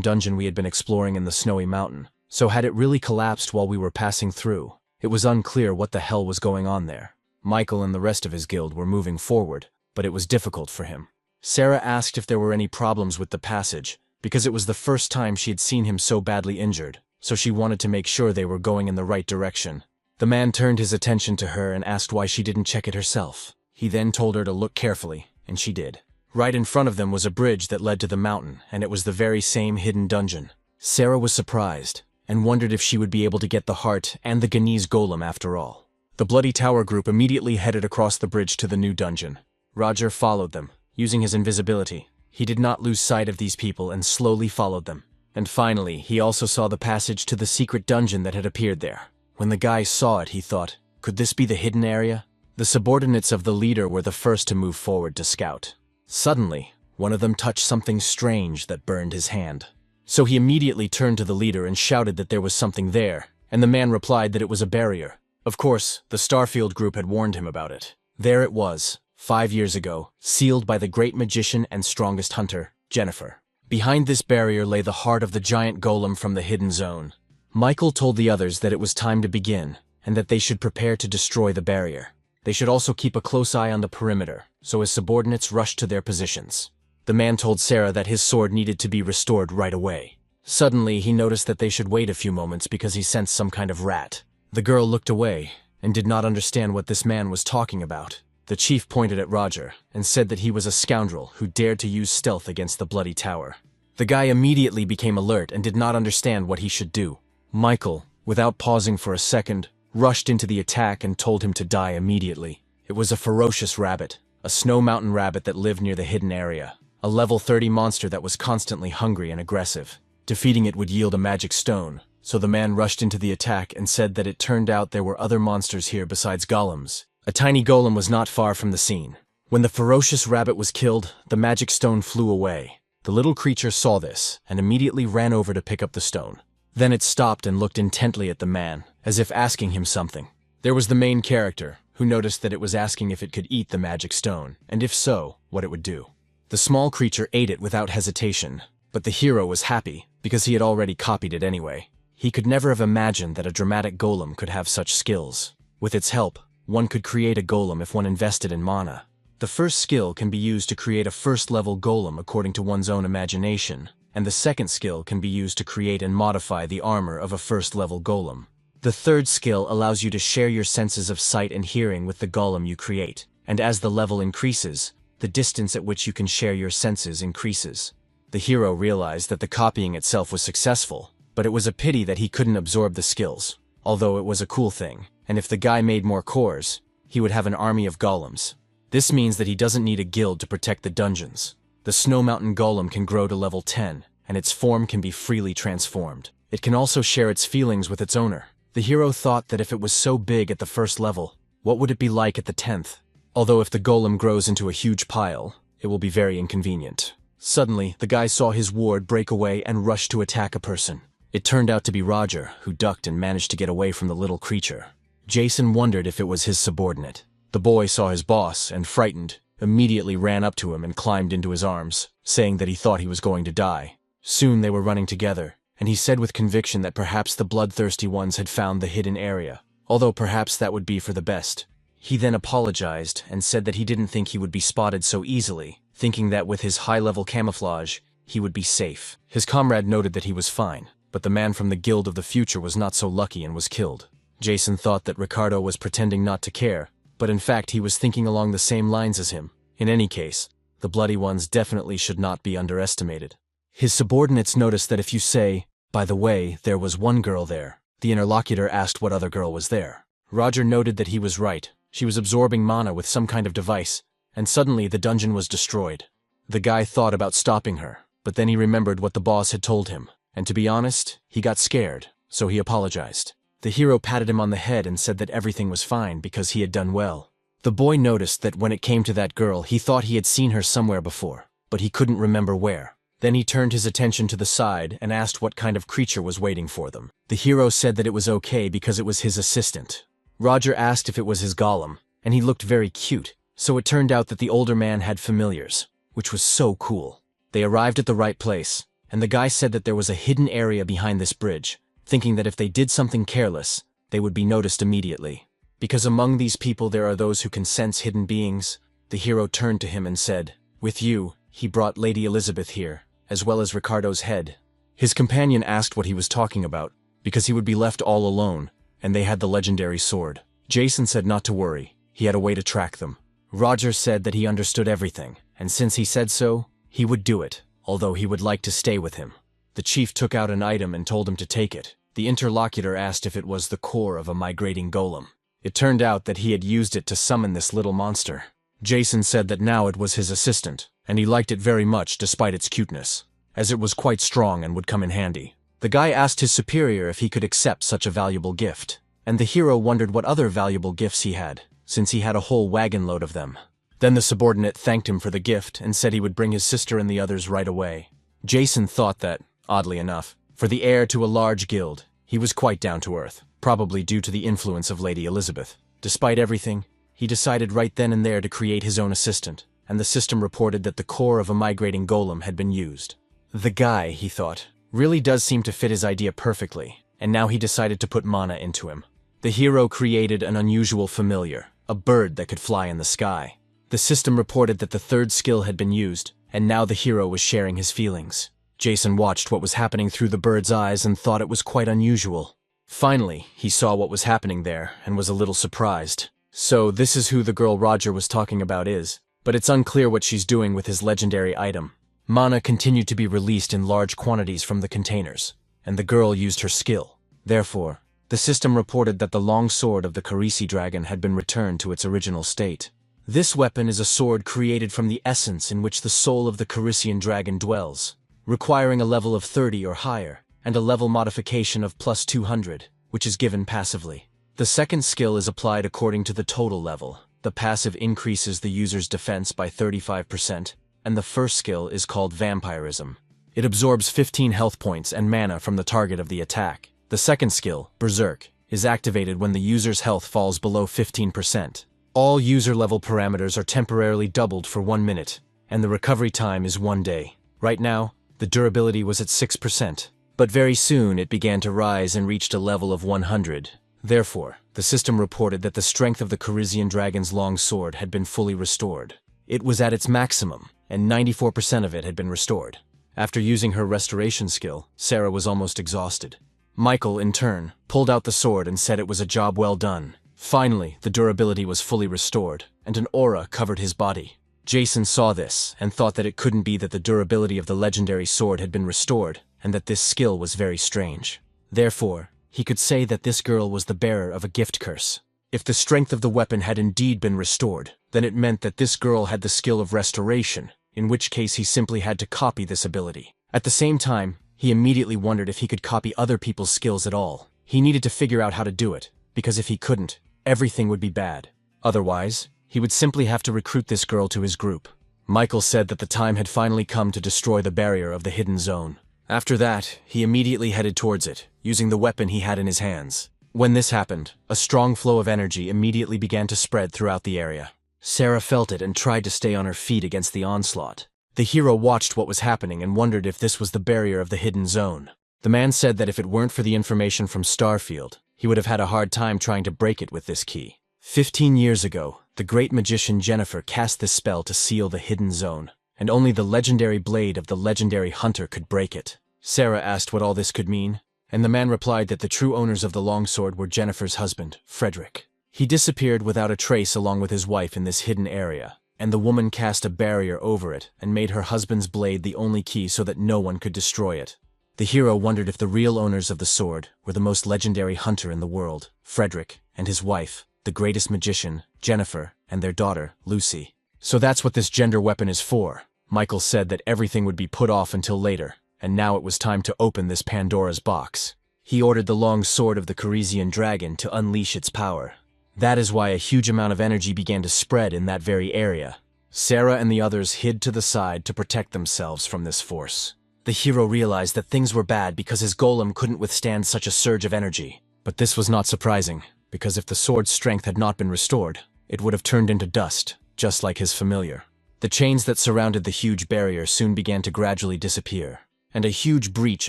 dungeon we had been exploring in the Snowy Mountain, so had it really collapsed while we were passing through? It was unclear what the hell was going on there. Michael and the rest of his guild were moving forward, but it was difficult for him. Sarah asked if there were any problems with the passage, because it was the first time she had seen him so badly injured, so she wanted to make sure they were going in the right direction. The man turned his attention to her and asked why she didn't check it herself. He then told her to look carefully, and she did. Right in front of them was a bridge that led to the mountain, and it was the very same hidden dungeon. Sarah was surprised, and wondered if she would be able to get the heart and the Ganese golem after all. The Bloody Tower group immediately headed across the bridge to the new dungeon. Roger followed them, using his invisibility. He did not lose sight of these people and slowly followed them. And finally, he also saw the passage to the secret dungeon that had appeared there. When the guy saw it, he thought, could this be the hidden area? The subordinates of the leader were the first to move forward to scout. Suddenly, one of them touched something strange that burned his hand. So he immediately turned to the leader and shouted that there was something there, and the man replied that it was a barrier. Of course, the Starfield group had warned him about it. There it was, 5 years ago, sealed by the great magician and strongest hunter, Jennifer. Behind this barrier lay the heart of the giant golem from the hidden zone. Michael told the others that it was time to begin, and that they should prepare to destroy the barrier. They should also keep a close eye on the perimeter, so his subordinates rushed to their positions. The man told Sarah that his sword needed to be restored right away. Suddenly, he noticed that they should wait a few moments because he sensed some kind of rat. The girl looked away and did not understand what this man was talking about. The chief pointed at Roger and said that he was a scoundrel who dared to use stealth against the Bloody Tower. The guy immediately became alert and did not understand what he should do. Michael, without pausing for a second, rushed into the attack and told him to die immediately. It was a ferocious rabbit, a snow mountain rabbit that lived near the hidden area. A level 30 monster that was constantly hungry and aggressive. Defeating it would yield a magic stone, so the man rushed into the attack and said that it turned out there were other monsters here besides golems. A tiny golem was not far from the scene. When the ferocious rabbit was killed, the magic stone flew away. The little creature saw this and immediately ran over to pick up the stone. Then it stopped and looked intently at the man, as if asking him something. There was the main character, who noticed that it was asking if it could eat the magic stone, and if so, what it would do. The small creature ate it without hesitation, but the hero was happy because he had already copied it anyway. He could never have imagined that a dramatic golem could have such skills. With its help, one could create a golem if one invested in mana. The first skill can be used to create a first-level golem according to one's own imagination, and the second skill can be used to create and modify the armor of a first-level golem. The third skill allows you to share your senses of sight and hearing with the golem you create, and as the level increases, the distance at which you can share your senses increases. The hero realized that the copying itself was successful, but it was a pity that he couldn't absorb the skills. although it was a cool thing, and if the guy made more cores, he would have an army of golems. This means that he doesn't need a guild to protect the dungeons. The Snow Mountain Golem can grow to level 10, and its form can be freely transformed. It can also share its feelings with its owner. The hero thought that if it was so big at the first level, what would it be like at the 10th? Although if the golem grows into a huge pile, it will be very inconvenient. Suddenly, the guy saw his ward break away and rush to attack a person. It turned out to be Roger, who ducked and managed to get away from the little creature. Jason wondered if it was his subordinate. The boy saw his boss and, frightened, immediately ran up to him and climbed into his arms, saying that he thought he was going to die. Soon they were running together, and he said with conviction that perhaps the bloodthirsty ones had found the hidden area, although perhaps that would be for the best. He then apologized and said that he didn't think he would be spotted so easily, thinking that with his high-level camouflage, he would be safe. His comrade noted that he was fine, but the man from the Guild of the Future was not so lucky and was killed. Jason thought that Ricardo was pretending not to care, but in fact he was thinking along the same lines as him. In any case, the bloody ones definitely should not be underestimated. His subordinates noticed that if you say, "By the way, there was one girl there," the interlocutor asked what other girl was there. Roger noted that he was right. She was absorbing mana with some kind of device, and suddenly the dungeon was destroyed. The guy thought about stopping her, but then he remembered what the boss had told him, and to be honest, he got scared, so he apologized. The hero patted him on the head and said that everything was fine because he had done well. The boy noticed that when it came to that girl, he thought he had seen her somewhere before, but he couldn't remember where. Then he turned his attention to the side and asked what kind of creature was waiting for them. The hero said that it was okay because it was his assistant. Roger asked if it was his golem, and he looked very cute, so it turned out that the older man had familiars, which was so cool. They arrived at the right place, and the guy said that there was a hidden area behind this bridge, thinking that if they did something careless, they would be noticed immediately. Because among these people there are those who can sense hidden beings, the hero turned to him and said, "With you, he brought Lady Elizabeth here, as well as Ricardo's head." His companion asked what he was talking about, because he would be left all alone, and they had the legendary sword. Jason said not to worry, he had a way to track them. Roger said that he understood everything, and since he said so, he would do it, although he would like to stay with him. The chief took out an item and told him to take it. The interlocutor asked if it was the core of a migrating golem. It turned out that he had used it to summon this little monster. Jason said that now it was his assistant, and he liked it very much despite its cuteness, as it was quite strong and would come in handy. The guy asked his superior if he could accept such a valuable gift, and the hero wondered what other valuable gifts he had, since he had a whole wagon load of them. Then the subordinate thanked him for the gift and said he would bring his sister and the others right away. Jason thought that, oddly enough, for the heir to a large guild, he was quite down to earth, probably due to the influence of Lady Elizabeth. Despite everything, he decided right then and there to create his own assistant, and the system reported that the core of a migrating golem had been used. The guy, he thought, really does seem to fit his idea perfectly, and now he decided to put mana into him. The hero created an unusual familiar, a bird that could fly in the sky. The system reported that the third skill had been used, and now the hero was sharing his feelings. Jason watched what was happening through the bird's eyes and thought it was quite unusual. Finally, he saw what was happening there and was a little surprised. So this is who the girl Roger was talking about is, but it's unclear what she's doing with his legendary item. Mana continued to be released in large quantities from the containers, and the girl used her skill. Therefore, the system reported that the long sword of the Carisi dragon had been returned to its original state. This weapon is a sword created from the essence in which the soul of the Carisian dragon dwells, requiring a level of 30 or higher, and a level modification of plus 200, which is given passively. The second skill is applied according to the total level. The passive increases the user's defense by 35%, and the first skill is called Vampirism. It absorbs 15 health points and mana from the target of the attack. The second skill, Berserk, is activated when the user's health falls below 15%. All user-level parameters are temporarily doubled for 1 minute, and the recovery time is 1 day. Right now, the durability was at 6%, but very soon it began to rise and reached a level of 100. Therefore, the system reported that the strength of the Carisian dragon's long sword had been fully restored. It was at its maximum, and 94% of it had been restored. After using her restoration skill, Sarah was almost exhausted. Michael, in turn, pulled out the sword and said it was a job well done. Finally, the durability was fully restored, and an aura covered his body. Jason saw this and thought that it couldn't be that the durability of the legendary sword had been restored, and that this skill was very strange. Therefore, he could say that this girl was the bearer of a gift curse. If the strength of the weapon had indeed been restored, then it meant that this girl had the skill of restoration, in which case he simply had to copy this ability. At the same time, he immediately wondered if he could copy other people's skills at all. He needed to figure out how to do it, because if he couldn't, everything would be bad. Otherwise, he would simply have to recruit this girl to his group. Michael said that the time had finally come to destroy the barrier of the hidden zone. After that, he immediately headed towards it, using the weapon he had in his hands. When this happened, a strong flow of energy immediately began to spread throughout the area. Sarah felt it and tried to stay on her feet against the onslaught. The hero watched what was happening and wondered if this was the barrier of the hidden zone. The man said that if it weren't for the information from Starfield, he would have had a hard time trying to break it with this key. 15 years ago, the great magician Jennifer cast this spell to seal the hidden zone, and only the legendary blade of the legendary hunter could break it. Sarah asked what all this could mean, and the man replied that the true owners of the longsword were Jennifer's husband, Frederick. He disappeared without a trace along with his wife in this hidden area, and the woman cast a barrier over it and made her husband's blade the only key so that no one could destroy it. The hero wondered if the real owners of the sword were the most legendary hunter in the world, Frederick, and his wife, the greatest magician, Jennifer, and their daughter, Lucy. So that's what this gender weapon is for. Michael said that everything would be put off until later, and now it was time to open this Pandora's box. He ordered the long sword of the Corisian dragon to unleash its power. That is why a huge amount of energy began to spread in that very area. Sarah and the others hid to the side to protect themselves from this force. The hero realized that things were bad because his golem couldn't withstand such a surge of energy. But this was not surprising, because if the sword's strength had not been restored, it would have turned into dust, just like his familiar. The chains that surrounded the huge barrier soon began to gradually disappear, and a huge breach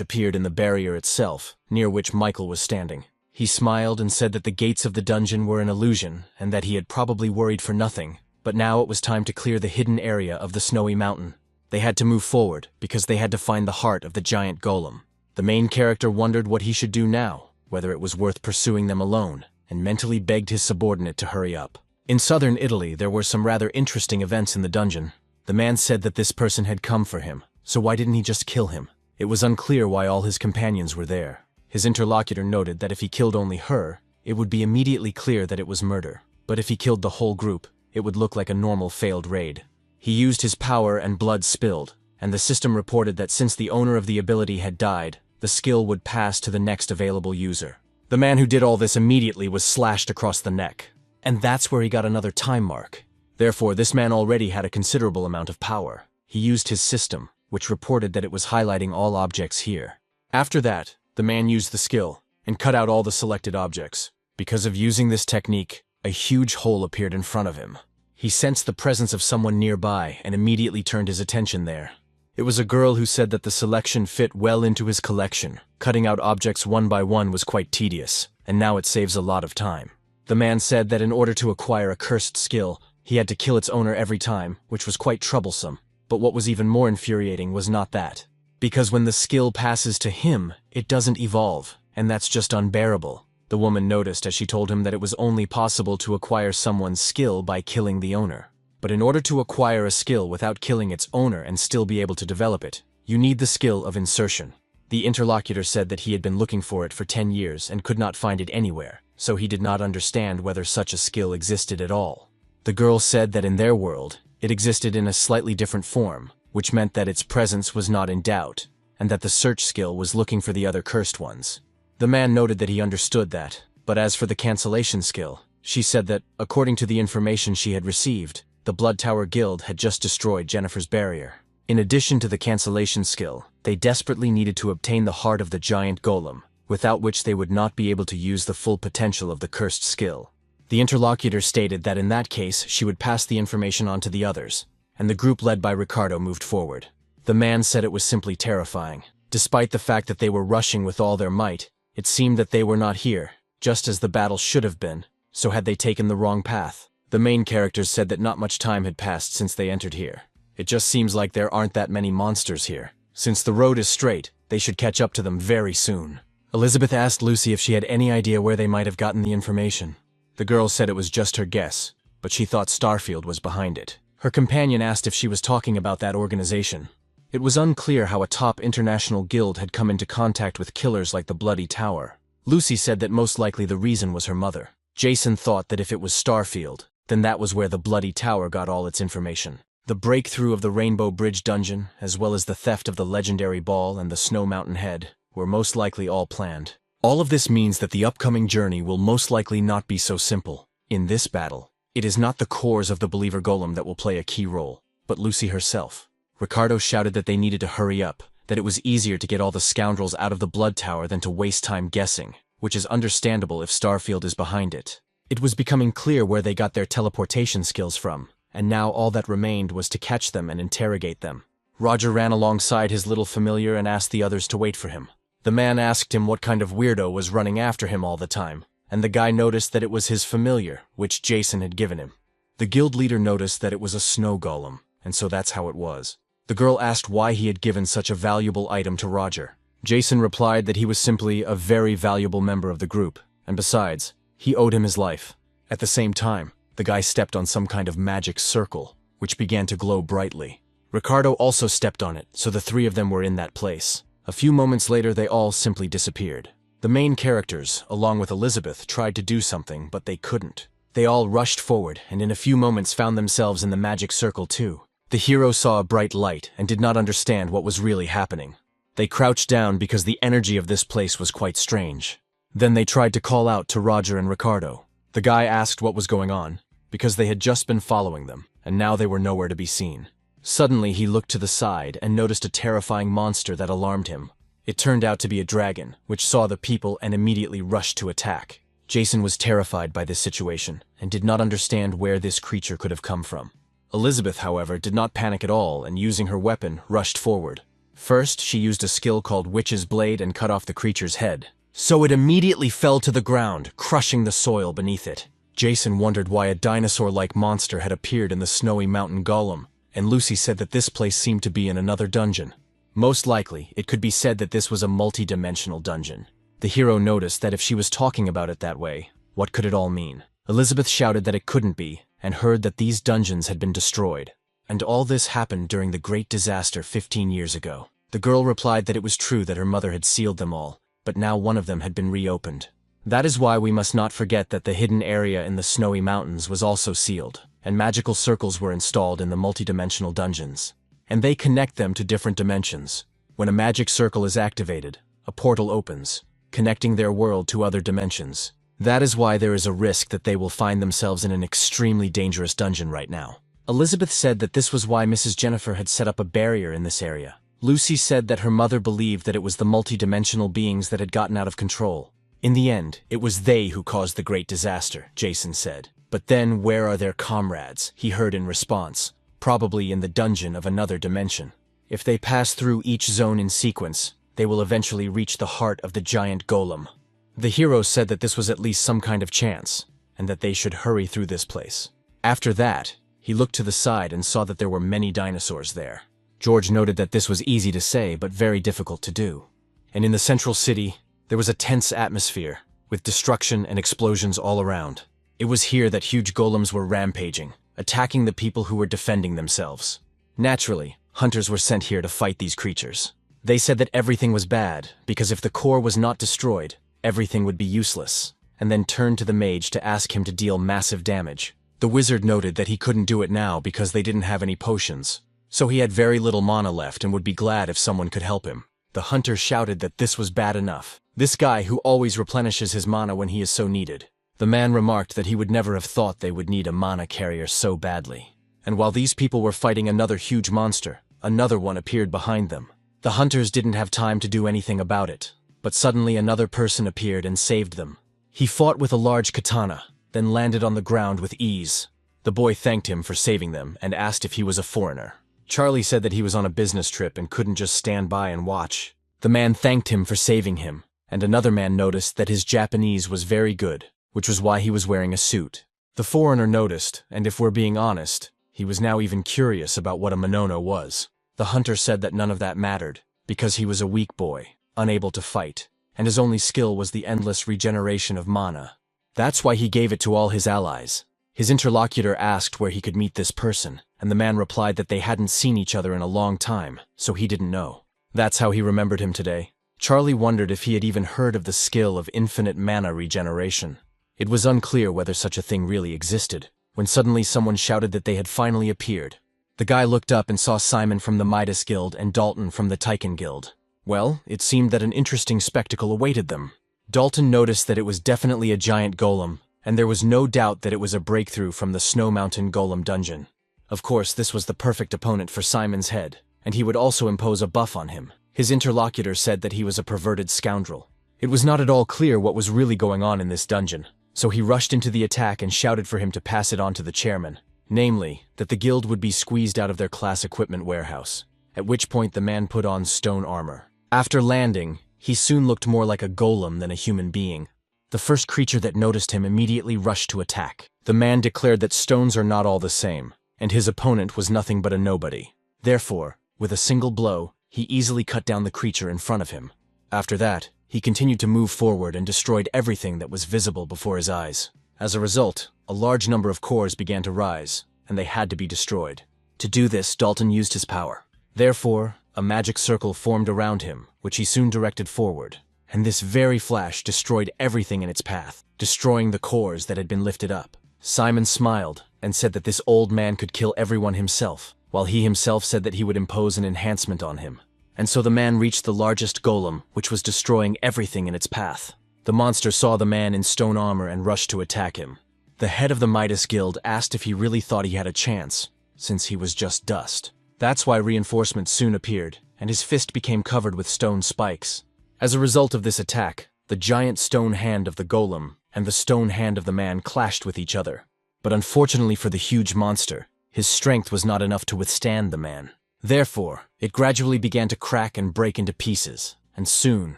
appeared in the barrier itself, near which Michael was standing. He smiled and said that the gates of the dungeon were an illusion, and that he had probably worried for nothing, but now it was time to clear the hidden area of the snowy mountain. They had to move forward, because they had to find the heart of the giant golem. The main character wondered what he should do now, whether it was worth pursuing them alone, and mentally begged his subordinate to hurry up. In southern Italy, there were some rather interesting events in the dungeon. The man said that this person had come for him, so why didn't he just kill him? It was unclear why all his companions were there. His interlocutor noted that if he killed only her, it would be immediately clear that it was murder. But if he killed the whole group, it would look like a normal failed raid. He used his power and blood spilled, and the system reported that since the owner of the ability had died, the skill would pass to the next available user. The man who did all this immediately was slashed across the neck. And that's where he got another time mark. Therefore, this man already had a considerable amount of power. He used his system, which reported that it was highlighting all objects here. After that, the man used the skill and cut out all the selected objects. Because of using this technique, a huge hole appeared in front of him. He sensed the presence of someone nearby and immediately turned his attention there. It was a girl who said that the selection fit well into his collection. Cutting out objects one by one was quite tedious, and now it saves a lot of time. The man said that in order to acquire a cursed skill, he had to kill its owner every time, which was quite troublesome. But what was even more infuriating was not that. Because when the skill passes to him, it doesn't evolve, and that's just unbearable. The woman noticed as she told him that it was only possible to acquire someone's skill by killing the owner. But in order to acquire a skill without killing its owner and still be able to develop it, you need the skill of insertion. The interlocutor said that he had been looking for it for 10 years and could not find it anywhere, so he did not understand whether such a skill existed at all. The girl said that in their world, it existed in a slightly different form, which meant that its presence was not in doubt, and that the search skill was looking for the other cursed ones. The man noted that he understood that, but as for the cancellation skill, she said that, according to the information she had received, the Blood Tower Guild had just destroyed Jennifer's barrier. In addition to the cancellation skill, they desperately needed to obtain the heart of the giant golem, without which they would not be able to use the full potential of the cursed skill. The interlocutor stated that in that case she would pass the information on to the others, and the group led by Ricardo moved forward. The man said it was simply terrifying. Despite the fact that they were rushing with all their might, it seemed that they were not here, just as the battle should have been, so had they taken the wrong path. The main characters said that not much time had passed since they entered here. It just seems like there aren't that many monsters here. Since the road is straight, they should catch up to them very soon. Elizabeth asked Lucy if she had any idea where they might have gotten the information. The girl said it was just her guess, but she thought Starfield was behind it. Her companion asked if she was talking about that organization. It was unclear how a top international guild had come into contact with killers like the Bloody Tower. Lucy said that most likely the reason was her mother. Jason thought that if it was Starfield, then that was where the Bloody Tower got all its information. The breakthrough of the Rainbow Bridge dungeon, as well as the theft of the legendary ball and the Snow Mountain Head, were most likely all planned. All of this means that the upcoming journey will most likely not be so simple. In this battle, it is not the cores of the Believer Golem that will play a key role, but Lucy herself. Ricardo shouted that they needed to hurry up, that it was easier to get all the scoundrels out of the Blood Tower than to waste time guessing, which is understandable if Starfield is behind it. It was becoming clear where they got their teleportation skills from, and now all that remained was to catch them and interrogate them. Roger ran alongside his little familiar and asked the others to wait for him. The man asked him what kind of weirdo was running after him all the time, and the guy noticed that it was his familiar, which Jason had given him. The guild leader noticed that it was a snow golem, and so that's how it was. The girl asked why he had given such a valuable item to Roger. Jason replied that he was simply a very valuable member of the group, and besides, he owed him his life. At the same time, the guy stepped on some kind of magic circle, which began to glow brightly. Ricardo also stepped on it, so the three of them were in that place. A few moments later, they all simply disappeared. The main characters, along with Elizabeth, tried to do something, but they couldn't. They all rushed forward, and in a few moments found themselves in the magic circle too. The hero saw a bright light and did not understand what was really happening. They crouched down because the energy of this place was quite strange. Then they tried to call out to Roger and Ricardo. The guy asked what was going on, because they had just been following them, and now they were nowhere to be seen. Suddenly he looked to the side and noticed a terrifying monster that alarmed him. It turned out to be a dragon, which saw the people and immediately rushed to attack. Jason was terrified by this situation and did not understand where this creature could have come from. Elizabeth, however, did not panic at all and, using her weapon, rushed forward. First, she used a skill called Witch's Blade and cut off the creature's head. So it immediately fell to the ground, crushing the soil beneath it. Jason wondered why a dinosaur-like monster had appeared in the Snowy Mountain Golem, and Lucy said that this place seemed to be in another dungeon. Most likely, it could be said that this was a multi-dimensional dungeon. The hero noticed that if she was talking about it that way, what could it all mean? Elizabeth shouted that it couldn't be, and heard that these dungeons had been destroyed. And all this happened during the Great Disaster 15 years ago. The girl replied that it was true that her mother had sealed them all, but now one of them had been reopened. That is why we must not forget that the hidden area in the Snowy Mountains was also sealed, and magical circles were installed in the multidimensional dungeons. And they connect them to different dimensions. When a magic circle is activated, a portal opens, connecting their world to other dimensions. That is why there is a risk that they will find themselves in an extremely dangerous dungeon right now. Elizabeth said that this was why Mrs. Jennifer had set up a barrier in this area. Lucy said that her mother believed that it was the multidimensional beings that had gotten out of control. In the end, it was they who caused the great disaster, Jason said. But then where are their comrades? He heard in response. Probably in the dungeon of another dimension. If they pass through each zone in sequence, they will eventually reach the heart of the giant golem. The hero said that this was at least some kind of chance, and that they should hurry through this place. After that, he looked to the side and saw that there were many dinosaurs there. George noted that this was easy to say, but very difficult to do. And in the central city, there was a tense atmosphere, with destruction and explosions all around. It was here that huge golems were rampaging, attacking the people who were defending themselves. Naturally, hunters were sent here to fight these creatures. They said that everything was bad, because if the core was not destroyed, everything would be useless, and then turned to the mage to ask him to deal massive damage. The wizard noted that he couldn't do it now because they didn't have any potions, so he had very little mana left and would be glad if someone could help him. The hunter shouted that this was bad enough. This guy who always replenishes his mana when he is so needed. The man remarked that he would never have thought they would need a mana carrier so badly. And while these people were fighting another huge monster, another one appeared behind them. The hunters didn't have time to do anything about it, but suddenly another person appeared and saved them. He fought with a large katana, then landed on the ground with ease. The boy thanked him for saving them and asked if he was a foreigner. Charlie said that he was on a business trip and couldn't just stand by and watch. The man thanked him for saving him, and another man noticed that his Japanese was very good, which was why he was wearing a suit. The foreigner noticed, and if we're being honest, he was now even curious about what a Monono was. The hunter said that none of that mattered, because he was a weak boy, unable to fight, and his only skill was the endless regeneration of mana. That's why he gave it to all his allies. His interlocutor asked where he could meet this person, and the man replied that they hadn't seen each other in a long time, so he didn't know. That's how he remembered him today. Charlie wondered if he had even heard of the skill of infinite mana regeneration. It was unclear whether such a thing really existed, when suddenly someone shouted that they had finally appeared. The guy looked up and saw Simon from the Midas Guild and Dalton from the Tychon Guild. Well, it seemed that an interesting spectacle awaited them. Dalton noticed that it was definitely a giant golem, and there was no doubt that it was a breakthrough from the Snow Mountain Golem dungeon. Of course, this was the perfect opponent for Simon's head, and he would also impose a buff on him. His interlocutor said that he was a perverted scoundrel. It was not at all clear what was really going on in this dungeon, so he rushed into the attack and shouted for him to pass it on to the chairman, namely, that the guild would be squeezed out of their class equipment warehouse, at which point the man put on stone armor. After landing, he soon looked more like a golem than a human being. The first creature that noticed him immediately rushed to attack. The man declared that stones are not all the same, and his opponent was nothing but a nobody. Therefore, with a single blow, he easily cut down the creature in front of him. After that, he continued to move forward and destroyed everything that was visible before his eyes. As a result, a large number of cores began to rise, and they had to be destroyed. To do this, Dalton used his power. Therefore, a magic circle formed around him, which he soon directed forward, and this very flash destroyed everything in its path, destroying the cores that had been lifted up. Simon smiled and said that this old man could kill everyone himself, while he himself said that he would impose an enhancement on him. And so the man reached the largest golem, which was destroying everything in its path. The monster saw the man in stone armor and rushed to attack him. The head of the Midas Guild asked if he really thought he had a chance, since he was just dust. That's why reinforcements soon appeared, and his fist became covered with stone spikes. As a result of this attack, the giant stone hand of the golem and the stone hand of the man clashed with each other. But unfortunately for the huge monster, his strength was not enough to withstand the man. Therefore, it gradually began to crack and break into pieces, and soon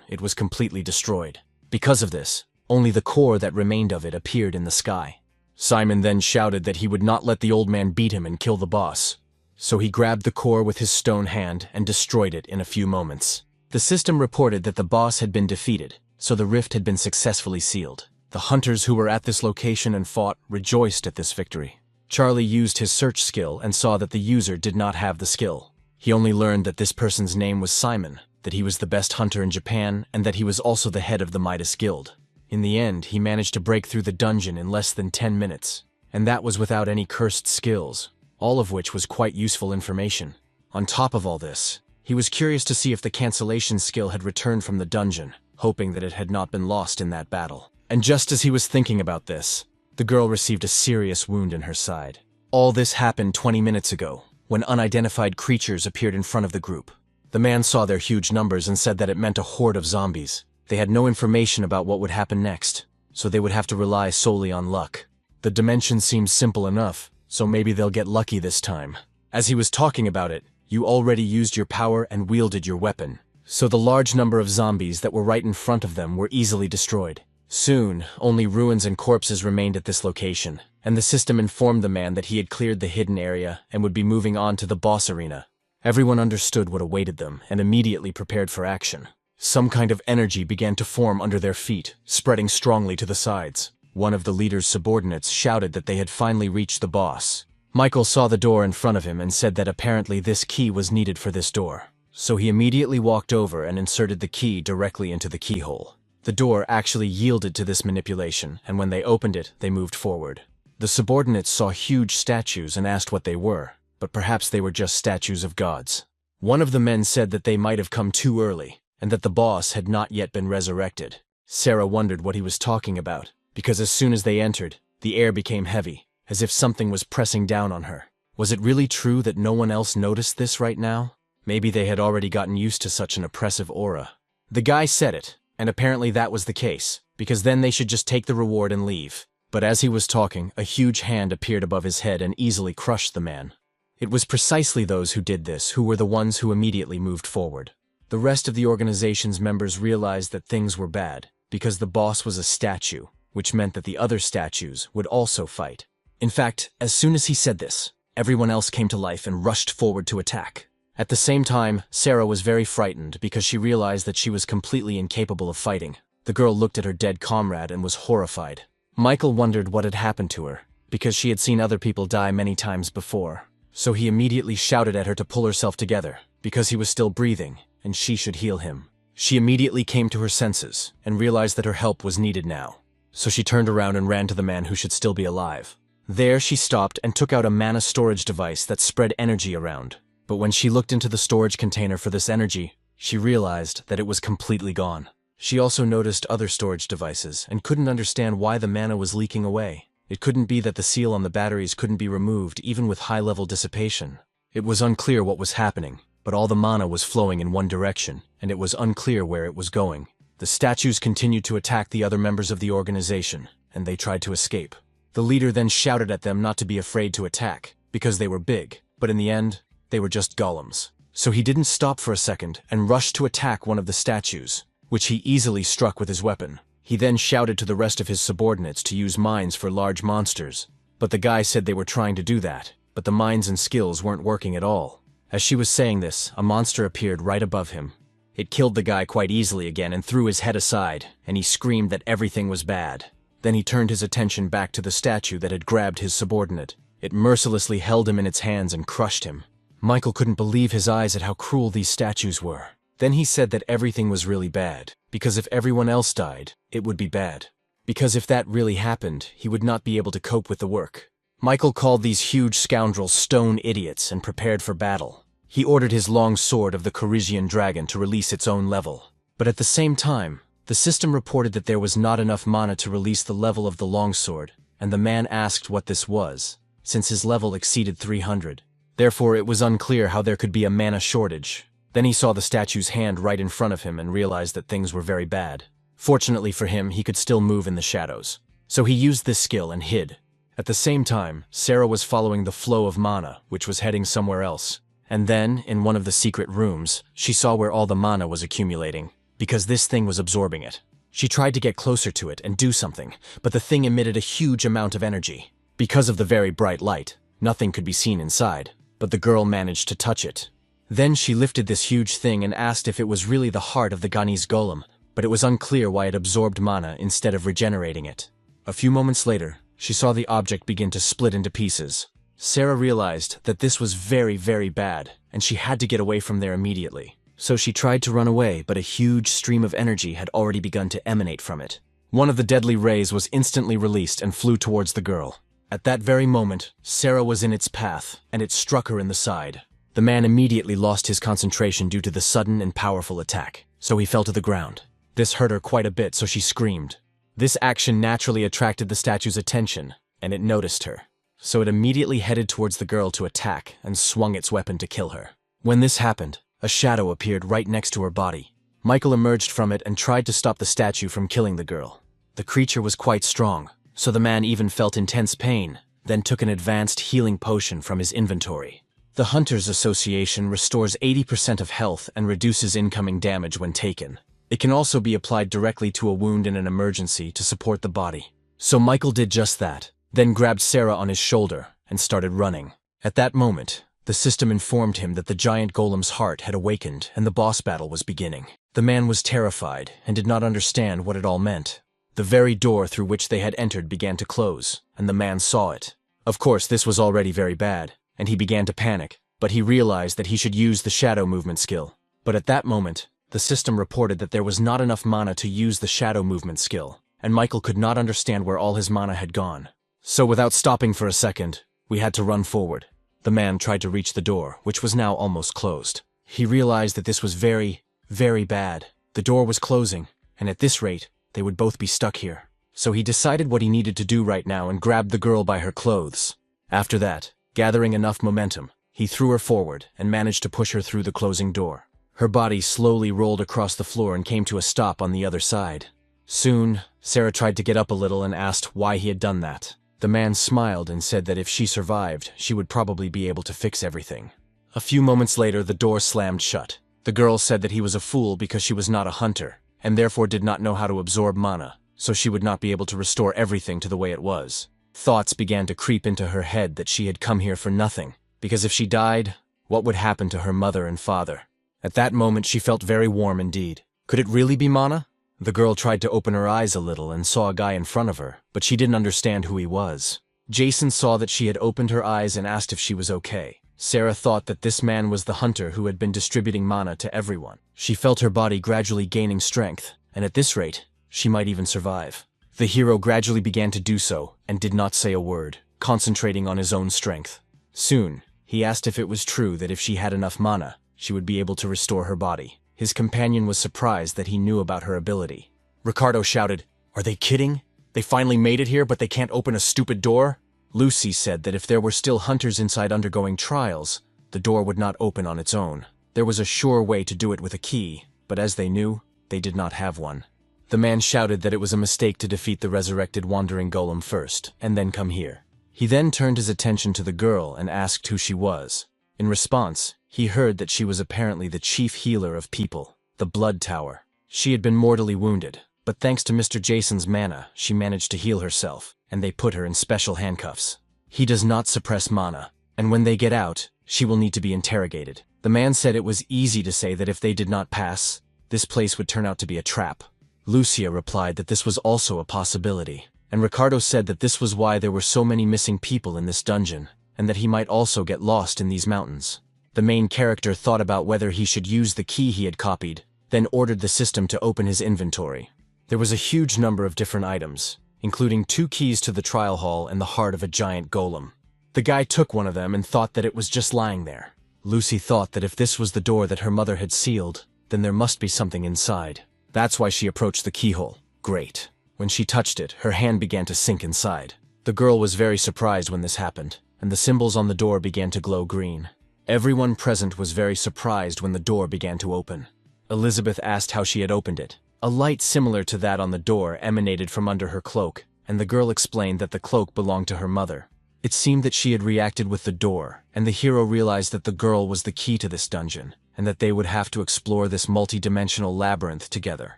it was completely destroyed. Because of this, only the core that remained of it appeared in the sky. Simon then shouted that he would not let the old man beat him and kill the boss. So he grabbed the core with his stone hand and destroyed it in a few moments. The system reported that the boss had been defeated, so the rift had been successfully sealed. The hunters who were at this location and fought rejoiced at this victory. Charlie used his search skill and saw that the user did not have the skill. He only learned that this person's name was Simon, that he was the best hunter in Japan, and that he was also the head of the Midas Guild. In the end, he managed to break through the dungeon in less than 10 minutes, and that was without any cursed skills, all of which was quite useful information. On top of all this, he was curious to see if the cancellation skill had returned from the dungeon, hoping that it had not been lost in that battle. And just as he was thinking about this, the girl received a serious wound in her side. All this happened 20 minutes ago, when unidentified creatures appeared in front of the group. The man saw their huge numbers and said that it meant a horde of zombies. They had no information about what would happen next, so they would have to rely solely on luck. The dimension seems simple enough, so maybe they'll get lucky this time. As he was talking about it, you already used your power and wielded your weapon, so the large number of zombies that were right in front of them were easily destroyed. Soon, only ruins and corpses remained at this location, and the system informed the man that he had cleared the hidden area and would be moving on to the boss arena. Everyone understood what awaited them and immediately prepared for action. Some kind of energy began to form under their feet, spreading strongly to the sides. One of the leader's subordinates shouted that they had finally reached the boss. Michael saw the door in front of him and said that apparently this key was needed for this door. So he immediately walked over and inserted the key directly into the keyhole. The door actually yielded to this manipulation, and when they opened it, they moved forward. The subordinates saw huge statues and asked what they were, but perhaps they were just statues of gods. One of the men said that they might have come too early, and that the boss had not yet been resurrected. Sarah wondered what he was talking about, because as soon as they entered, the air became heavy, as if something was pressing down on her. Was it really true that no one else noticed this right now? Maybe they had already gotten used to such an oppressive aura. The guy said it, and apparently that was the case, because then they should just take the reward and leave. But as he was talking, a huge hand appeared above his head and easily crushed the man. It was precisely those who did this who were the ones who immediately moved forward. The rest of the organization's members realized that things were bad, because the boss was a statue, which meant that the other statues would also fight. In fact, as soon as he said this, everyone else came to life and rushed forward to attack. At the same time, Sarah was very frightened because she realized that she was completely incapable of fighting. The girl looked at her dead comrade and was horrified. Michael wondered what had happened to her, because she had seen other people die many times before. So he immediately shouted at her to pull herself together, because he was still breathing, and she should heal him. She immediately came to her senses and realized that her help was needed now. So she turned around and ran to the man who should still be alive. There she stopped and took out a mana storage device that spread energy around. But when she looked into the storage container for this energy, she realized that it was completely gone. She also noticed other storage devices and couldn't understand why the mana was leaking away. It couldn't be that the seal on the batteries couldn't be removed even with high-level dissipation. It was unclear what was happening, but all the mana was flowing in one direction, and it was unclear where it was going. The statues continued to attack the other members of the organization, and they tried to escape. The leader then shouted at them not to be afraid to attack, because they were big, but in the end, they were just golems. So he didn't stop for a second and rushed to attack one of the statues, which he easily struck with his weapon. He then shouted to the rest of his subordinates to use mines for large monsters, but the guy said they were trying to do that, but the mines and skills weren't working at all. As she was saying this, a monster appeared right above him. It killed the guy quite easily again and threw his head aside, and he screamed that everything was bad. Then he turned his attention back to the statue that had grabbed his subordinate. It mercilessly held him in its hands and crushed him. Michael couldn't believe his eyes at how cruel these statues were. Then he said that everything was really bad, because if everyone else died, it would be bad. Because if that really happened, he would not be able to cope with the work. Michael called these huge scoundrels stone idiots and prepared for battle. He ordered his long sword of the Corisian dragon to release its own level. But at the same time, the system reported that there was not enough mana to release the level of the longsword, and the man asked what this was, since his level exceeded 300. Therefore, it was unclear how there could be a mana shortage. Then he saw the statue's hand right in front of him and realized that things were very bad. Fortunately for him, he could still move in the shadows. So he used this skill and hid. At the same time, Sarah was following the flow of mana, which was heading somewhere else. And then, in one of the secret rooms, she saw where all the mana was accumulating, because this thing was absorbing it. She tried to get closer to it and do something, but the thing emitted a huge amount of energy. Because of the very bright light, nothing could be seen inside, but the girl managed to touch it. Then she lifted this huge thing and asked if it was really the heart of the Ghanese golem, but it was unclear why it absorbed mana instead of regenerating it. A few moments later, she saw the object begin to split into pieces. Sarah realized that this was very, very bad, and she had to get away from there immediately. So she tried to run away, but a huge stream of energy had already begun to emanate from it. One of the deadly rays was instantly released and flew towards the girl. At that very moment, Sarah was in its path, and it struck her in the side. The man immediately lost his concentration due to the sudden and powerful attack, so he fell to the ground. This hurt her quite a bit, so she screamed. This action naturally attracted the statue's attention, and it noticed her. So it immediately headed towards the girl to attack and swung its weapon to kill her. When this happened, a shadow appeared right next to her body. Michael emerged from it and tried to stop the statue from killing the girl. The creature was quite strong, so the man even felt intense pain, then took an advanced healing potion from his inventory. The Hunters Association restores 80% of health and reduces incoming damage when taken. It can also be applied directly to a wound in an emergency to support the body. So Michael did just that, then grabbed Sarah on his shoulder and started running. At that moment, the system informed him that the giant golem's heart had awakened and the boss battle was beginning. The man was terrified and did not understand what it all meant. The very door through which they had entered began to close, and the man saw it. Of course, this was already very bad, and he began to panic, but he realized that he should use the shadow movement skill. But at that moment, the system reported that there was not enough mana to use the shadow movement skill, and Michael could not understand where all his mana had gone. So without stopping for a second, we had to run forward. The man tried to reach the door, which was now almost closed. He realized that this was very, very bad. The door was closing, and at this rate, they would both be stuck here. So he decided what he needed to do right now and grabbed the girl by her clothes. After that, gathering enough momentum, he threw her forward and managed to push her through the closing door. Her body slowly rolled across the floor and came to a stop on the other side. Soon, Sarah tried to get up a little and asked why he had done that. The man smiled and said that if she survived, she would probably be able to fix everything. A few moments later, the door slammed shut. The girl said that he was a fool because she was not a hunter, and therefore did not know how to absorb mana, so she would not be able to restore everything to the way it was. Thoughts began to creep into her head that she had come here for nothing, because if she died, what would happen to her mother and father? At that moment, she felt very warm indeed. Could it really be mana? The girl tried to open her eyes a little and saw a guy in front of her, but she didn't understand who he was. Jason saw that she had opened her eyes and asked if she was okay. Sarah thought that this man was the hunter who had been distributing mana to everyone. She felt her body gradually gaining strength, and at this rate, she might even survive. The hero gradually began to do so, and did not say a word, concentrating on his own strength. Soon, he asked if it was true that if she had enough mana, she would be able to restore her body. His companion was surprised that he knew about her ability. Ricardo shouted, "Are they kidding? They finally made it here, but they can't open a stupid door?" Lucy said that if there were still hunters inside undergoing trials, the door would not open on its own. There was a sure way to do it with a key, but as they knew, they did not have one. The man shouted that it was a mistake to defeat the resurrected wandering golem first, and then come here. He then turned his attention to the girl and asked who she was. In response, he heard that she was apparently the chief healer of people, the Blood Tower. She had been mortally wounded, but thanks to Mr. Jason's mana, she managed to heal herself, and they put her in special handcuffs. He does not suppress mana, and when they get out, she will need to be interrogated. The man said it was easy to say that if they did not pass, this place would turn out to be a trap. Lucia replied that this was also a possibility, and Ricardo said that this was why there were so many missing people in this dungeon, and that he might also get lost in these mountains. The main character thought about whether he should use the key he had copied, then ordered the system to open his inventory. There was a huge number of different items, including 2 keys to the trial hall and the heart of a giant golem. The guy took one of them and thought that it was just lying there. Lucy thought that if this was the door that her mother had sealed, then there must be something inside. That's why she approached the keyhole. Great. When she touched it, her hand began to sink inside. The girl was very surprised when this happened, and the symbols on the door began to glow green. Everyone present was very surprised when the door began to open. Elizabeth asked how she had opened it. A light similar to that on the door emanated from under her cloak, and the girl explained that the cloak belonged to her mother. It seemed that she had reacted with the door, and the hero realized that the girl was the key to this dungeon, and that they would have to explore this multi-dimensional labyrinth together.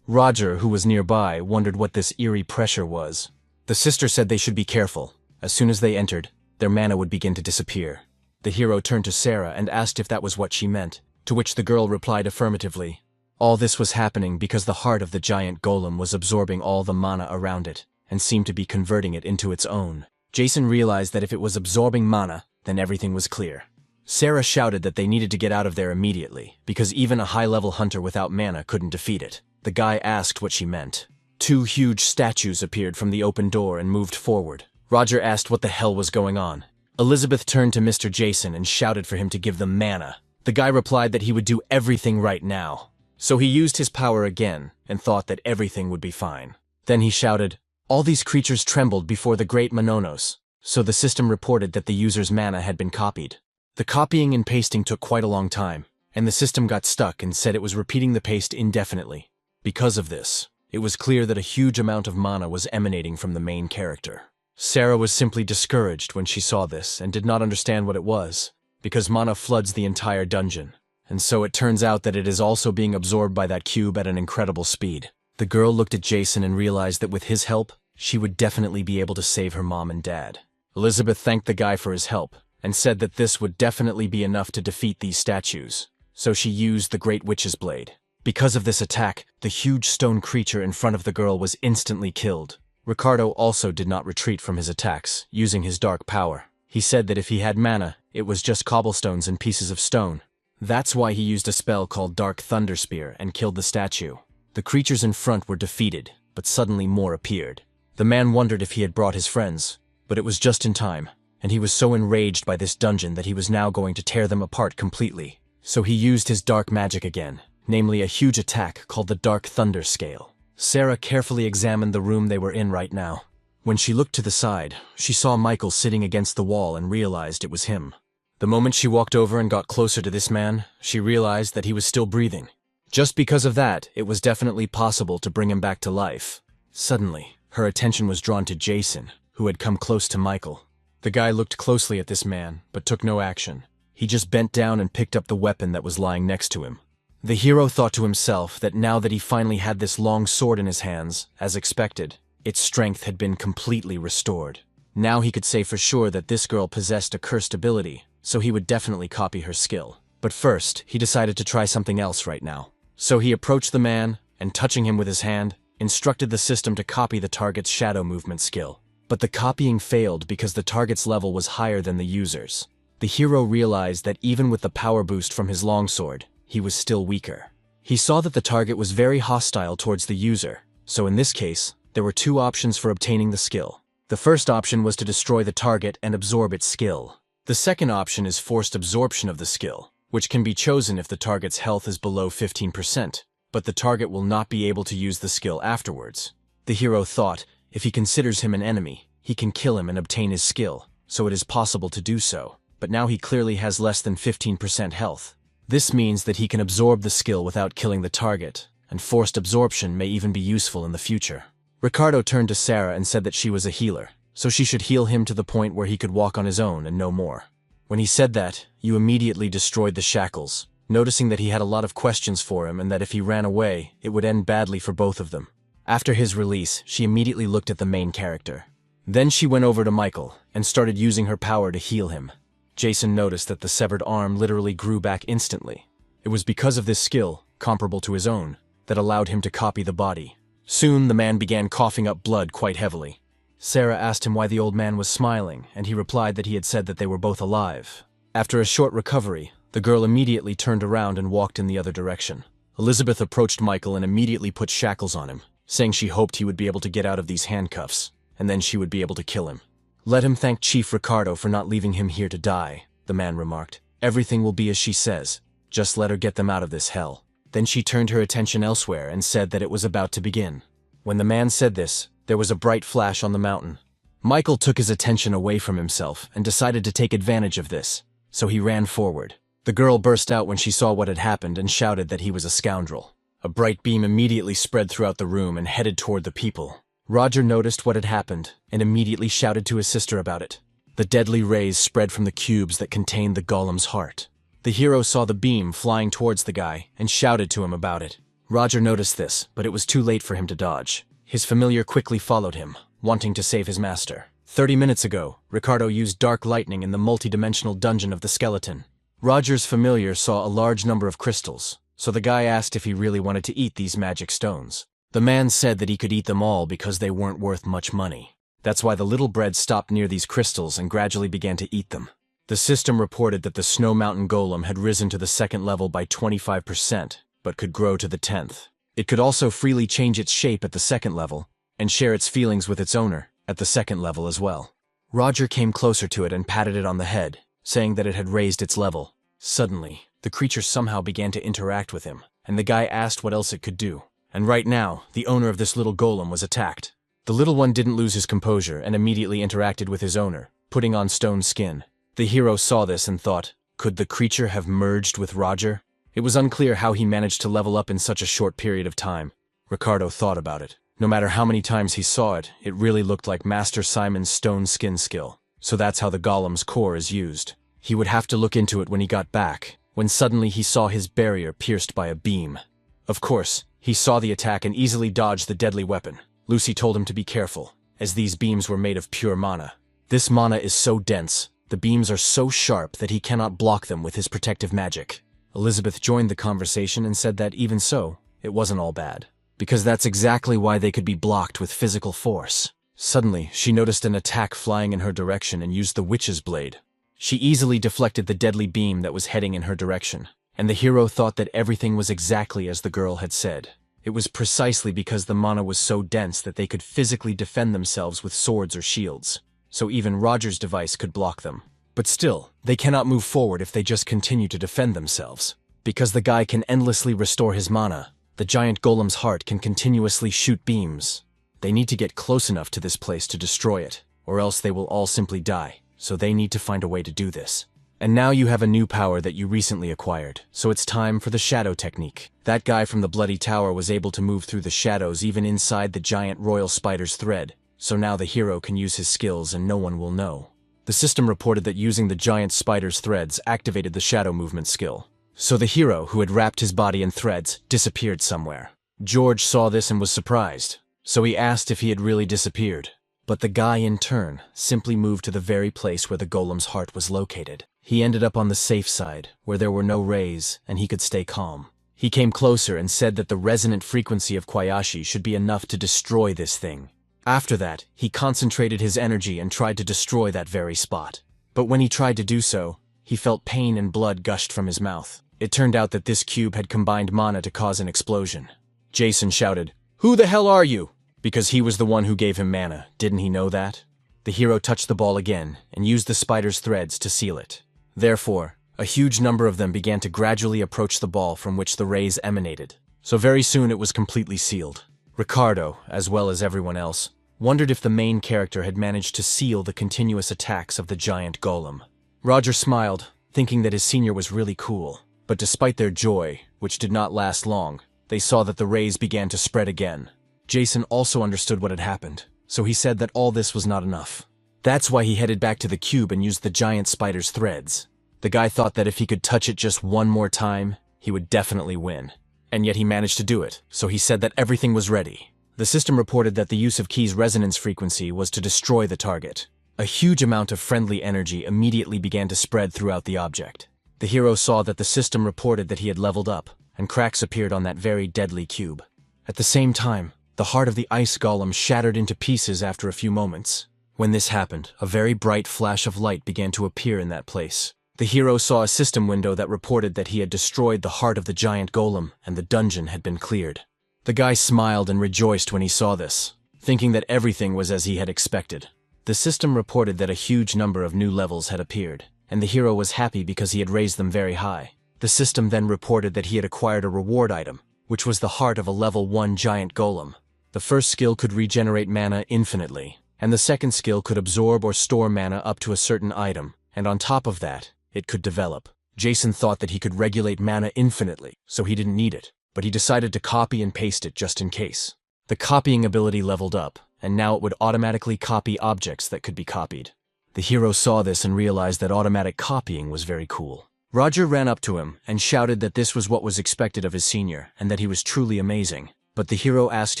Roger, who was nearby, wondered what this eerie pressure was. The sister said they should be careful. As soon as they entered, their mana would begin to disappear. The hero turned to Sarah and asked if that was what she meant, to which the girl replied affirmatively. All this was happening because the heart of the giant golem was absorbing all the mana around it, and seemed to be converting it into its own. Jason realized that if it was absorbing mana, then everything was clear. Sarah shouted that they needed to get out of there immediately, because even a high-level hunter without mana couldn't defeat it. The guy asked what she meant. 2 huge statues appeared from the open door and moved forward. Roger asked what the hell was going on. Elizabeth turned to Mr. Jason and shouted for him to give them mana. The guy replied that he would do everything right now. So he used his power again and thought that everything would be fine. Then he shouted, "All these creatures trembled before the great Mononos," so the system reported that the user's mana had been copied. The copying and pasting took quite a long time, and the system got stuck and said it was repeating the paste indefinitely. Because of this, it was clear that a huge amount of mana was emanating from the main character. Sarah was simply discouraged when she saw this and did not understand what it was, because mana floods the entire dungeon, and so it turns out that it is also being absorbed by that cube at an incredible speed. The girl looked at Jason and realized that with his help, she would definitely be able to save her mom and dad. Elizabeth thanked the guy for his help, and said that this would definitely be enough to defeat these statues, so she used the Great Witch's Blade. Because of this attack, the huge stone creature in front of the girl was instantly killed. Ricardo also did not retreat from his attacks, using his dark power. He said that if he had mana, it was just cobblestones and pieces of stone. That's why he used a spell called Dark Thunder Spear and killed the statue. The creatures in front were defeated, but suddenly more appeared. The man wondered if he had brought his friends, but it was just in time, and he was so enraged by this dungeon that he was now going to tear them apart completely. So he used his dark magic again, namely a huge attack called the Dark Thunder Scale. Sarah carefully examined the room they were in right now. When she looked to the side, she saw Michael sitting against the wall and realized it was him. The moment she walked over and got closer to this man, she realized that he was still breathing. Just because of that, it was definitely possible to bring him back to life. Suddenly, her attention was drawn to Jason, who had come close to Michael. The guy looked closely at this man, but took no action. He just bent down and picked up the weapon that was lying next to him. The hero thought to himself that now that he finally had this long sword in his hands, as expected, its strength had been completely restored. Now he could say for sure that this girl possessed a cursed ability, so he would definitely copy her skill. But first, he decided to try something else right now. So he approached the man, and touching him with his hand, instructed the system to copy the target's shadow movement skill. But the copying failed because the target's level was higher than the user's. The hero realized that even with the power boost from his longsword, he was still weaker. He saw that the target was very hostile towards the user, so in this case, there were two options for obtaining the skill. The first option was to destroy the target and absorb its skill. The second option is forced absorption of the skill, which can be chosen if the target's health is below 15%, but the target will not be able to use the skill afterwards. The hero thought, if he considers him an enemy, he can kill him and obtain his skill, so it is possible to do so, but now he clearly has less than 15% health. This means that he can absorb the skill without killing the target, and forced absorption may even be useful in the future. Ricardo turned to Sarah and said that she was a healer, so she should heal him to the point where he could walk on his own and no more. When he said that, you immediately destroyed the shackles, noticing that he had a lot of questions for him and that if he ran away, it would end badly for both of them. After his release, she immediately looked at the main character. Then she went over to Michael and started using her power to heal him. Jason noticed that the severed arm literally grew back instantly. It was because of this skill, comparable to his own, that allowed him to copy the body. Soon the man began coughing up blood quite heavily. Sarah asked him why the old man was smiling, and he replied that he had said that they were both alive. After a short recovery, the girl immediately turned around and walked in the other direction. Elizabeth approached Michael and immediately put shackles on him, saying she hoped he would be able to get out of these handcuffs, and then she would be able to kill him. "Let him thank Chief Ricardo for not leaving him here to die," the man remarked. "Everything will be as she says. Just let her get them out of this hell." Then she turned her attention elsewhere and said that it was about to begin. When the man said this, there was a bright flash on the mountain. Michael took his attention away from himself and decided to take advantage of this, so he ran forward. The girl burst out when she saw what had happened and shouted that he was a scoundrel. A bright beam immediately spread throughout the room and headed toward the people. Roger noticed what had happened and immediately shouted to his sister about it. The deadly rays spread from the cubes that contained the golem's heart. The hero saw the beam flying towards the guy and shouted to him about it. Roger noticed this, but it was too late for him to dodge. His familiar quickly followed him, wanting to save his master. 30 minutes ago, Ricardo used dark lightning in the multi-dimensional dungeon of the skeleton. Roger's familiar saw a large number of crystals, so the guy asked if he really wanted to eat these magic stones. The man said that he could eat them all because they weren't worth much money. That's why the little bread stopped near these crystals and gradually began to eat them. The system reported that the Snow Mountain Golem had risen to the second level by 25%, but could grow to the 10th. It could also freely change its shape at the second level, and share its feelings with its owner at the second level as well. Roger came closer to it and patted it on the head, saying that it had raised its level. Suddenly, the creature somehow began to interact with him, and the guy asked what else it could do. And right now, the owner of this little golem was attacked. The little one didn't lose his composure and immediately interacted with his owner, putting on stone skin. The hero saw this and thought, could the creature have merged with Roger? It was unclear how he managed to level up in such a short period of time. Ricardo thought about it. No matter how many times he saw it, it really looked like Master Simon's stone skin skill. So that's how the golem's core is used. He would have to look into it when he got back, when suddenly he saw his barrier pierced by a beam. Of course, he saw the attack and easily dodged the deadly weapon. Lucy told him to be careful, as these beams were made of pure mana. This mana is so dense, the beams are so sharp that he cannot block them with his protective magic. Elizabeth joined the conversation and said that even so, it wasn't all bad, because that's exactly why they could be blocked with physical force. Suddenly, she noticed an attack flying in her direction and used the witch's blade. She easily deflected the deadly beam that was heading in her direction, and the hero thought that everything was exactly as the girl had said. It was precisely because the mana was so dense that they could physically defend themselves with swords or shields, so even Roger's device could block them. But still, they cannot move forward if they just continue to defend themselves. Because the guy can endlessly restore his mana, the giant golem's heart can continuously shoot beams. They need to get close enough to this place to destroy it, or else they will all simply die, so they need to find a way to do this. And now you have a new power that you recently acquired, so it's time for the shadow technique. That guy from the Bloody Tower was able to move through the shadows even inside the giant royal spider's thread, so now the hero can use his skills and no one will know. The system reported that using the giant spider's threads activated the shadow movement skill. So the hero, who had wrapped his body in threads, disappeared somewhere. George saw this and was surprised, so he asked if he had really disappeared. But the guy, in turn, simply moved to the very place where the golem's heart was located. He ended up on the safe side, where there were no rays, and he could stay calm. He came closer and said that the resonant frequency of Kwayashi should be enough to destroy this thing. After that, he concentrated his energy and tried to destroy that very spot. But when he tried to do so, he felt pain and blood gushed from his mouth. It turned out that this cube had combined mana to cause an explosion. Jason shouted, "Who the hell are you?" Because he was the one who gave him mana, didn't he know that? The hero touched the ball again and used the spider's threads to seal it. Therefore, a huge number of them began to gradually approach the ball from which the rays emanated. So very soon it was completely sealed. Ricardo, as well as everyone else, wondered if the main character had managed to seal the continuous attacks of the giant golem. Roger smiled, thinking that his senior was really cool. But despite their joy, which did not last long, they saw that the rays began to spread again. Jason also understood what had happened, so he said that all this was not enough. That's why he headed back to the cube and used the giant spider's threads. The guy thought that if he could touch it just one more time, he would definitely win. And yet he managed to do it, so he said that everything was ready. The system reported that the use of Key's resonance frequency was to destroy the target. A huge amount of friendly energy immediately began to spread throughout the object. The hero saw that the system reported that he had leveled up, and cracks appeared on that very deadly cube. At the same time, the heart of the ice golem shattered into pieces after a few moments. When this happened, a very bright flash of light began to appear in that place. The hero saw a system window that reported that he had destroyed the heart of the giant golem, and the dungeon had been cleared. The guy smiled and rejoiced when he saw this, thinking that everything was as he had expected. The system reported that a huge number of new levels had appeared, and the hero was happy because he had raised them very high. The system then reported that he had acquired a reward item, which was the heart of a level 1 giant golem. The first skill could regenerate mana infinitely, and the second skill could absorb or store mana up to a certain item, and on top of that, it could develop. Jason thought that he could regulate mana infinitely, so he didn't need it, but he decided to copy and paste it just in case. The copying ability leveled up, and now it would automatically copy objects that could be copied. The hero saw this and realized that automatic copying was very cool. Roger ran up to him and shouted that this was what was expected of his senior and that he was truly amazing, but the hero asked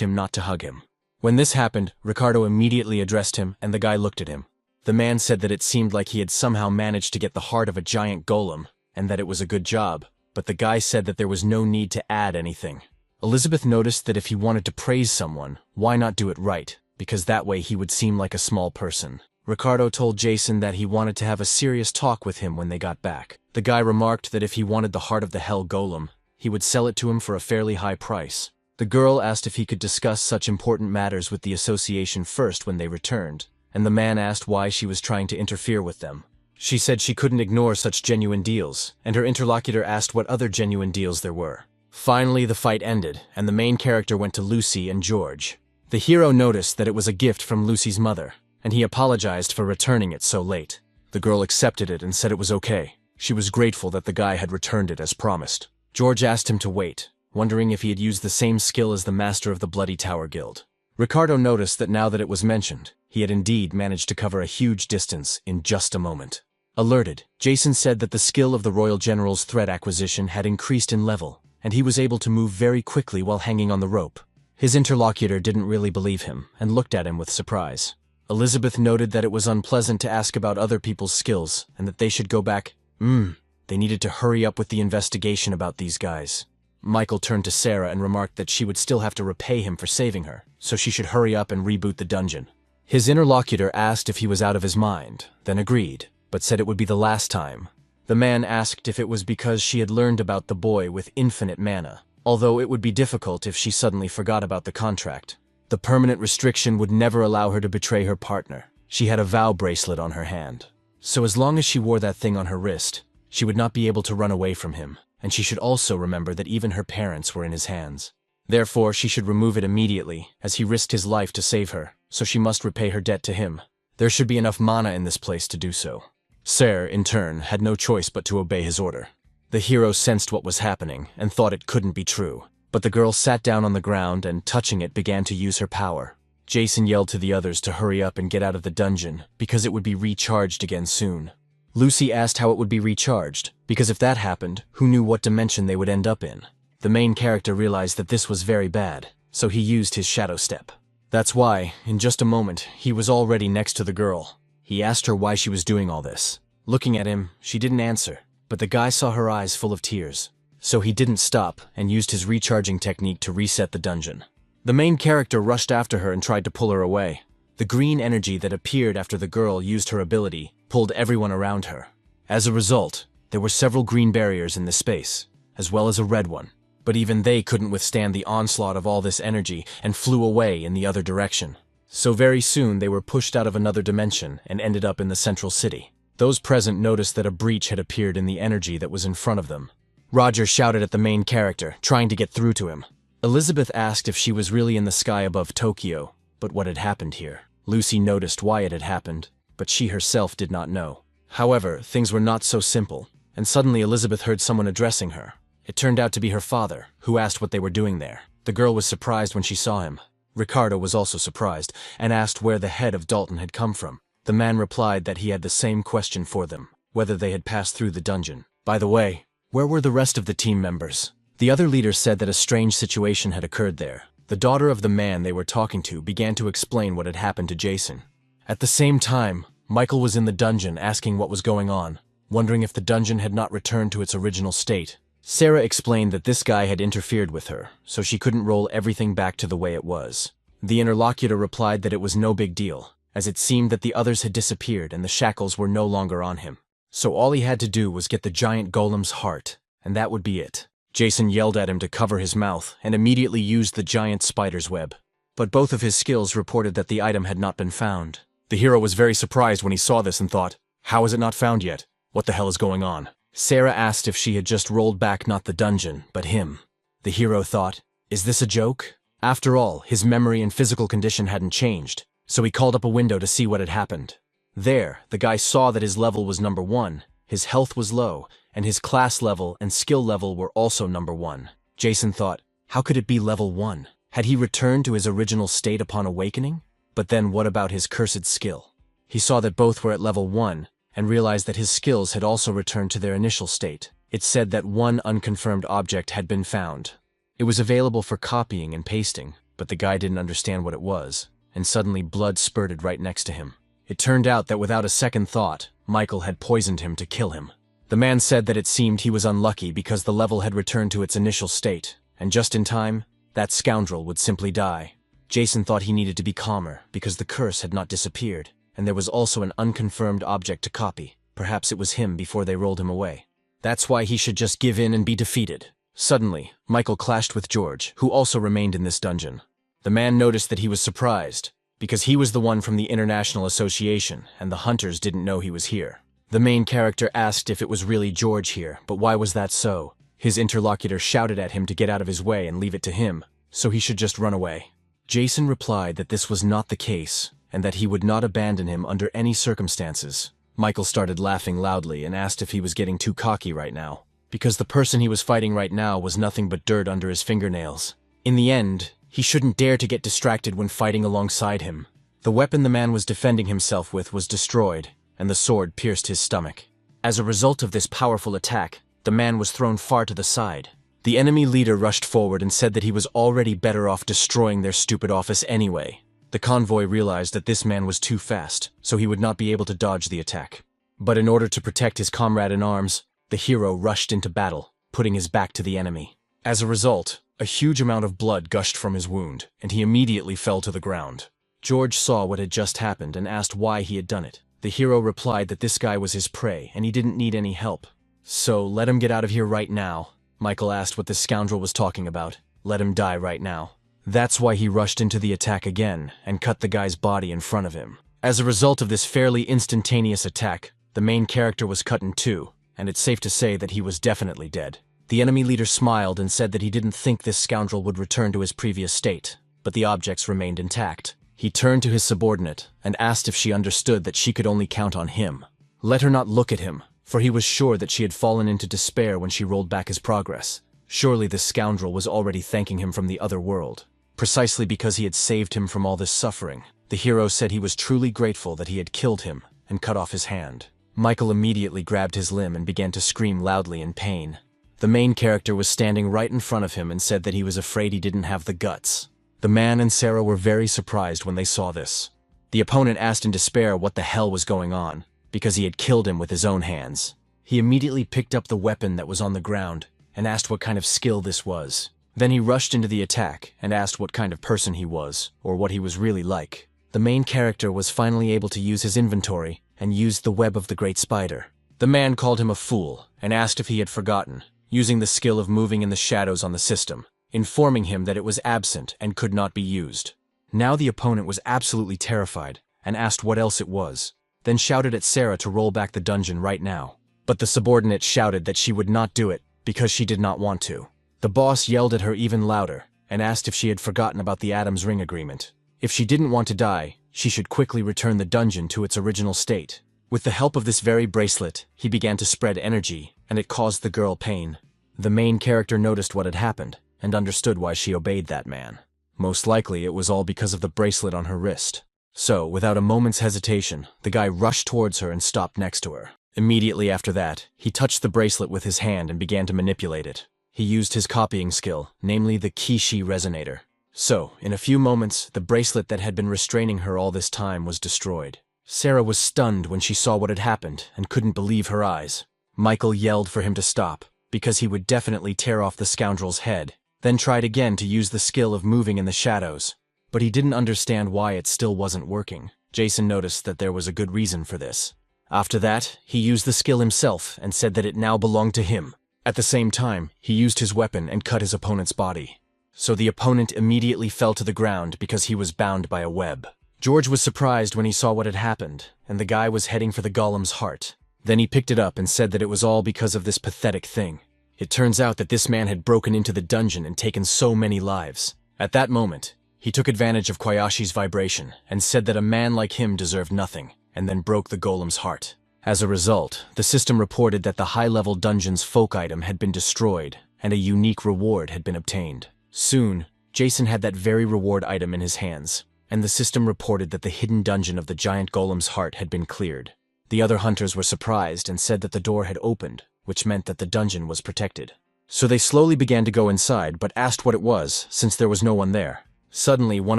him not to hug him. When this happened, Ricardo immediately addressed him and the guy looked at him. The man said that it seemed like he had somehow managed to get the heart of a giant golem and that it was a good job, but the guy said that there was no need to add anything. Elizabeth noticed that if he wanted to praise someone, why not do it right, because that way he would seem like a small person. Ricardo told Jason that he wanted to have a serious talk with him when they got back. The guy remarked that if he wanted the heart of the Hell Golem, he would sell it to him for a fairly high price. The girl asked if he could discuss such important matters with the association first when they returned, and the man asked why she was trying to interfere with them. She said she couldn't ignore such genuine deals, and her interlocutor asked what other genuine deals there were. Finally, the fight ended, and the main character went to Lucy and George. The hero noticed that it was a gift from Lucy's mother, and he apologized for returning it so late. The girl accepted it and said it was okay. She was grateful that the guy had returned it as promised. George asked him to wait, wondering if he had used the same skill as the master of the Bloody Tower Guild. Ricardo noticed that now that it was mentioned, he had indeed managed to cover a huge distance in just a moment. Alerted, Jason said that the skill of the Royal General's threat acquisition had increased in level, and he was able to move very quickly while hanging on the rope. His interlocutor didn't really believe him and looked at him with surprise. Elizabeth noted that it was unpleasant to ask about other people's skills and that they should go back. They needed to hurry up with the investigation about these guys. Michael turned to Sarah and remarked that she would still have to repay him for saving her, so she should hurry up and reboot the dungeon. His interlocutor asked if he was out of his mind, then agreed, but said it would be the last time. The man asked if it was because she had learned about the boy with infinite mana, although it would be difficult if she suddenly forgot about the contract. The permanent restriction would never allow her to betray her partner. She had a vow bracelet on her hand. So as long as she wore that thing on her wrist, she would not be able to run away from him, and she should also remember that even her parents were in his hands. Therefore, she should remove it immediately, as he risked his life to save her, so she must repay her debt to him. There should be enough mana in this place to do so. Sarah, in turn, had no choice but to obey his order. The hero sensed what was happening and thought it couldn't be true, but the girl sat down on the ground and, touching it, began to use her power. Jason yelled to the others to hurry up and get out of the dungeon, because it would be recharged again soon. Lucy asked how it would be recharged, because if that happened, who knew what dimension they would end up in? The main character realized that this was very bad, so he used his shadow step. That's why, in just a moment, he was already next to the girl. He asked her why she was doing all this. Looking at him, she didn't answer, but the guy saw her eyes full of tears. So he didn't stop and used his recharging technique to reset the dungeon. The main character rushed after her and tried to pull her away. The green energy that appeared after the girl used her ability pulled everyone around her. As a result, there were several green barriers in this space, as well as a red one. But even they couldn't withstand the onslaught of all this energy and flew away in the other direction. So very soon they were pushed out of another dimension and ended up in the central city. Those present noticed that a breach had appeared in the energy that was in front of them. Roger shouted at the main character, trying to get through to him. Elizabeth asked if she was really in the sky above Tokyo, but what had happened here. Lucy noticed why it had happened, but she herself did not know. However, things were not so simple, and suddenly Elizabeth heard someone addressing her. It turned out to be her father, who asked what they were doing there. The girl was surprised when she saw him. Ricardo was also surprised, and asked where the head of Dalton had come from. The man replied that he had the same question for them, whether they had passed through the dungeon. By the way, where were the rest of the team members? The other leader said that a strange situation had occurred there. The daughter of the man they were talking to began to explain what had happened to Jason. At the same time, Michael was in the dungeon asking what was going on, wondering if the dungeon had not returned to its original state. Sarah explained that this guy had interfered with her, so she couldn't roll everything back to the way it was. The interlocutor replied that it was no big deal, as it seemed that the others had disappeared and the shackles were no longer on him. So all he had to do was get the giant golem's heart, and that would be it. Jason yelled at him to cover his mouth and immediately used the giant spider's web. But both of his skills reported that the item had not been found. The hero was very surprised when he saw this and thought, "How is it not found yet? What the hell is going on?" Sarah asked if she had just rolled back not the dungeon, but him. The hero thought, "Is this a joke?" After all, his memory and physical condition hadn't changed, so he called up a window to see what had happened. There, the guy saw that his level was number 1, his health was low, and his class level and skill level were also number 1. Jason thought, how could it be level 1? Had he returned to his original state upon awakening? But then what about his cursed skill? He saw that both were at level 1, and realized that his skills had also returned to their initial state. It said that one unconfirmed object had been found. It was available for copying and pasting, but the guy didn't understand what it was, and suddenly blood spurted right next to him. It turned out that without a second thought, Michael had poisoned him to kill him. The man said that it seemed he was unlucky because the level had returned to its initial state, and just in time, that scoundrel would simply die. Jason thought he needed to be calmer because the curse had not disappeared, and there was also an unconfirmed object to copy. Perhaps it was him before they rolled him away. That's why he should just give in and be defeated. Suddenly, Michael clashed with George, who also remained in this dungeon. The man noticed that he was surprised, because he was the one from the International Association, and the hunters didn't know he was here. The main character asked if it was really George here, but why was that so? His interlocutor shouted at him to get out of his way and leave it to him, so he should just run away. Jason replied that this was not the case, and that he would not abandon him under any circumstances. Michael started laughing loudly and asked if he was getting too cocky right now, because the person he was fighting right now was nothing but dirt under his fingernails. In the end, he shouldn't dare to get distracted when fighting alongside him. The weapon the man was defending himself with was destroyed, and the sword pierced his stomach. As a result of this powerful attack, the man was thrown far to the side. The enemy leader rushed forward and said that he was already better off destroying their stupid office anyway. The convoy realized that this man was too fast, so he would not be able to dodge the attack. But in order to protect his comrade in arms, the hero rushed into battle, putting his back to the enemy. As a result, a huge amount of blood gushed from his wound, and he immediately fell to the ground. George saw what had just happened and asked why he had done it. The hero replied that this guy was his prey and he didn't need any help. So, let him get out of here right now. Michael asked what this scoundrel was talking about. Let him die right now. That's why he rushed into the attack again and cut the guy's body in front of him. As a result of this fairly instantaneous attack, the main character was cut in two, and it's safe to say that he was definitely dead. The enemy leader smiled and said that he didn't think this scoundrel would return to his previous state, but the objects remained intact. He turned to his subordinate and asked if she understood that she could only count on him. Let her not look at him, for he was sure that she had fallen into despair when she rolled back his progress. Surely this scoundrel was already thanking him from the other world. Precisely because he had saved him from all this suffering, the hero said he was truly grateful that he had killed him and cut off his hand. Michael immediately grabbed his limb and began to scream loudly in pain. The main character was standing right in front of him and said that he was afraid he didn't have the guts. The man and Sarah were very surprised when they saw this. The opponent asked in despair what the hell was going on, because he had killed him with his own hands. He immediately picked up the weapon that was on the ground and asked what kind of skill this was. Then he rushed into the attack and asked what kind of person he was, or what he was really like. The main character was finally able to use his inventory and used the web of the great spider. The man called him a fool and asked if he had forgotten, using the skill of moving in the shadows on the system, informing him that it was absent and could not be used. Now the opponent was absolutely terrified and asked what else it was, then shouted at Sarah to roll back the dungeon right now. But the subordinate shouted that she would not do it because she did not want to. The boss yelled at her even louder and asked if she had forgotten about the Adam's Ring agreement. If she didn't want to die, she should quickly return the dungeon to its original state. With the help of this very bracelet, he began to spread energy, and it caused the girl pain. The main character noticed what had happened and understood why she obeyed that man. Most likely it was all because of the bracelet on her wrist. So, without a moment's hesitation, the guy rushed towards her and stopped next to her. Immediately after that, he touched the bracelet with his hand and began to manipulate it. He used his copying skill, namely the Kishi resonator. So, in a few moments, the bracelet that had been restraining her all this time was destroyed. Sarah was stunned when she saw what had happened and couldn't believe her eyes. Michael yelled for him to stop, because he would definitely tear off the scoundrel's head, then tried again to use the skill of moving in the shadows. But he didn't understand why it still wasn't working. Jason noticed that there was a good reason for this. After that, he used the skill himself and said that it now belonged to him. At the same time, he used his weapon and cut his opponent's body. So the opponent immediately fell to the ground because he was bound by a web. George was surprised when he saw what had happened, and the guy was heading for the golem's heart. Then he picked it up and said that it was all because of this pathetic thing. It turns out that this man had broken into the dungeon and taken so many lives. At that moment, he took advantage of Koyashi's vibration and said that a man like him deserved nothing, and then broke the golem's heart. As a result, the system reported that the high-level dungeon's folk item had been destroyed, and a unique reward had been obtained. Soon, Jason had that very reward item in his hands, and the system reported that the hidden dungeon of the giant golem's heart had been cleared. The other hunters were surprised and said that the door had opened, which meant that the dungeon was protected. So they slowly began to go inside, but asked what it was, since there was no one there. Suddenly, one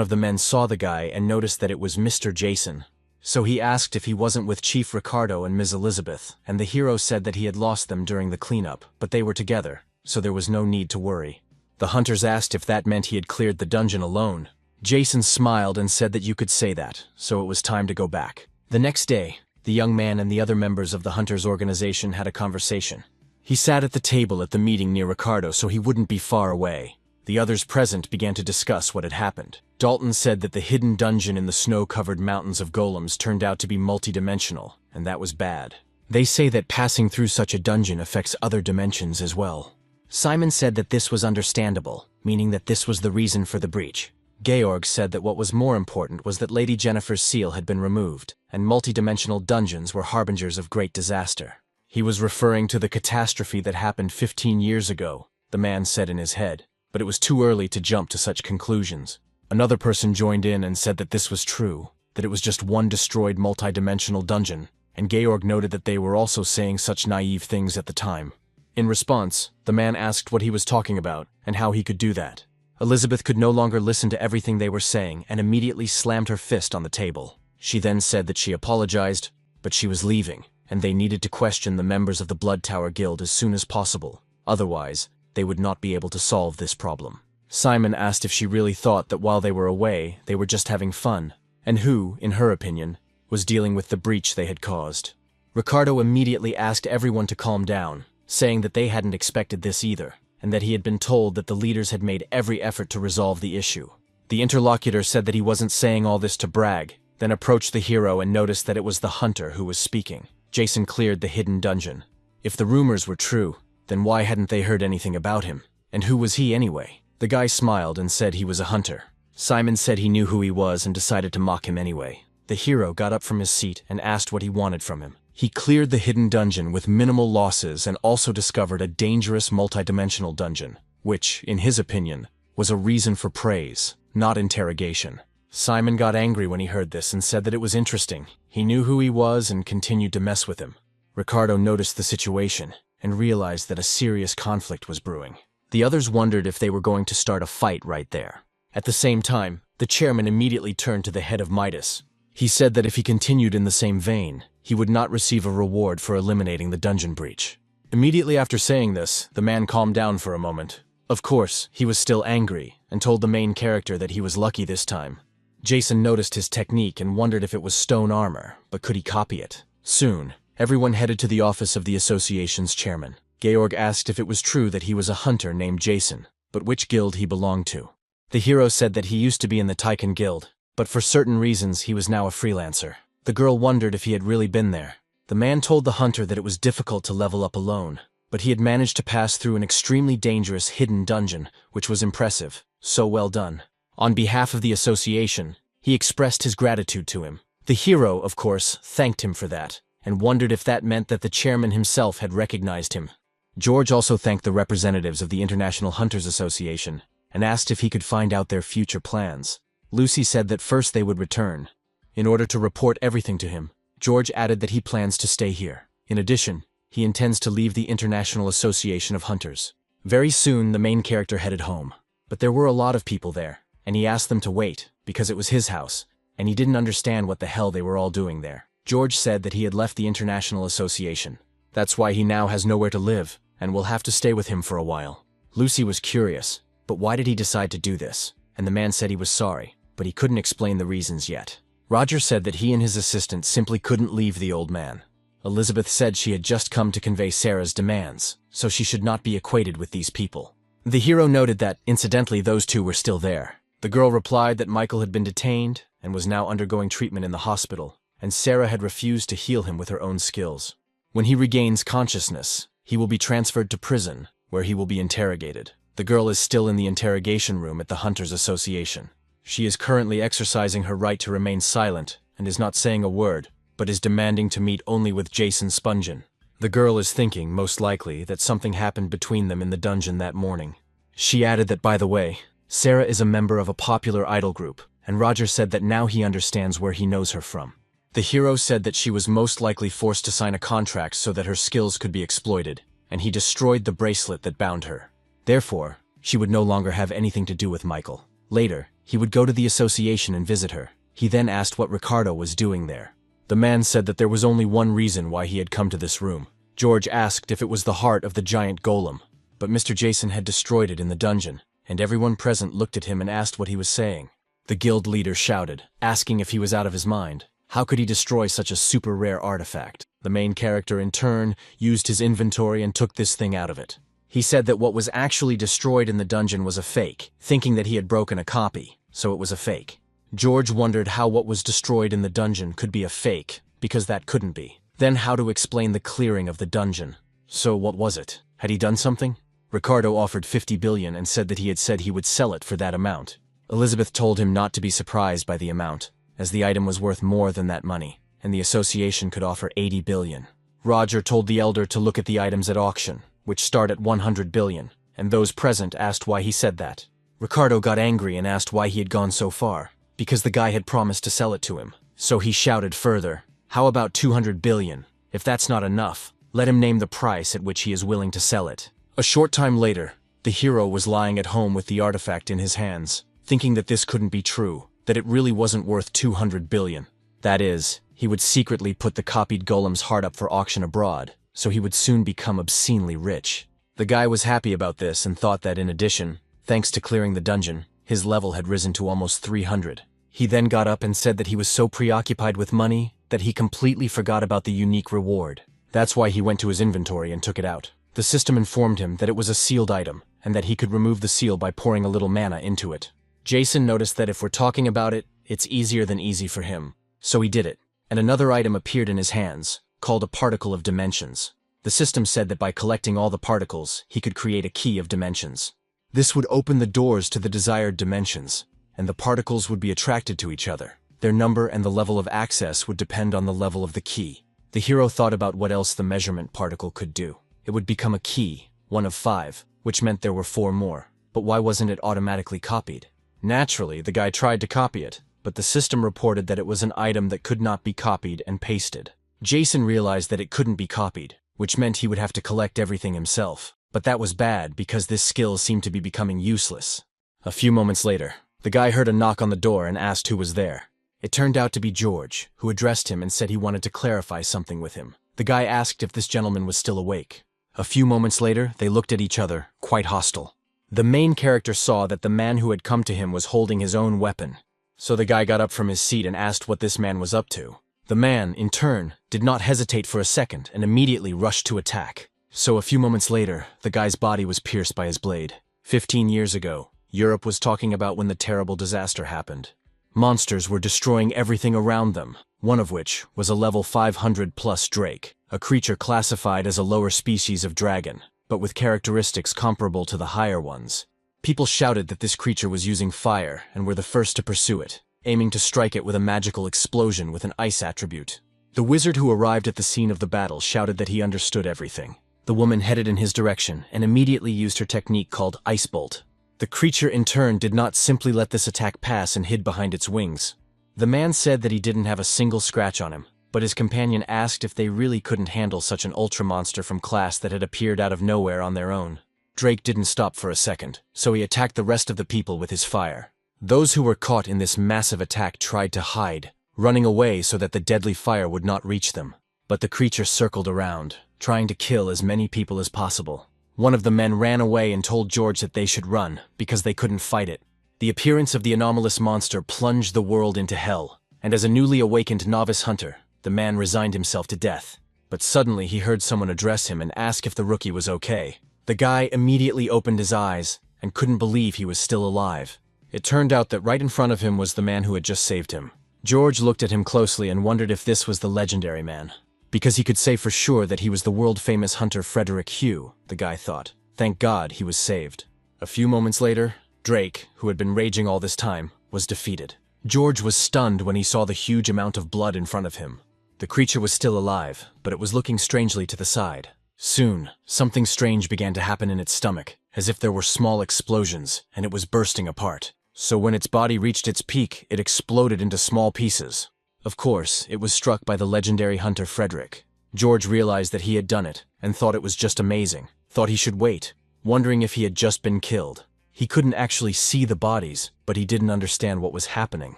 of the men saw the guy and noticed that it was Mr. Jason. So he asked if he wasn't with Chief Ricardo and Ms. Elizabeth, and the hero said that he had lost them during the cleanup, but they were together, so there was no need to worry. The hunters asked if that meant he had cleared the dungeon alone. Jason smiled and said that you could say that, so it was time to go back. The next day, the young man and the other members of the hunters' organization had a conversation. He sat at the table at the meeting near Ricardo so he wouldn't be far away. The others present began to discuss what had happened. Dalton said that the hidden dungeon in the snow-covered mountains of golems turned out to be multidimensional, and that was bad. They say that passing through such a dungeon affects other dimensions as well. Simon said that this was understandable, meaning that this was the reason for the breach. Georg said that what was more important was that Lady Jennifer's seal had been removed, and multidimensional dungeons were harbingers of great disaster. He was referring to the catastrophe that happened 15 years ago, the man said in his head, but it was too early to jump to such conclusions. Another person joined in and said that this was true, that it was just one destroyed multidimensional dungeon, and Georg noted that they were also saying such naive things at the time. In response, the man asked what he was talking about and how he could do that. Elizabeth could no longer listen to everything they were saying and immediately slammed her fist on the table. She then said that she apologized, but she was leaving, and they needed to question the members of the Blood Tower Guild as soon as possible. Otherwise, they would not be able to solve this problem. Simon asked if she really thought that while they were away, they were just having fun, and who, in her opinion, was dealing with the breach they had caused. Ricardo immediately asked everyone to calm down, saying that they hadn't expected this either, and that he had been told that the leaders had made every effort to resolve the issue. The interlocutor said that he wasn't saying all this to brag, then approached the hero and noticed that it was the hunter who was speaking. Jason cleared the hidden dungeon. If the rumors were true, then why hadn't they heard anything about him? And who was he anyway? The guy smiled and said he was a hunter. Simon said he knew who he was and decided to mock him anyway. The hero got up from his seat and asked what he wanted from him. He cleared the hidden dungeon with minimal losses and also discovered a dangerous multidimensional dungeon, which, in his opinion, was a reason for praise, not interrogation. Simon got angry when he heard this and said that it was interesting. He knew who he was and continued to mess with him. Ricardo noticed the situation and realized that a serious conflict was brewing. The others wondered if they were going to start a fight right there. At the same time, the chairman immediately turned to the head of Midas. He said that if he continued in the same vein, he would not receive a reward for eliminating the dungeon breach. Immediately after saying this, the man calmed down for a moment. Of course, he was still angry and told the main character that he was lucky this time. Jason noticed his technique and wondered if it was stone armor, but could he copy it? Soon, Everyone headed to the office of the association's chairman. Georg asked if it was true that he was a hunter named Jason, but which guild he belonged to. The hero said that he used to be in the Taiken Guild, but for certain reasons he was now a freelancer. The girl wondered if he had really been there. The man told the hunter that it was difficult to level up alone, but he had managed to pass through an extremely dangerous hidden dungeon, which was impressive. So well done. On behalf of the association, he expressed his gratitude to him. The hero, of course, thanked him for that, and wondered if that meant that the chairman himself had recognized him. George also thanked the representatives of the International Hunters Association, and asked if he could find out their future plans. Lucy said that first they would return. In order to report everything to him, George added that he plans to stay here. In addition, he intends to leave the International Association of Hunters. Very soon, the main character headed home. But there were a lot of people there, and he asked them to wait, because it was his house, and he didn't understand what the hell they were all doing there. George said that he had left the International Association. That's why he now has nowhere to live, and will have to stay with him for a while. Lucy was curious, but why did he decide to do this? And the man said he was sorry, but he couldn't explain the reasons yet. Roger said that he and his assistant simply couldn't leave the old man. Elizabeth said she had just come to convey Sarah's demands, so she should not be equated with these people. The hero noted that, incidentally, those two were still there. The girl replied that Michael had been detained and was now undergoing treatment in the hospital, and Sarah had refused to heal him with her own skills. When he regains consciousness, he will be transferred to prison, where he will be interrogated. The girl is still in the interrogation room at the Hunters Association. She is currently exercising her right to remain silent and is not saying a word, but is demanding to meet only with Jason Spungen. The girl is thinking, most likely, that something happened between them in the dungeon that morning. She added that, by the way, Sarah is a member of a popular idol group, and Roger said that now he understands where he knows her from. The hero said that she was most likely forced to sign a contract so that her skills could be exploited, and he destroyed the bracelet that bound her. Therefore, she would no longer have anything to do with Michael. Later, he would go to the association and visit her. He then asked what Ricardo was doing there. The man said that there was only one reason why he had come to this room. George asked if it was the heart of the giant golem, but Mr. Jason had destroyed it in the dungeon, and everyone present looked at him and asked what he was saying. The guild leader shouted, asking if he was out of his mind. How could he destroy such a super rare artifact? The main character, in turn, used his inventory and took this thing out of it. He said that what was actually destroyed in the dungeon was a fake, thinking that he had broken a copy, so it was a fake. George wondered how what was destroyed in the dungeon could be a fake, because that couldn't be. Then how to explain the clearing of the dungeon. So what was it? Had he done something? Ricardo offered 50 billion and said that he had said he would sell it for that amount. Elizabeth told him not to be surprised by the amount, as the item was worth more than that money, and the association could offer 80 billion. Roger told the elder to look at the items at auction, which start at 100 billion, and those present asked why he said that. Ricardo got angry and asked why he had gone so far, because the guy had promised to sell it to him. So he shouted further, "How about 200 billion? If that's not enough, let him name the price at which he is willing to sell it." A short time later, the hero was lying at home with the artifact in his hands, thinking that this couldn't be true, that it really wasn't worth 200 billion. That is, he would secretly put the copied golem's heart up for auction abroad, so he would soon become obscenely rich. The guy was happy about this and thought that in addition, thanks to clearing the dungeon, his level had risen to almost 300. He then got up and said that he was so preoccupied with money that he completely forgot about the unique reward. That's why he went to his inventory and took it out. The system informed him that it was a sealed item, and that he could remove the seal by pouring a little mana into it. Jason noticed that if we're talking about it, it's easier than easy for him. So he did it, and another item appeared in his hands, called a particle of dimensions. The system said that by collecting all the particles, he could create a key of dimensions. This would open the doors to the desired dimensions, and the particles would be attracted to each other. Their number and the level of access would depend on the level of the key. The hero thought about what else the measurement particle could do. It would become a key, one of 5, which meant there were 4 more. But why wasn't it automatically copied? Naturally, the guy tried to copy it, but the system reported that it was an item that could not be copied and pasted. Jason realized that it couldn't be copied, which meant he would have to collect everything himself. But that was bad because this skill seemed to be becoming useless. A few moments later, the guy heard a knock on the door and asked who was there. It turned out to be George, who addressed him and said he wanted to clarify something with him. The guy asked if this gentleman was still awake. A few moments later, they looked at each other, quite hostile. The main character saw that the man who had come to him was holding his own weapon. So the guy got up from his seat and asked what this man was up to. The man, in turn, did not hesitate for a second and immediately rushed to attack. So a few moments later, the guy's body was pierced by his blade. 15 years ago, Europe was talking about when the terrible disaster happened. Monsters were destroying everything around them, one of which was a level 500+ drake, a creature classified as a lower species of dragon, but with characteristics comparable to the higher ones. People shouted that this creature was using fire and were the first to pursue it, aiming to strike it with a magical explosion with an ice attribute. The wizard who arrived at the scene of the battle shouted that he understood everything. The woman headed in his direction and immediately used her technique called Ice Bolt. The creature in turn did not simply let this attack pass and hid behind its wings. The man said that he didn't have a single scratch on him, but his companion asked if they really couldn't handle such an ultra monster from class that had appeared out of nowhere on their own. Drake didn't stop for a second, so he attacked the rest of the people with his fire. Those who were caught in this massive attack tried to hide, running away so that the deadly fire would not reach them. But the creature circled around, trying to kill as many people as possible. One of the men ran away and told George that they should run, because they couldn't fight it. The appearance of the anomalous monster plunged the world into hell, and as a newly awakened novice hunter, the man resigned himself to death. But suddenly he heard someone address him and ask if the rookie was okay. The guy immediately opened his eyes and couldn't believe he was still alive. It turned out that right in front of him was the man who had just saved him. George looked at him closely and wondered if this was the legendary man, because he could say for sure that he was the world-famous hunter Frederick Hugh, the guy thought. Thank God he was saved. A few moments later, Drake, who had been raging all this time, was defeated. George was stunned when he saw the huge amount of blood in front of him. The creature was still alive, but it was looking strangely to the side. Soon, something strange began to happen in its stomach, as if there were small explosions, and it was bursting apart. So when its body reached its peak, it exploded into small pieces. Of course, it was struck by the legendary hunter Frederick. George realized that he had done it, and thought it was just amazing. Thought he should wait, wondering if he had just been killed. He couldn't actually see the bodies, but he didn't understand what was happening.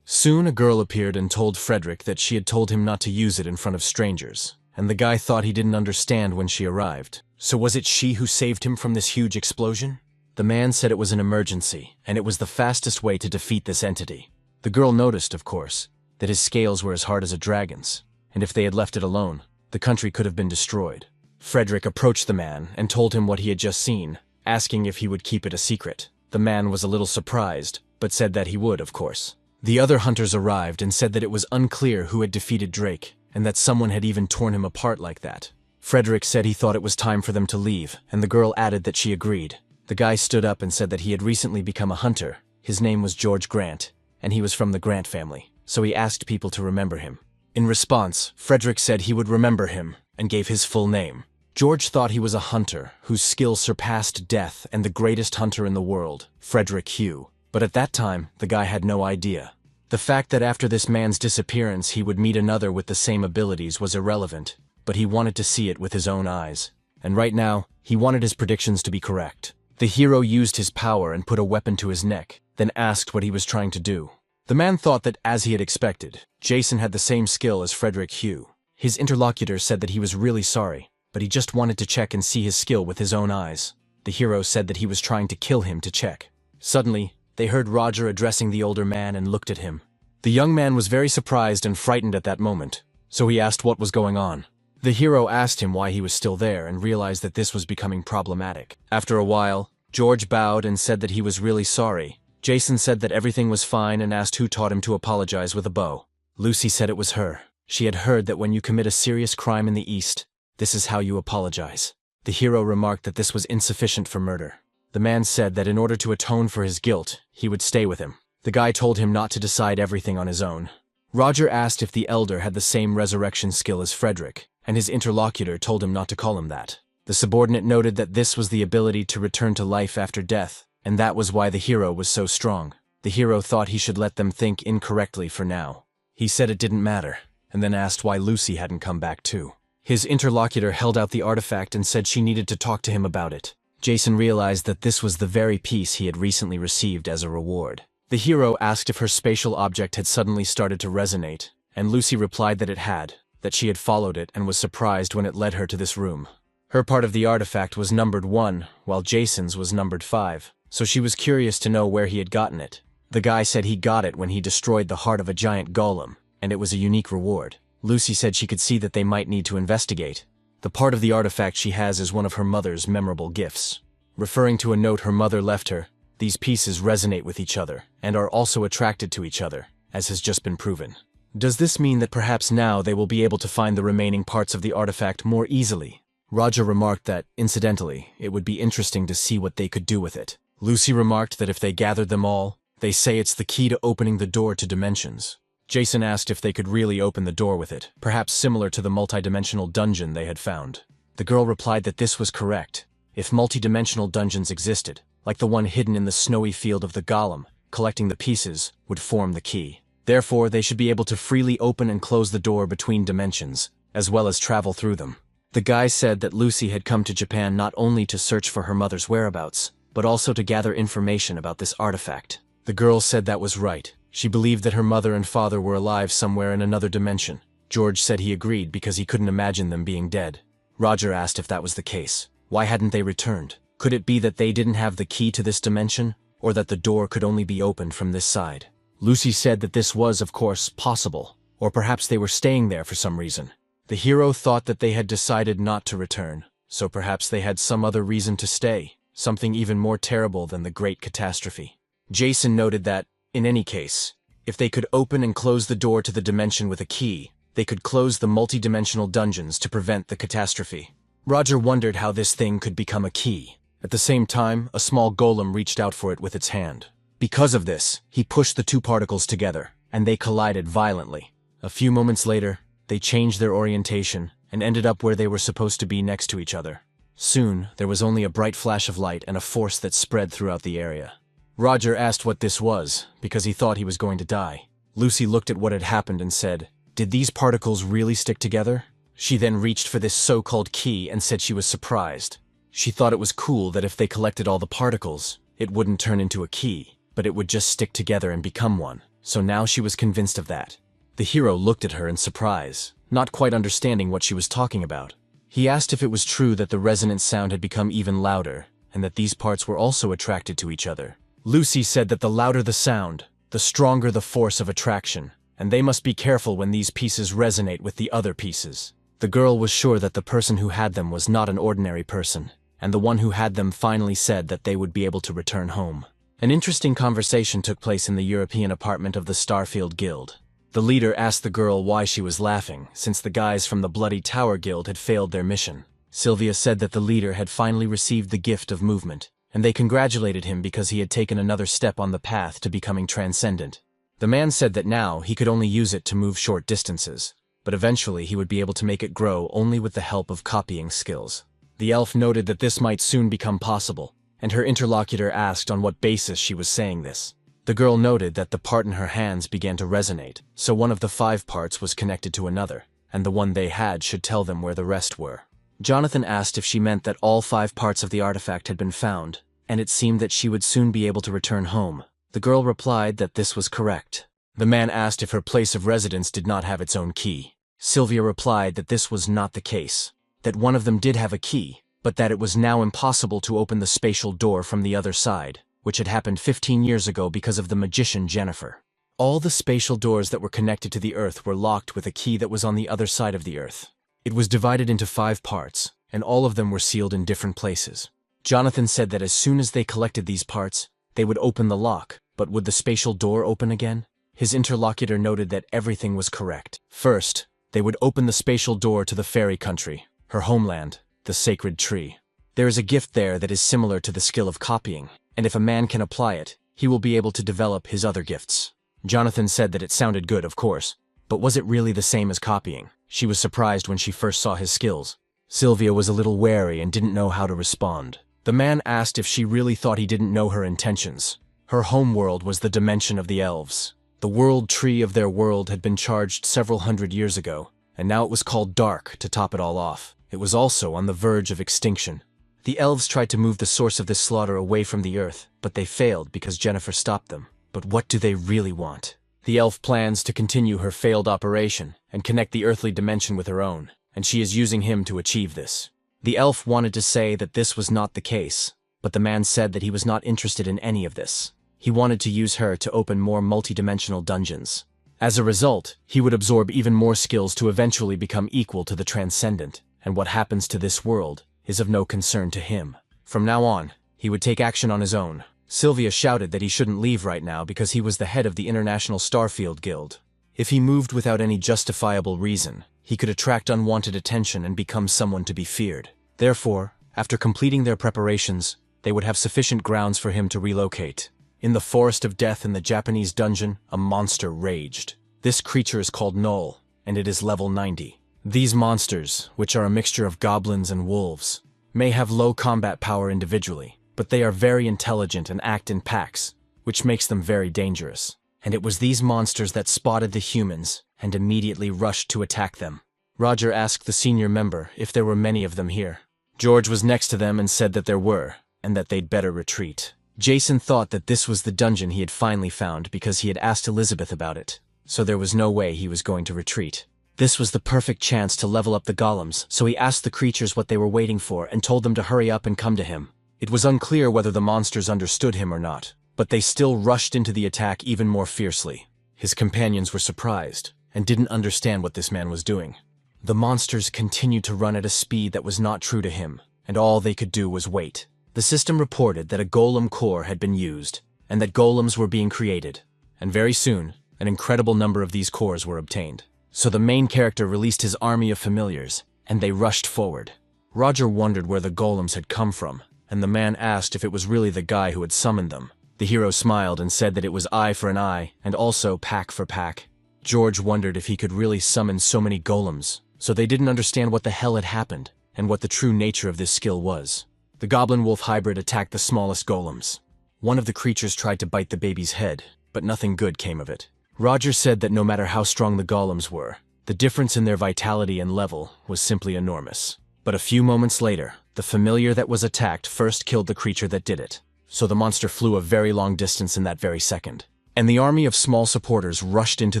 Soon a girl appeared and told Frederick that she had told him not to use it in front of strangers, and the guy thought he didn't understand when she arrived. So was it she who saved him from this huge explosion? The man said it was an emergency, and it was the fastest way to defeat this entity. The girl noticed, of course, that his scales were as hard as a dragon's, and if they had left it alone, the country could have been destroyed. Frederick approached the man and told him what he had just seen, asking if he would keep it a secret. The man was a little surprised, but said that he would, of course. The other hunters arrived and said that it was unclear who had defeated Drake, and that someone had even torn him apart like that. Frederick said he thought it was time for them to leave, and the girl added that she agreed. The guy stood up and said that he had recently become a hunter. His name was George Grant, and he was from the Grant family, so he asked people to remember him. In response, Frederick said he would remember him, and gave his full name. George thought he was a hunter whose skill surpassed death and the greatest hunter in the world, Frederick Hugh. But at that time, the guy had no idea. The fact that after this man's disappearance he would meet another with the same abilities was irrelevant, but he wanted to see it with his own eyes. And right now, he wanted his predictions to be correct. The hero used his power and put a weapon to his neck, then asked what he was trying to do. The man thought that, as he had expected, Jason had the same skill as Frederick Hugh. His interlocutor said that he was really sorry, but he just wanted to check and see his skill with his own eyes. The hero said that he was trying to kill him to check. Suddenly, they heard Roger addressing the older man and looked at him. The young man was very surprised and frightened at that moment, so he asked what was going on. The hero asked him why he was still there and realized that this was becoming problematic. After a while, George bowed and said that he was really sorry. Jason said that everything was fine and asked who taught him to apologize with a bow. Lucy said it was her. She had heard that when you commit a serious crime in the East, this is how you apologize. The hero remarked that this was insufficient for murder. The man said that in order to atone for his guilt, he would stay with him. The guy told him not to decide everything on his own. Roger asked if the elder had the same resurrection skill as Frederick, and his interlocutor told him not to call him that. The subordinate noted that this was the ability to return to life after death, and that was why the hero was so strong. The hero thought he should let them think incorrectly for now. He said it didn't matter, and then asked why Lucy hadn't come back too. His interlocutor held out the artifact and said she needed to talk to him about it. Jason realized that this was the very piece he had recently received as a reward. The hero asked if her spatial object had suddenly started to resonate, and Lucy replied that it had, that she had followed it and was surprised when it led her to this room. Her part of the artifact was numbered 1, while Jason's was numbered 5, so she was curious to know where he had gotten it. The guy said he got it when he destroyed the heart of a giant golem, and it was a unique reward. Lucy said she could see that they might need to investigate. The part of the artifact she has is one of her mother's memorable gifts. Referring to a note her mother left her, these pieces resonate with each other and are also attracted to each other, as has just been proven. Does this mean that perhaps now they will be able to find the remaining parts of the artifact more easily? Roger remarked that, incidentally, it would be interesting to see what they could do with it. Lucy remarked that if they gathered them all, they say it's the key to opening the door to dimensions. Jason asked if they could really open the door with it, perhaps similar to the multidimensional dungeon they had found. The girl replied that this was correct. If multidimensional dungeons existed, like the one hidden in the snowy field of the golem, collecting the pieces would form the key. Therefore, they should be able to freely open and close the door between dimensions, as well as travel through them. The guy said that Lucy had come to Japan not only to search for her mother's whereabouts, but also to gather information about this artifact. The girl said that was right. She believed that her mother and father were alive somewhere in another dimension. George said he agreed because he couldn't imagine them being dead. Roger asked if that was the case. Why hadn't they returned? Could it be that they didn't have the key to this dimension, or that the door could only be opened from this side? Lucy said that this was, of course, possible, or perhaps they were staying there for some reason. The hero thought that they had decided not to return, so perhaps they had some other reason to stay, something even more terrible than the Great Catastrophe. Jason noted that, in any case, if they could open and close the door to the dimension with a key, they could close the multidimensional dungeons to prevent the catastrophe. Roger wondered how this thing could become a key. At the same time, a small golem reached out for it with its hand. Because of this, he pushed the two particles together, and they collided violently. A few moments later, they changed their orientation and ended up where they were supposed to be next to each other. Soon, there was only a bright flash of light and a force that spread throughout the area. Roger asked what this was, because he thought he was going to die. Lucy looked at what had happened and said, "Did these particles really stick together?" She then reached for this so-called key and said she was surprised. She thought it was cool that if they collected all the particles, it wouldn't turn into a key, but it would just stick together and become one. So now she was convinced of that. The hero looked at her in surprise, not quite understanding what she was talking about. He asked if it was true that the resonant sound had become even louder, and that these parts were also attracted to each other. Lucy said that the louder the sound, the stronger the force of attraction, and they must be careful when these pieces resonate with the other pieces. The girl was sure that the person who had them was not an ordinary person, and the one who had them finally said that they would be able to return home. An interesting conversation took place in the European apartment of the Starfield Guild. The leader asked the girl why she was laughing, since the guys from the Bloody Tower Guild had failed their mission. Sylvia said that the leader had finally received the gift of movement, and they congratulated him because he had taken another step on the path to becoming transcendent. The man said that now he could only use it to move short distances, but eventually he would be able to make it grow only with the help of copying skills. The elf noted that this might soon become possible, and her interlocutor asked on what basis she was saying this. The girl noted that the part in her hands began to resonate, so one of the 5 parts was connected to another, and the one they had should tell them where the rest were. Jonathan asked if she meant that all 5 parts of the artifact had been found, and it seemed that she would soon be able to return home. The girl replied that this was correct. The man asked if her place of residence did not have its own key. Sylvia replied that this was not the case, that one of them did have a key, but that it was now impossible to open the spatial door from the other side, which had happened 15 years ago because of the magician Jennifer. All the spatial doors that were connected to the Earth were locked with a key that was on the other side of the Earth. It was divided into 5 parts, and all of them were sealed in different places. Jonathan said that as soon as they collected these parts, they would open the lock, but would the spatial door open again? His interlocutor noted that everything was correct. First, they would open the spatial door to the fairy country, her homeland, the sacred tree. There is a gift there that is similar to the skill of copying, and if a man can apply it, he will be able to develop his other gifts. Jonathan said that it sounded good, of course, but was it really the same as copying? She was surprised when she first saw his skills. Sylvia was a little wary and didn't know how to respond. The man asked if she really thought he didn't know her intentions. Her home world was the dimension of the elves. The world tree of their world had been charged several hundred years ago, and now it was called Dark to top it all off. It was also on the verge of extinction. The elves tried to move the source of this slaughter away from the Earth, but they failed because Jennifer stopped them. But what do they really want? The elf plans to continue her failed operation and connect the earthly dimension with her own, and she is using him to achieve this. The elf wanted to say that this was not the case, but the man said that he was not interested in any of this. He wanted to use her to open more multidimensional dungeons. As a result, he would absorb even more skills to eventually become equal to the transcendent, and what happens to this world is of no concern to him. From now on, he would take action on his own. Sylvia shouted that he shouldn't leave right now because he was the head of the International Starfield Guild. If he moved without any justifiable reason, he could attract unwanted attention and become someone to be feared. Therefore, after completing their preparations, they would have sufficient grounds for him to relocate. In the Forest of Death in the Japanese dungeon, a monster raged. This creature is called Null, and it is level 90. These monsters, which are a mixture of goblins and wolves, may have low combat power individually, but they are very intelligent and act in packs, which makes them very dangerous. And it was these monsters that spotted the humans and immediately rushed to attack them. Roger asked the senior member if there were many of them here. George was next to them and said that there were, and that they'd better retreat. Jason thought that this was the dungeon he had finally found because he had asked Elizabeth about it, so there was no way he was going to retreat. This was the perfect chance to level up the golems, so he asked the creatures what they were waiting for and told them to hurry up and come to him. It was unclear whether the monsters understood him or not, but they still rushed into the attack even more fiercely. His companions were surprised and didn't understand what this man was doing. The monsters continued to run at a speed that was not true to him, and all they could do was wait. The system reported that a golem core had been used, and that golems were being created, and very soon, an incredible number of these cores were obtained. So the main character released his army of familiars, and they rushed forward. Roger wondered where the golems had come from, and the man asked if it was really the guy who had summoned them. The hero smiled and said that it was eye for an eye, and also pack for pack. George wondered if he could really summon so many golems, so they didn't understand what the hell had happened, and what the true nature of this skill was. The goblin-wolf hybrid attacked the smallest golems. One of the creatures tried to bite the baby's head, but nothing good came of it. Roger said that no matter how strong the golems were, the difference in their vitality and level was simply enormous. But a few moments later, the familiar that was attacked first killed the creature that did it, so the monster flew a very long distance in that very second. And the army of small supporters rushed into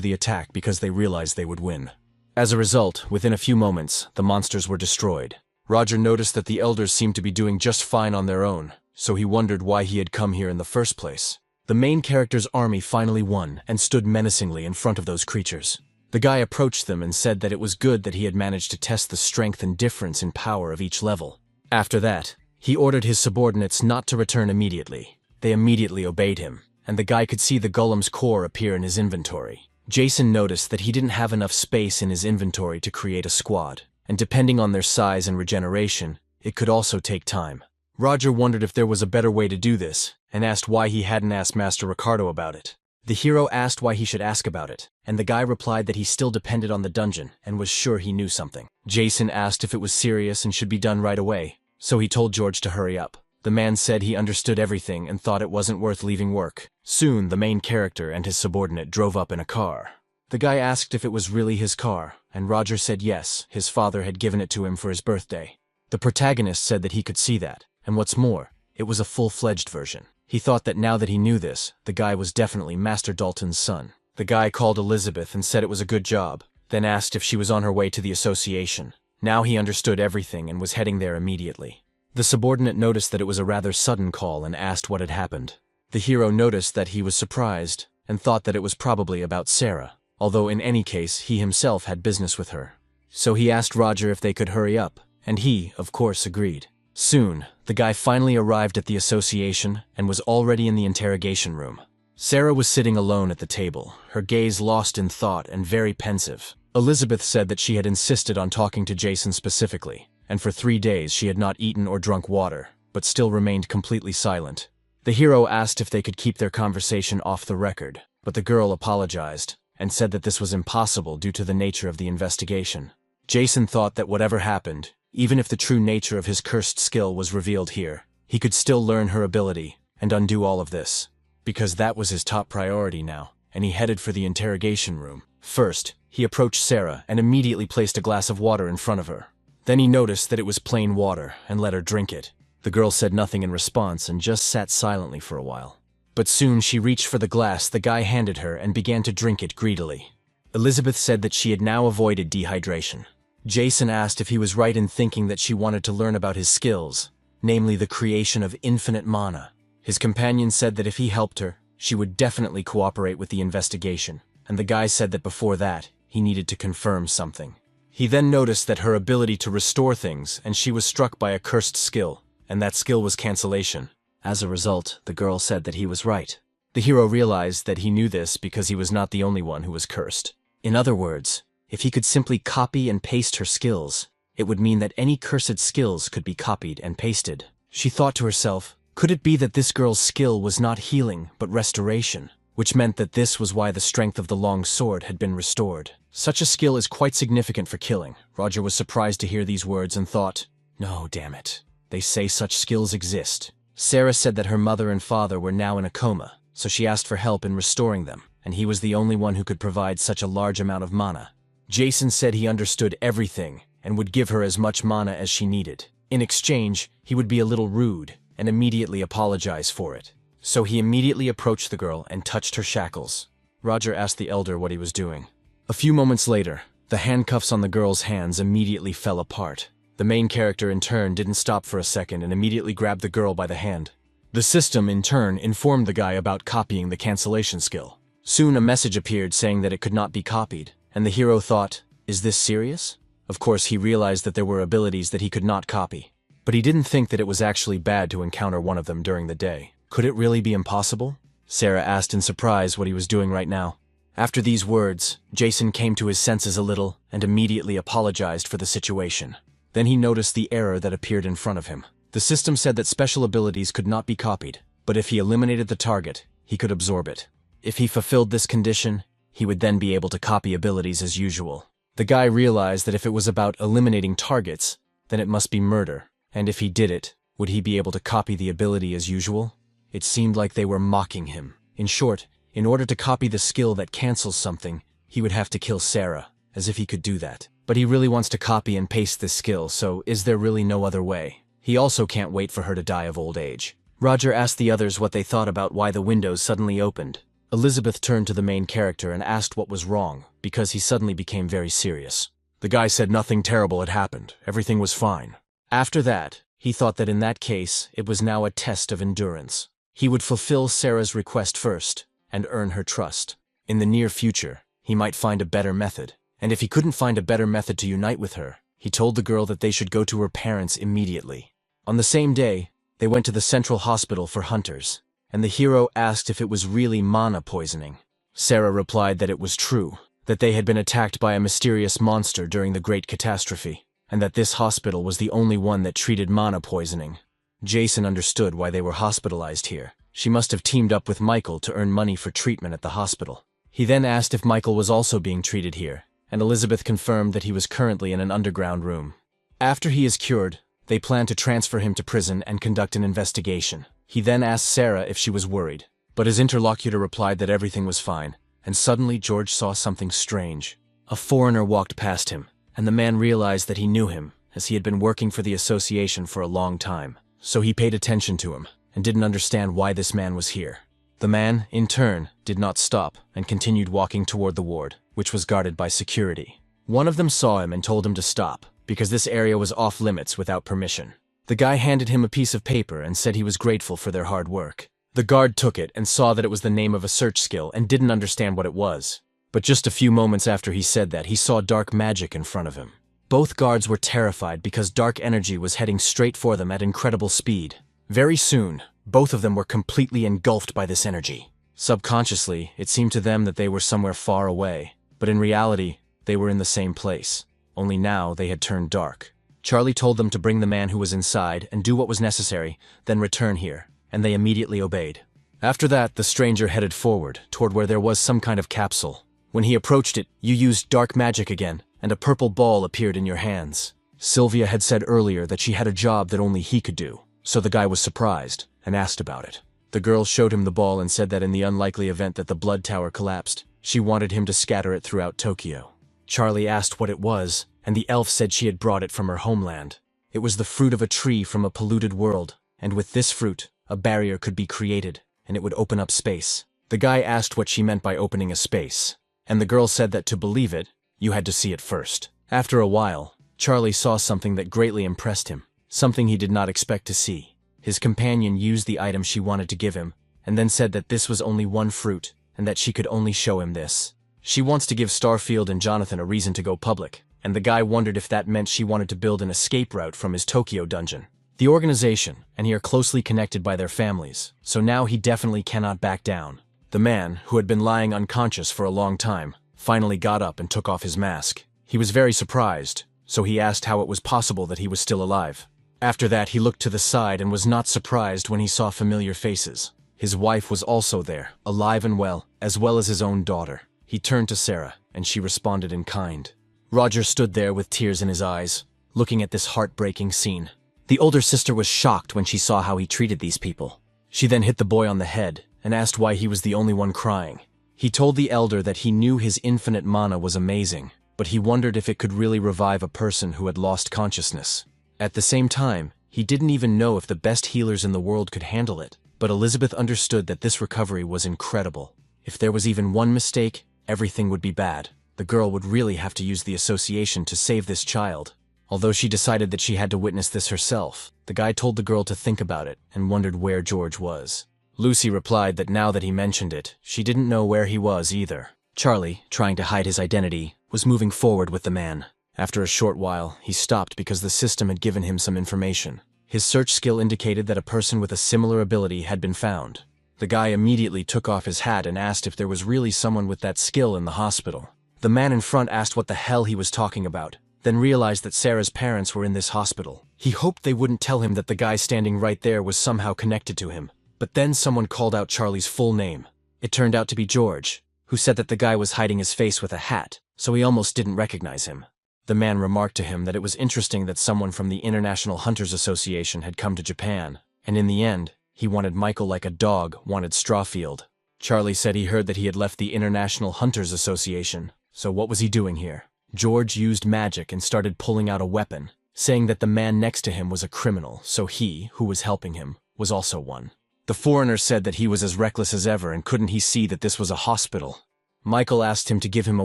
the attack because they realized they would win. As a result, within a few moments, the monsters were destroyed. Roger noticed that the elders seemed to be doing just fine on their own, so he wondered why he had come here in the first place. The main character's army finally won and stood menacingly in front of those creatures. The guy approached them and said that it was good that he had managed to test the strength and difference in power of each level. After that, he ordered his subordinates not to return immediately. They immediately obeyed him, and the guy could see the golem's core appear in his inventory. Jason noticed that he didn't have enough space in his inventory to create a squad, and depending on their size and regeneration, it could also take time. Roger wondered if there was a better way to do this, and asked why he hadn't asked Master Ricardo about it. The hero asked why he should ask about it, and the guy replied that he still depended on the dungeon and was sure he knew something. Jason asked if it was serious and should be done right away, so he told George to hurry up. The man said he understood everything and thought it wasn't worth leaving work. Soon, the main character and his subordinate drove up in a car. The guy asked if it was really his car, and Roger said yes, his father had given it to him for his birthday. The protagonist said that he could see that, and what's more, it was a full-fledged version. He thought that now that he knew this, the guy was definitely Master Dalton's son. The guy called Elizabeth and said it was a good job, then asked if she was on her way to the association. Now he understood everything and was heading there immediately. The subordinate noticed that it was a rather sudden call and asked what had happened. The hero noticed that he was surprised and thought that it was probably about Sarah, although in any case he himself had business with her. So he asked Roger if they could hurry up, and he, of course, agreed. Soon, the guy finally arrived at the association and was already in the interrogation room. Sarah was sitting alone at the table, her gaze lost in thought and very pensive. Elizabeth said that she had insisted on talking to Jason specifically, and for 3 days she had not eaten or drunk water, but still remained completely silent. The hero asked if they could keep their conversation off the record, but the girl apologized and said that this was impossible due to the nature of the investigation. Jason thought that whatever happened, even if the true nature of his cursed skill was revealed here, he could still learn her ability and undo all of this, because that was his top priority now, and he headed for the interrogation room. First, he approached Sarah and immediately placed a glass of water in front of her. Then he noticed that it was plain water and let her drink it. The girl said nothing in response and just sat silently for a while. But soon she reached for the glass the guy handed her and began to drink it greedily. Elizabeth said that she had now avoided dehydration. Jason asked if he was right in thinking that she wanted to learn about his skills, namely the creation of infinite mana. His companion said that if he helped her, she would definitely cooperate with the investigation, and the guy said that before that, he needed to confirm something. He then noticed that her ability to restore things, and she was struck by a cursed skill, and that skill was cancellation. As a result, the girl said that he was right. The hero realized that he knew this because he was not the only one who was cursed. In other words, if he could simply copy and paste her skills, it would mean that any cursed skills could be copied and pasted. She thought to herself, could it be that this girl's skill was not healing but restoration, which meant that this was why the strength of the long sword had been restored. Such a skill is quite significant for killing. Roger was surprised to hear these words and thought, no, damn it. They say such skills exist. Sarah said that her mother and father were now in a coma, so she asked for help in restoring them, and he was the only one who could provide such a large amount of mana. Jason said he understood everything and would give her as much mana as she needed. In exchange, he would be a little rude and immediately apologize for it. So he immediately approached the girl and touched her shackles. Roger asked the elder what he was doing. A few moments later, the handcuffs on the girl's hands immediately fell apart. The main character in turn didn't stop for a second and immediately grabbed the girl by the hand. The system in turn informed the guy about copying the cancellation skill. Soon a message appeared saying that it could not be copied, and the hero thought, is this serious? Of course, he realized that there were abilities that he could not copy, but he didn't think that it was actually bad to encounter one of them during the day. Could it really be impossible? Sarah asked in surprise what he was doing right now. After these words, Jason came to his senses a little and immediately apologized for the situation. Then he noticed the error that appeared in front of him. The system said that special abilities could not be copied, but if he eliminated the target, he could absorb it. If he fulfilled this condition, he would then be able to copy abilities as usual. The guy realized that if it was about eliminating targets, then it must be murder, and if he did it, would he be able to copy the ability as usual? It seemed like they were mocking him. In short, in order to copy the skill that cancels something, he would have to kill Sarah, as if he could do that. But he really wants to copy and paste this skill, so is there really no other way? He also can't wait for her to die of old age. Roger asked the others what they thought about why the windows suddenly opened. Elizabeth turned to the main character and asked what was wrong, because he suddenly became very serious. The guy said nothing terrible had happened. Everything was fine. After that, he thought that in that case, it was now a test of endurance. He would fulfill Sarah's request first and earn her trust. In the near future, he might find a better method. And if he couldn't find a better method to unite with her, he told the girl that they should go to her parents immediately. On the same day, they went to the central hospital for hunters, and the hero asked if it was really mana poisoning. Sarah replied that it was true, that they had been attacked by a mysterious monster during the Great Catastrophe, and that this hospital was the only one that treated mana poisoning. Jason understood why they were hospitalized here. She must have teamed up with Michael to earn money for treatment at the hospital. He then asked if Michael was also being treated here, and Elizabeth confirmed that he was currently in an underground room. After he is cured, they plan to transfer him to prison and conduct an investigation. He then asked Sarah if she was worried, but his interlocutor replied that everything was fine, and suddenly George saw something strange. A foreigner walked past him, and the man realized that he knew him, as he had been working for the association for a long time. So he paid attention to him, and didn't understand why this man was here. The man, in turn, did not stop and continued walking toward the ward, which was guarded by security. One of them saw him and told him to stop, because this area was off limits without permission. The guy handed him a piece of paper and said he was grateful for their hard work. The guard took it and saw that it was the name of a search skill and didn't understand what it was. But just a few moments after he said that, he saw dark magic in front of him. Both guards were terrified because dark energy was heading straight for them at incredible speed. Very soon, both of them were completely engulfed by this energy. Subconsciously, it seemed to them that they were somewhere far away, but in reality, they were in the same place. Only now they had turned dark. Charlie told them to bring the man who was inside and do what was necessary, then return here, and they immediately obeyed. After that, the stranger headed forward, toward where there was some kind of capsule. When he approached it, you used dark magic again, and a purple ball appeared in your hands. Sylvia had said earlier that she had a job that only he could do, so the guy was surprised and asked about it. The girl showed him the ball and said that in the unlikely event that the blood tower collapsed, she wanted him to scatter it throughout Tokyo. Charlie asked what it was, and the elf said she had brought it from her homeland. It was the fruit of a tree from a polluted world, and with this fruit, a barrier could be created, and it would open up space. The guy asked what she meant by opening a space, and the girl said that to believe it, you had to see it first. After a while, Charlie saw something that greatly impressed him, something he did not expect to see. His companion used the item she wanted to give him, and then said that this was only one fruit, and that she could only show him this. She wants to give Starfield and Jonathan a reason to go public, and the guy wondered if that meant she wanted to build an escape route from his Tokyo dungeon. The organization and he are closely connected by their families, so now he definitely cannot back down. The man, who had been lying unconscious for a long time, finally got up and took off his mask. He was very surprised, so he asked how it was possible that he was still alive. After that, he looked to the side and was not surprised when he saw familiar faces. His wife was also there, alive and well as his own daughter. He turned to Sarah, and she responded in kind. Roger stood there with tears in his eyes, looking at this heartbreaking scene. The older sister was shocked when she saw how he treated these people. She then hit the boy on the head and asked why he was the only one crying. He told the elder that he knew his infinite mana was amazing, but he wondered if it could really revive a person who had lost consciousness. At the same time, he didn't even know if the best healers in the world could handle it, but Elizabeth understood that this recovery was incredible. If there was even one mistake, everything would be bad. The girl would really have to use the association to save this child. Although she decided that she had to witness this herself, the guy told the girl to think about it and wondered where George was. Lucy replied that now that he mentioned it, she didn't know where he was either. Charlie, trying to hide his identity, was moving forward with the man. After a short while, he stopped because the system had given him some information. His search skill indicated that a person with a similar ability had been found. The guy immediately took off his hat and asked if there was really someone with that skill in the hospital. The man in front asked what the hell he was talking about, then realized that Sarah's parents were in this hospital. He hoped they wouldn't tell him that the guy standing right there was somehow connected to him. But then someone called out Charlie's full name. It turned out to be George, who said that the guy was hiding his face with a hat, so he almost didn't recognize him. The man remarked to him that it was interesting that someone from the International Hunters Association had come to Japan, and in the end, he wanted Michael like a dog wanted Strawfield. Charlie said he heard that he had left the International Hunters Association, so what was he doing here? George used magic and started pulling out a weapon, saying that the man next to him was a criminal, so he, who was helping him, was also one. The foreigner said that he was as reckless as ever and couldn't he see that this was a hospital. Michael asked him to give him a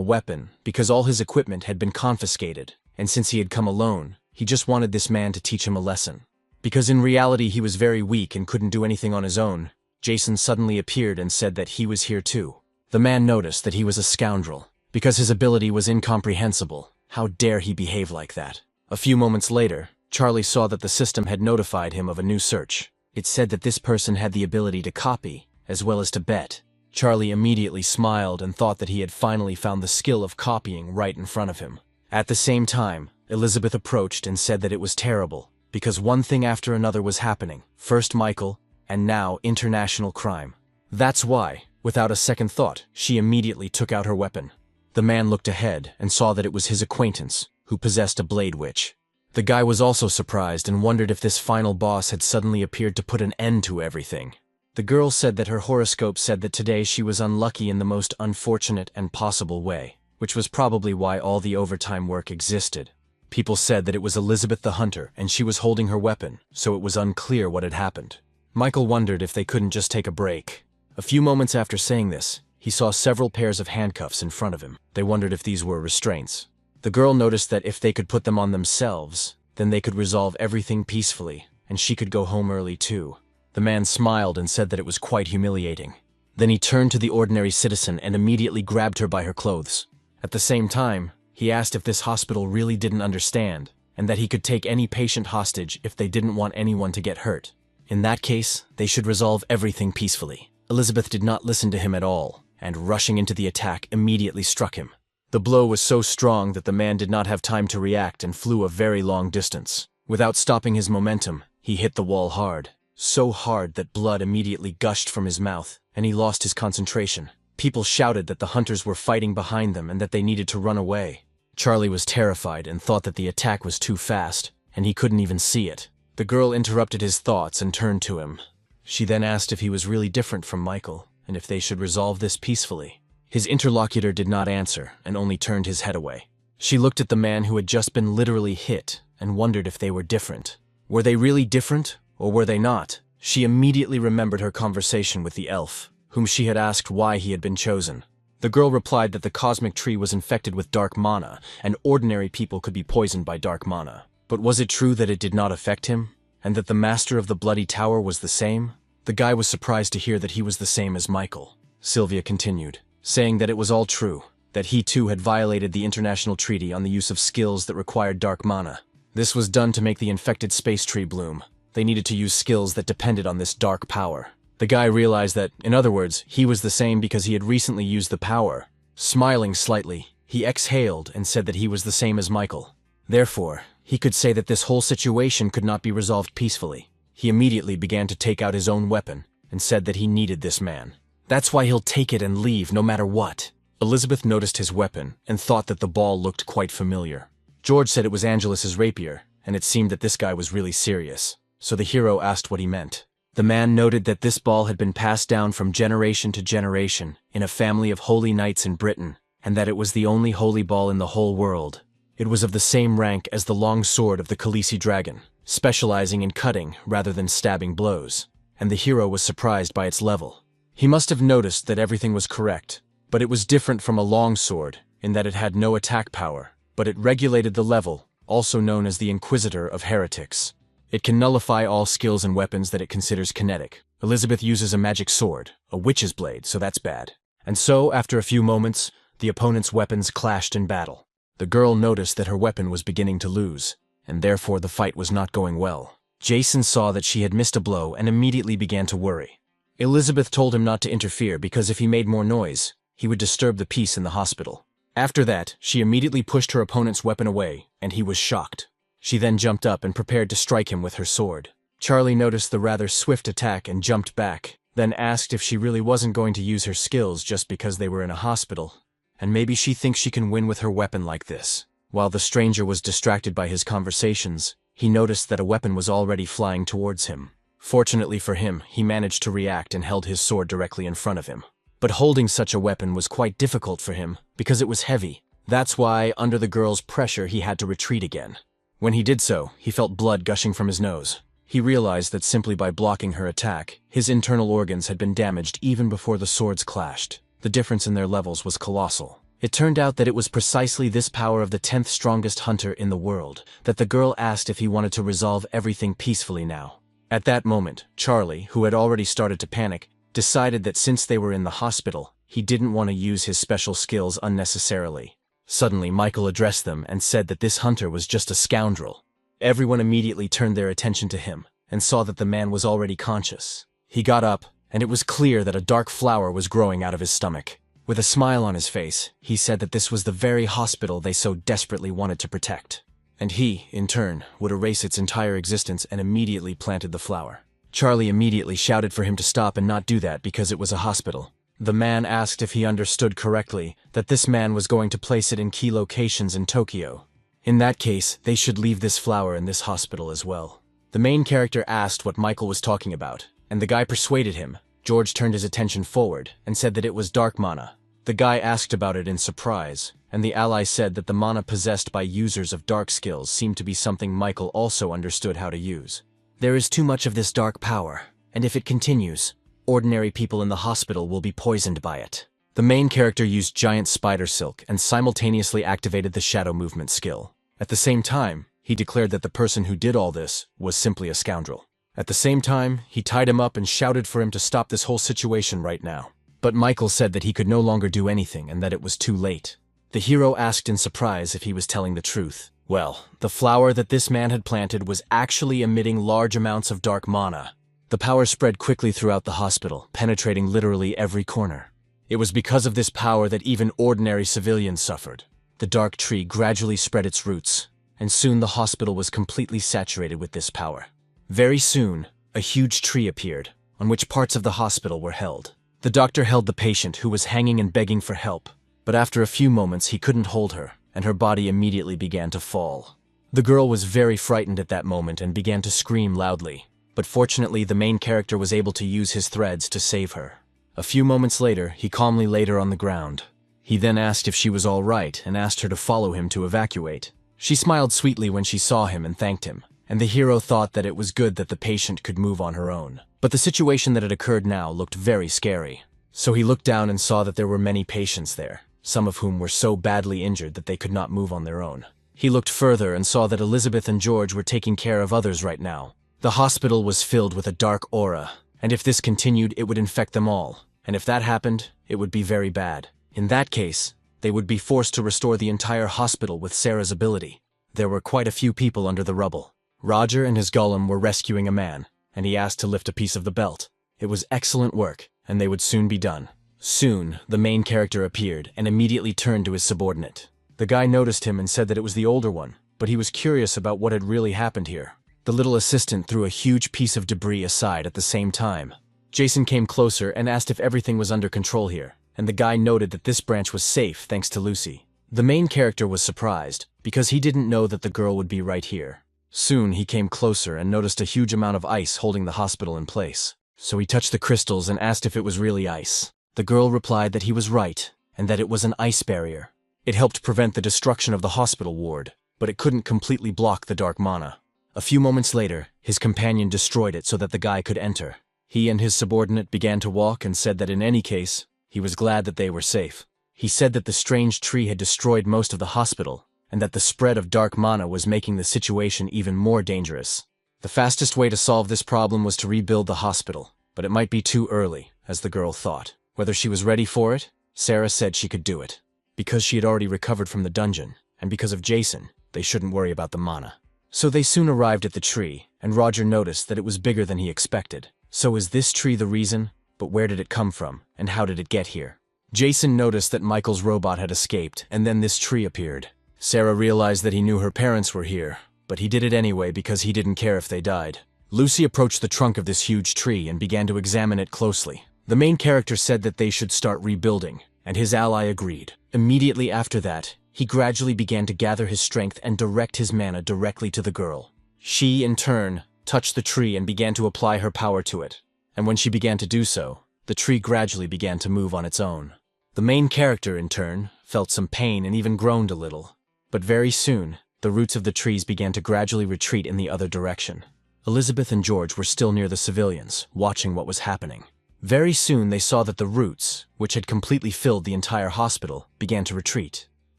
weapon because all his equipment had been confiscated, and since he had come alone, he just wanted this man to teach him a lesson. Because in reality he was very weak and couldn't do anything on his own, Jason suddenly appeared and said that he was here too. The man noticed that he was a scoundrel, because his ability was incomprehensible. How dare he behave like that? A few moments later, Charlie saw that the system had notified him of a new search. It said that this person had the ability to copy, as well as to bet. Charlie immediately smiled and thought that he had finally found the skill of copying right in front of him. At the same time, Elizabeth approached and said that it was terrible, because one thing after another was happening. First Michael, and now international crime. That's why, without a second thought, she immediately took out her weapon. The man looked ahead and saw that it was his acquaintance, who possessed a blade witch. The guy was also surprised and wondered if this final boss had suddenly appeared to put an end to everything. The girl said that her horoscope said that today she was unlucky in the most unfortunate and possible way, which was probably why all the overtime work existed. People said that it was Elizabeth the Hunter and she was holding her weapon, so it was unclear what had happened. Michael wondered if they couldn't just take a break. A few moments after saying this, he saw several pairs of handcuffs in front of him. They wondered if these were restraints. The girl noticed that if they could put them on themselves, then they could resolve everything peacefully, and she could go home early too. The man smiled and said that it was quite humiliating. Then he turned to the ordinary citizen and immediately grabbed her by her clothes. At the same time, he asked if this hospital really didn't understand, and that he could take any patient hostage if they didn't want anyone to get hurt. In that case, they should resolve everything peacefully. Elizabeth did not listen to him at all, and rushing into the attack immediately struck him. The blow was so strong that the man did not have time to react and flew a very long distance. Without stopping his momentum, he hit the wall hard. So hard that blood immediately gushed from his mouth, and he lost his concentration. People shouted that the hunters were fighting behind them and that they needed to run away. Charlie was terrified and thought that the attack was too fast, and he couldn't even see it. The girl interrupted his thoughts and turned to him. She then asked if he was really different from Michael, and if they should resolve this peacefully. His interlocutor did not answer, and only turned his head away. She looked at the man who had just been literally hit, and wondered if they were different. Were they really different, or were they not? She immediately remembered her conversation with the elf, whom she had asked why he had been chosen. The girl replied that the cosmic tree was infected with dark mana, and ordinary people could be poisoned by dark mana. But was it true that it did not affect him, and that the master of the Bloody Tower was the same? The guy was surprised to hear that he was the same as Michael. Sylvia continued, saying that it was all true. that he too had violated the international treaty on the use of skills that required dark mana. This was done to make the infected space tree bloom. They needed to use skills that depended on this dark power. The guy realized that, in other words, he was the same because he had recently used the power. Smiling slightly, he exhaled and said that he was the same as Michael. Therefore, he could say that this whole situation could not be resolved peacefully. He immediately began to take out his own weapon and said that he needed this man. That's why he'll take it and leave no matter what. Elizabeth noticed his weapon and thought that the ball looked quite familiar. George said it was Angelus's rapier, and it seemed that this guy was really serious. So the hero asked what he meant. The man noted that this ball had been passed down from generation to generation in a family of holy knights in Britain, and that it was the only holy ball in the whole world. It was of the same rank as the long sword of the Khaleesi dragon, specializing in cutting rather than stabbing blows, and the hero was surprised by its level. He must have noticed that everything was correct, but it was different from a long sword in that it had no attack power, but it regulated the level, also known as the Inquisitor of Heretics. It can nullify all skills and weapons that it considers kinetic. Elizabeth uses a magic sword, a witch's blade, so that's bad. And so, after a few moments, the opponent's weapons clashed in battle. The girl noticed that her weapon was beginning to lose, and therefore the fight was not going well. Jason saw that she had missed a blow and immediately began to worry. Elizabeth told him not to interfere because if he made more noise, he would disturb the peace in the hospital. After that, she immediately pushed her opponent's weapon away, and he was shocked. She then jumped up and prepared to strike him with her sword. Charlie noticed the rather swift attack and jumped back, then asked if she really wasn't going to use her skills just because they were in a hospital, and maybe she thinks she can win with her weapon like this. While the stranger was distracted by his conversations, he noticed that a weapon was already flying towards him. Fortunately for him, he managed to react and held his sword directly in front of him. But holding such a weapon was quite difficult for him, because it was heavy. That's why, under the girl's pressure, he had to retreat again. When he did so, he felt blood gushing from his nose. He realized that simply by blocking her attack, his internal organs had been damaged even before the swords clashed. The difference in their levels was colossal. It turned out that it was precisely this power of the 10th strongest hunter in the world that the girl asked if he wanted to resolve everything peacefully now. At that moment, Charlie, who had already started to panic, decided that since they were in the hospital, he didn't want to use his special skills unnecessarily. Suddenly, Michael addressed them and said that this hunter was just a scoundrel. Everyone immediately turned their attention to him and saw that the man was already conscious. He got up, and it was clear that a dark flower was growing out of his stomach. With a smile on his face, he said that this was the very hospital they so desperately wanted to protect. And he, in turn, would erase its entire existence and immediately planted the flower. Charlie immediately shouted for him to stop and not do that because it was a hospital. The man asked if he understood correctly that this man was going to place it in key locations in Tokyo. In that case, they should leave this flower in this hospital as well. The main character asked what Michael was talking about, and the guy persuaded him. George turned his attention forward and said that it was dark mana. The guy asked about it in surprise, and the ally said that the mana possessed by users of dark skills seemed to be something Michael also understood how to use. There is too much of this dark power, and if it continues, ordinary people in the hospital will be poisoned by it. The main character used giant spider silk and simultaneously activated the shadow movement skill. At the same time, he declared that the person who did all this was simply a scoundrel. At the same time, he tied him up and shouted for him to stop this whole situation right now. But Michael said that he could no longer do anything and that it was too late. The hero asked in surprise if he was telling the truth. Well, the flower that this man had planted was actually emitting large amounts of dark mana. The power spread quickly throughout the hospital, penetrating literally every corner. It was because of this power that even ordinary civilians suffered. The dark tree gradually spread its roots, and soon the hospital was completely saturated with this power. Very soon, a huge tree appeared, on which parts of the hospital were held. The doctor held the patient who was hanging and begging for help, but after a few moments he couldn't hold her, and her body immediately began to fall. The girl was very frightened at that moment and began to scream loudly. But fortunately, the main character was able to use his threads to save her. A few moments later, he calmly laid her on the ground. He then asked if she was all right and asked her to follow him to evacuate. She smiled sweetly when she saw him and thanked him, and the hero thought that it was good that the patient could move on her own. But the situation that had occurred now looked very scary. So he looked down and saw that there were many patients there, some of whom were so badly injured that they could not move on their own. He looked further and saw that Elizabeth and George were taking care of others right now. The hospital was filled with a dark aura, and if this continued, it would infect them all. And if that happened, it would be very bad. In that case, they would be forced to restore the entire hospital with Sarah's ability. There were quite a few people under the rubble. Roger and his golem were rescuing a man, and he asked to lift a piece of the belt. It was excellent work, and they would soon be done. Soon, the main character appeared and immediately turned to his subordinate. The guy noticed him and said that it was the older one, but he was curious about what had really happened here. The little assistant threw a huge piece of debris aside at the same time. Jason came closer and asked if everything was under control here, and the guy noted that this branch was safe thanks to Lucy. The main character was surprised, because he didn't know that the girl would be right here. Soon he came closer and noticed a huge amount of ice holding the hospital in place. So he touched the crystals and asked if it was really ice. The girl replied that he was right, and that it was an ice barrier. It helped prevent the destruction of the hospital ward, but it couldn't completely block the dark mana. A few moments later, his companion destroyed it so that the guy could enter. He and his subordinate began to walk and said that in any case, he was glad that they were safe. He said that the strange tree had destroyed most of the hospital, and that the spread of dark mana was making the situation even more dangerous. The fastest way to solve this problem was to rebuild the hospital, but it might be too early, as the girl thought. Whether she was ready for it, Sarah said she could do it. Because she had already recovered from the dungeon, and because of Jason, they shouldn't worry about the mana. So they soon arrived at the tree, and Roger noticed that it was bigger than he expected. So is this tree the reason? But where did it come from, and how did it get here? Jason noticed that Michael's robot had escaped, and then this tree appeared. Sarah realized that he knew her parents were here, but he did it anyway because he didn't care if they died. Lucy approached the trunk of this huge tree and began to examine it closely. The main character said that they should start rebuilding, and his ally agreed. Immediately after that, he gradually began to gather his strength and direct his mana directly to the girl. She, in turn, touched the tree and began to apply her power to it. And when she began to do so, the tree gradually began to move on its own. The main character, in turn, felt some pain and even groaned a little. But very soon, the roots of the trees began to gradually retreat in the other direction. Elizabeth and George were still near the civilians, watching what was happening. Very soon they saw that the roots, which had completely filled the entire hospital, began to retreat.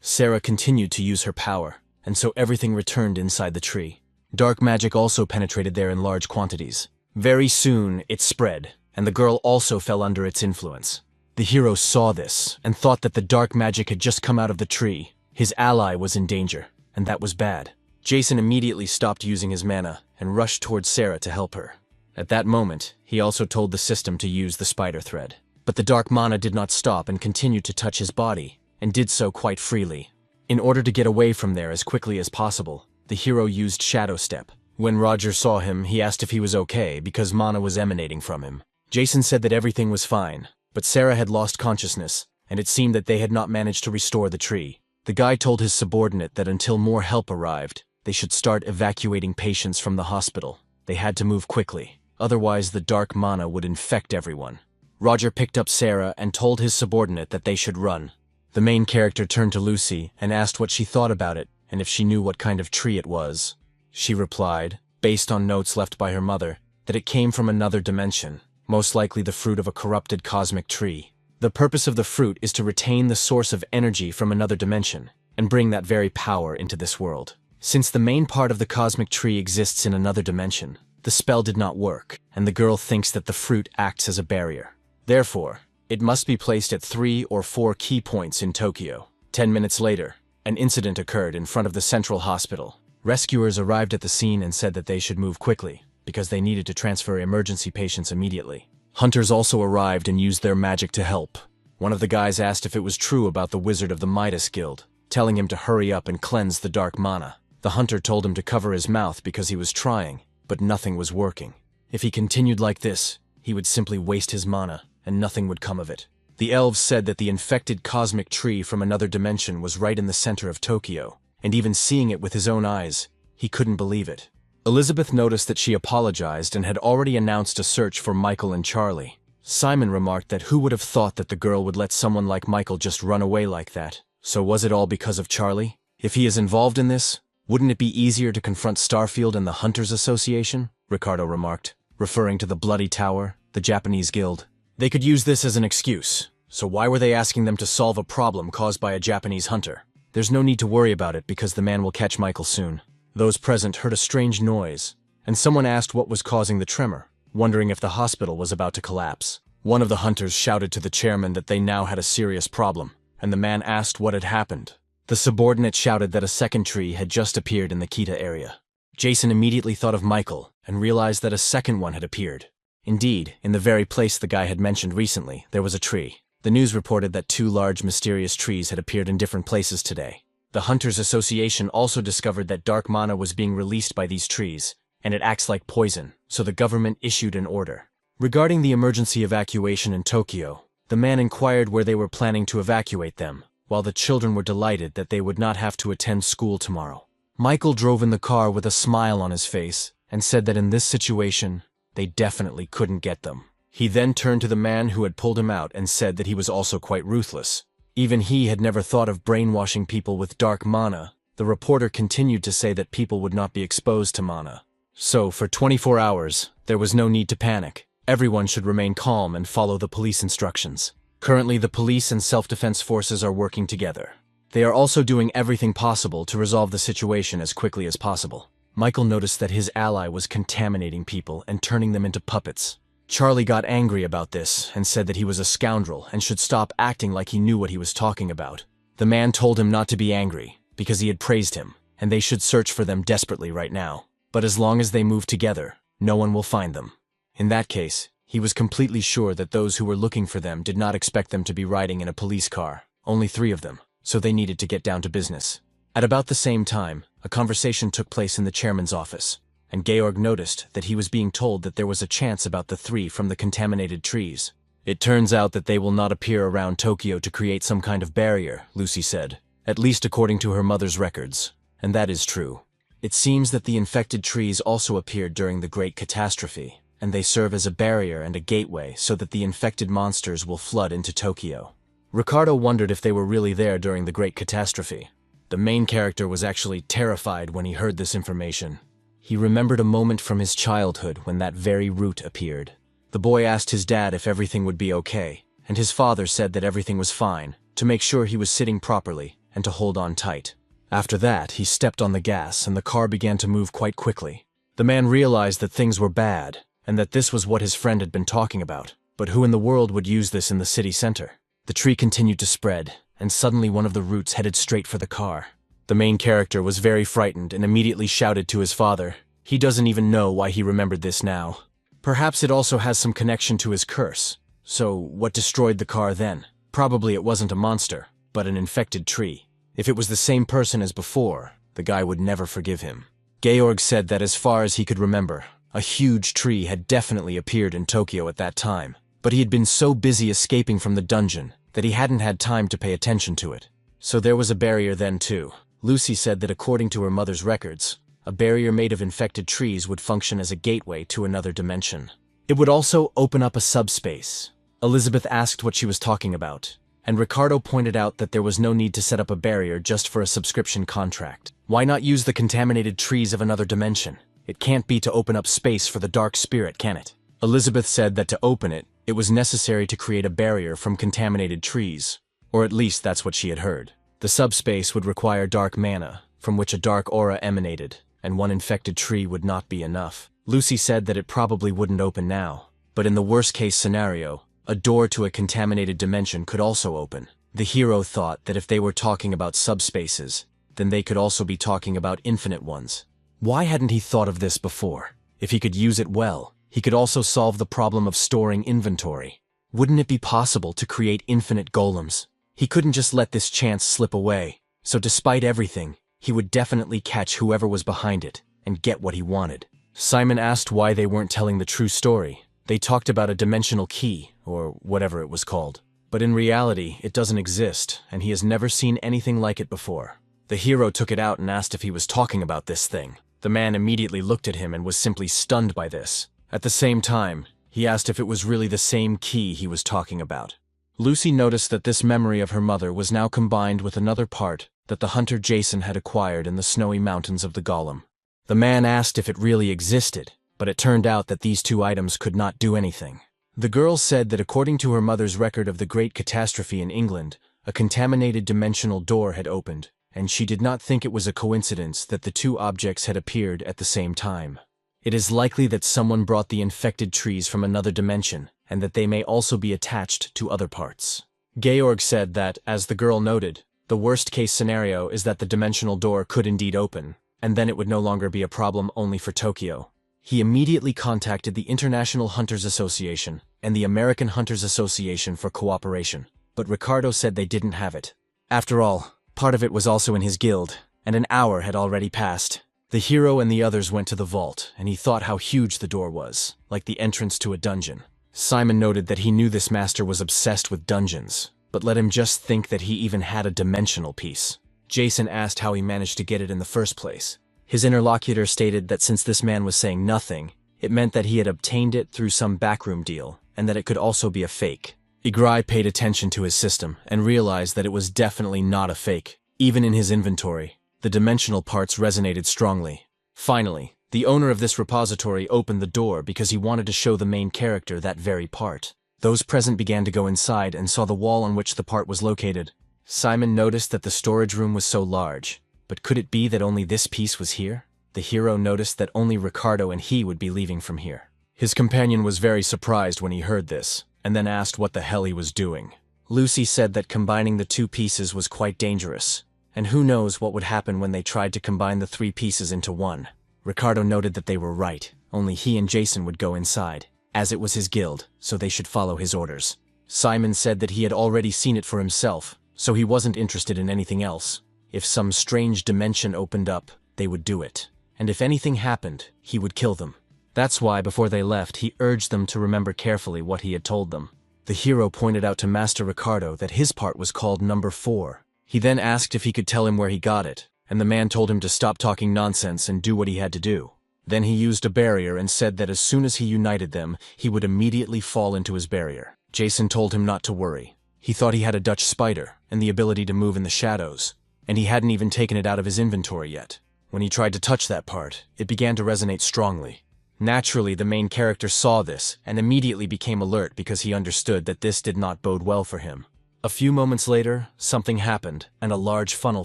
Sarah continued to use her power, and so everything returned inside the tree. Dark magic also penetrated there in large quantities. Very soon, it spread, and the girl also fell under its influence. The hero saw this, and thought that the dark magic had just come out of the tree. His ally was in danger, and that was bad. Jason immediately stopped using his mana, and rushed towards Sarah to help her. At that moment, he also told the system to use the spider thread. But the dark mana did not stop and continued to touch his body, and did so quite freely. In order to get away from there as quickly as possible, the hero used Shadow Step. When Roger saw him, he asked if he was okay because mana was emanating from him. Jason said that everything was fine, but Sarah had lost consciousness, and it seemed that they had not managed to restore the tree. The guy told his subordinate that until more help arrived, they should start evacuating patients from the hospital. They had to move quickly, otherwise the dark mana would infect everyone. Roger picked up Sarah and told his subordinate that they should run. The main character turned to Lucy and asked what she thought about it and if she knew what kind of tree it was. She replied, based on notes left by her mother, that it came from another dimension, most likely the fruit of a corrupted cosmic tree. The purpose of the fruit is to retain the source of energy from another dimension and bring that very power into this world. Since the main part of the cosmic tree exists in another dimension, the spell did not work, and the girl thinks that the fruit acts as a barrier. Therefore, it must be placed at 3 or 4 key points in Tokyo. 10 minutes later, an incident occurred in front of the central hospital. Rescuers arrived at the scene and said that they should move quickly, because they needed to transfer emergency patients immediately. Hunters also arrived and used their magic to help. One of the guys asked if it was true about the wizard of the Midas Guild, telling him to hurry up and cleanse the dark mana. The hunter told him to cover his mouth because he was trying, but nothing was working. If he continued like this, he would simply waste his mana, and nothing would come of it. The elves said that the infected cosmic tree from another dimension was right in the center of Tokyo, and even seeing it with his own eyes, he couldn't believe it. Elizabeth noticed that she apologized and had already announced a search for Michael and Charlie. Simon remarked that who would have thought that the girl would let someone like Michael just run away like that? So was it all because of Charlie? If he is involved in this, wouldn't it be easier to confront Starfield and the Hunters Association? Ricardo remarked, referring to the Bloody Tower, the Japanese guild. They could use this as an excuse, so why were they asking them to solve a problem caused by a Japanese hunter? There's no need to worry about it because the man will catch Michael soon. Those present heard a strange noise, and someone asked what was causing the tremor, wondering if the hospital was about to collapse. One of the hunters shouted to the chairman that they now had a serious problem, and the man asked what had happened. The subordinate shouted that a second tree had just appeared in the Kita area. Jason immediately thought of Michael and realized that a second one had appeared. Indeed, in the very place the guy had mentioned recently, there was a tree. The news reported that 2 large mysterious trees had appeared in different places today. The Hunters Association also discovered that dark mana was being released by these trees, and it acts like poison, so the government issued an order. Regarding the emergency evacuation in Tokyo, the man inquired where they were planning to evacuate them, while the children were delighted that they would not have to attend school tomorrow. Michael drove in the car with a smile on his face and said that in this situation, they definitely couldn't get them. He then turned to the man who had pulled him out and said that he was also quite ruthless. Even he had never thought of brainwashing people with dark mana. The reporter continued to say that people would not be exposed to mana. So, for 24 hours, there was no need to panic. Everyone should remain calm and follow the police instructions. Currently, the police and self-defense forces are working together. They are also doing everything possible to resolve the situation as quickly as possible. Michael noticed that his ally was contaminating people and turning them into puppets. Charlie got angry about this and said that he was a scoundrel and should stop acting like he knew what he was talking about. The man told him not to be angry, because he had praised him, and they should search for them desperately right now. But as long as they move together, no one will find them. In that case, he was completely sure that those who were looking for them did not expect them to be riding in a police car, only 3 of them, so they needed to get down to business. At about the same time, a conversation took place in the chairman's office, and Georg noticed that he was being told that there was a chance about the 3 from the contaminated trees. It turns out that they will not appear around Tokyo to create some kind of barrier, Lucy said, at least according to her mother's records, and that is true. It seems that the infected trees also appeared during the Great Catastrophe, and they serve as a barrier and a gateway so that the infected monsters will flood into Tokyo. Ricardo wondered if they were really there during the Great Catastrophe. The main character was actually terrified when he heard this information. He remembered a moment from his childhood when that very root appeared. The boy asked his dad if everything would be okay, and his father said that everything was fine, to make sure he was sitting properly and to hold on tight. After that, he stepped on the gas and the car began to move quite quickly. The man realized that things were bad, and that this was what his friend had been talking about. But who in the world would use this in the city center? The tree continued to spread, and suddenly one of the roots headed straight for the car. The main character was very frightened and immediately shouted to his father. He doesn't even know why he remembered this now. Perhaps it also has some connection to his curse. So, what destroyed the car then? Probably it wasn't a monster, but an infected tree. If it was the same person as before, the guy would never forgive him. Georg said that as far as he could remember, a huge tree had definitely appeared in Tokyo at that time, but he had been so busy escaping from the dungeon that he hadn't had time to pay attention to it. So there was a barrier then too. Lucy said that according to her mother's records, a barrier made of infected trees would function as a gateway to another dimension. It would also open up a subspace. Elizabeth asked what she was talking about, and Ricardo pointed out that there was no need to set up a barrier just for a subscription contract. Why not use the contaminated trees of another dimension? It can't be to open up space for the dark spirit, can it? Elizabeth said that to open it, it was necessary to create a barrier from contaminated trees, or at least that's what she had heard. The subspace would require dark mana, from which a dark aura emanated, and one infected tree would not be enough. Lucy said that it probably wouldn't open now, but in the worst-case scenario, a door to a contaminated dimension could also open. The hero thought that if they were talking about subspaces, then they could also be talking about infinite ones. Why hadn't he thought of this before? If he could use it well, he could also solve the problem of storing inventory. Wouldn't it be possible to create infinite golems? He couldn't just let this chance slip away, so despite everything, he would definitely catch whoever was behind it and get what he wanted. Simon asked why they weren't telling the true story. They talked about a dimensional key, or whatever it was called. But in reality, it doesn't exist, and he has never seen anything like it before. The hero took it out and asked if he was talking about this thing. The man immediately looked at him and was simply stunned by this. At the same time, he asked if it was really the same key he was talking about. Lucy noticed that this memory of her mother was now combined with another part that the hunter Jason had acquired in the snowy mountains of the Golem. The man asked if it really existed, but it turned out that these 2 items could not do anything. The girl said that according to her mother's record of the Great Catastrophe in England, a contaminated dimensional door had opened, and she did not think it was a coincidence that the 2 objects had appeared at the same time. It is likely that someone brought the infected trees from another dimension, and that they may also be attached to other parts. Georg said that, as the girl noted, the worst-case scenario is that the dimensional door could indeed open, and then it would no longer be a problem only for Tokyo. He immediately contacted the International Hunters Association and the American Hunters Association for cooperation, but Ricardo said they didn't have it. After all, part of it was also in his guild, and an hour had already passed. The hero and the others went to the vault, and he thought how huge the door was, like the entrance to a dungeon. Simon noted that he knew this master was obsessed with dungeons, but let him just think that he even had a dimensional piece. Jason asked how he managed to get it in the first place. His interlocutor stated that since this man was saying nothing, it meant that he had obtained it through some backroom deal, and that it could also be a fake. Igrai paid attention to his system and realized that it was definitely not a fake. Even in his inventory, the dimensional parts resonated strongly. Finally, the owner of this repository opened the door because he wanted to show the main character that very part. Those present began to go inside and saw the wall on which the part was located. Simon noticed that the storage room was so large, but could it be that only this piece was here? The hero noticed that only Ricardo and he would be leaving from here. His companion was very surprised when he heard this, and then asked what the hell he was doing. Lucy said that combining the two pieces was quite dangerous, and who knows what would happen when they tried to combine the three pieces into one. Ricardo noted that they were right, only he and Jason would go inside, as it was his guild, so they should follow his orders. Simon said that he had already seen it for himself, so he wasn't interested in anything else. If some strange dimension opened up, they would do it. And if anything happened, he would kill them. That's why, before they left, he urged them to remember carefully what he had told them. The hero pointed out to Master Ricardo that his part was called number 4. He then asked if he could tell him where he got it, and the man told him to stop talking nonsense and do what he had to do. Then he used a barrier and said that as soon as he united them, he would immediately fall into his barrier. Jason told him not to worry. He thought he had a Dutch spider and the ability to move in the shadows, and he hadn't even taken it out of his inventory yet. When he tried to touch that part, it began to resonate strongly. Naturally, the main character saw this and immediately became alert because he understood that this did not bode well for him. A few moments later, something happened and a large funnel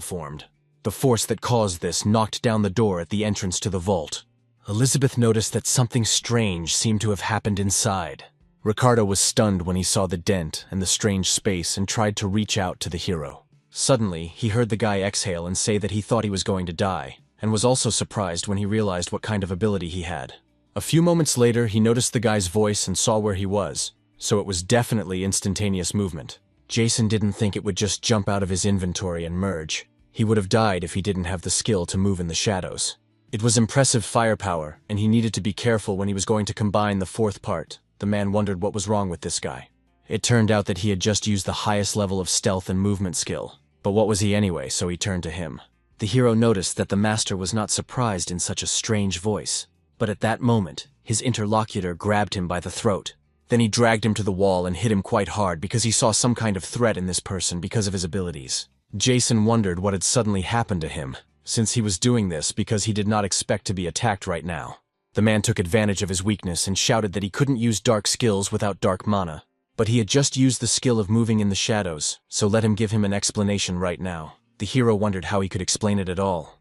formed. The force that caused this knocked down the door at the entrance to the vault. Elizabeth noticed that something strange seemed to have happened inside. Ricardo was stunned when he saw the dent and the strange space and tried to reach out to the hero. Suddenly, he heard the guy exhale and say that he thought he was going to die, and was also surprised when he realized what kind of ability he had. A few moments later, he noticed the guy's voice and saw where he was, so it was definitely instantaneous movement. Jason didn't think it would just jump out of his inventory and merge. He would have died if he didn't have the skill to move in the shadows. It was impressive firepower, and he needed to be careful when he was going to combine the fourth part. The man wondered what was wrong with this guy. It turned out that he had just used the highest level of stealth and movement skill. But what was he anyway, so he turned to him. The hero noticed that the master was not surprised in such a strange voice. But at that moment, his interlocutor grabbed him by the throat. Then he dragged him to the wall and hit him quite hard because he saw some kind of threat in this person because of his abilities. Jason wondered what had suddenly happened to him, since he was doing this because he did not expect to be attacked right now. The man took advantage of his weakness and shouted that he couldn't use dark skills without dark mana. But he had just used the skill of moving in the shadows, so let him give him an explanation right now. The hero wondered how he could explain it at all.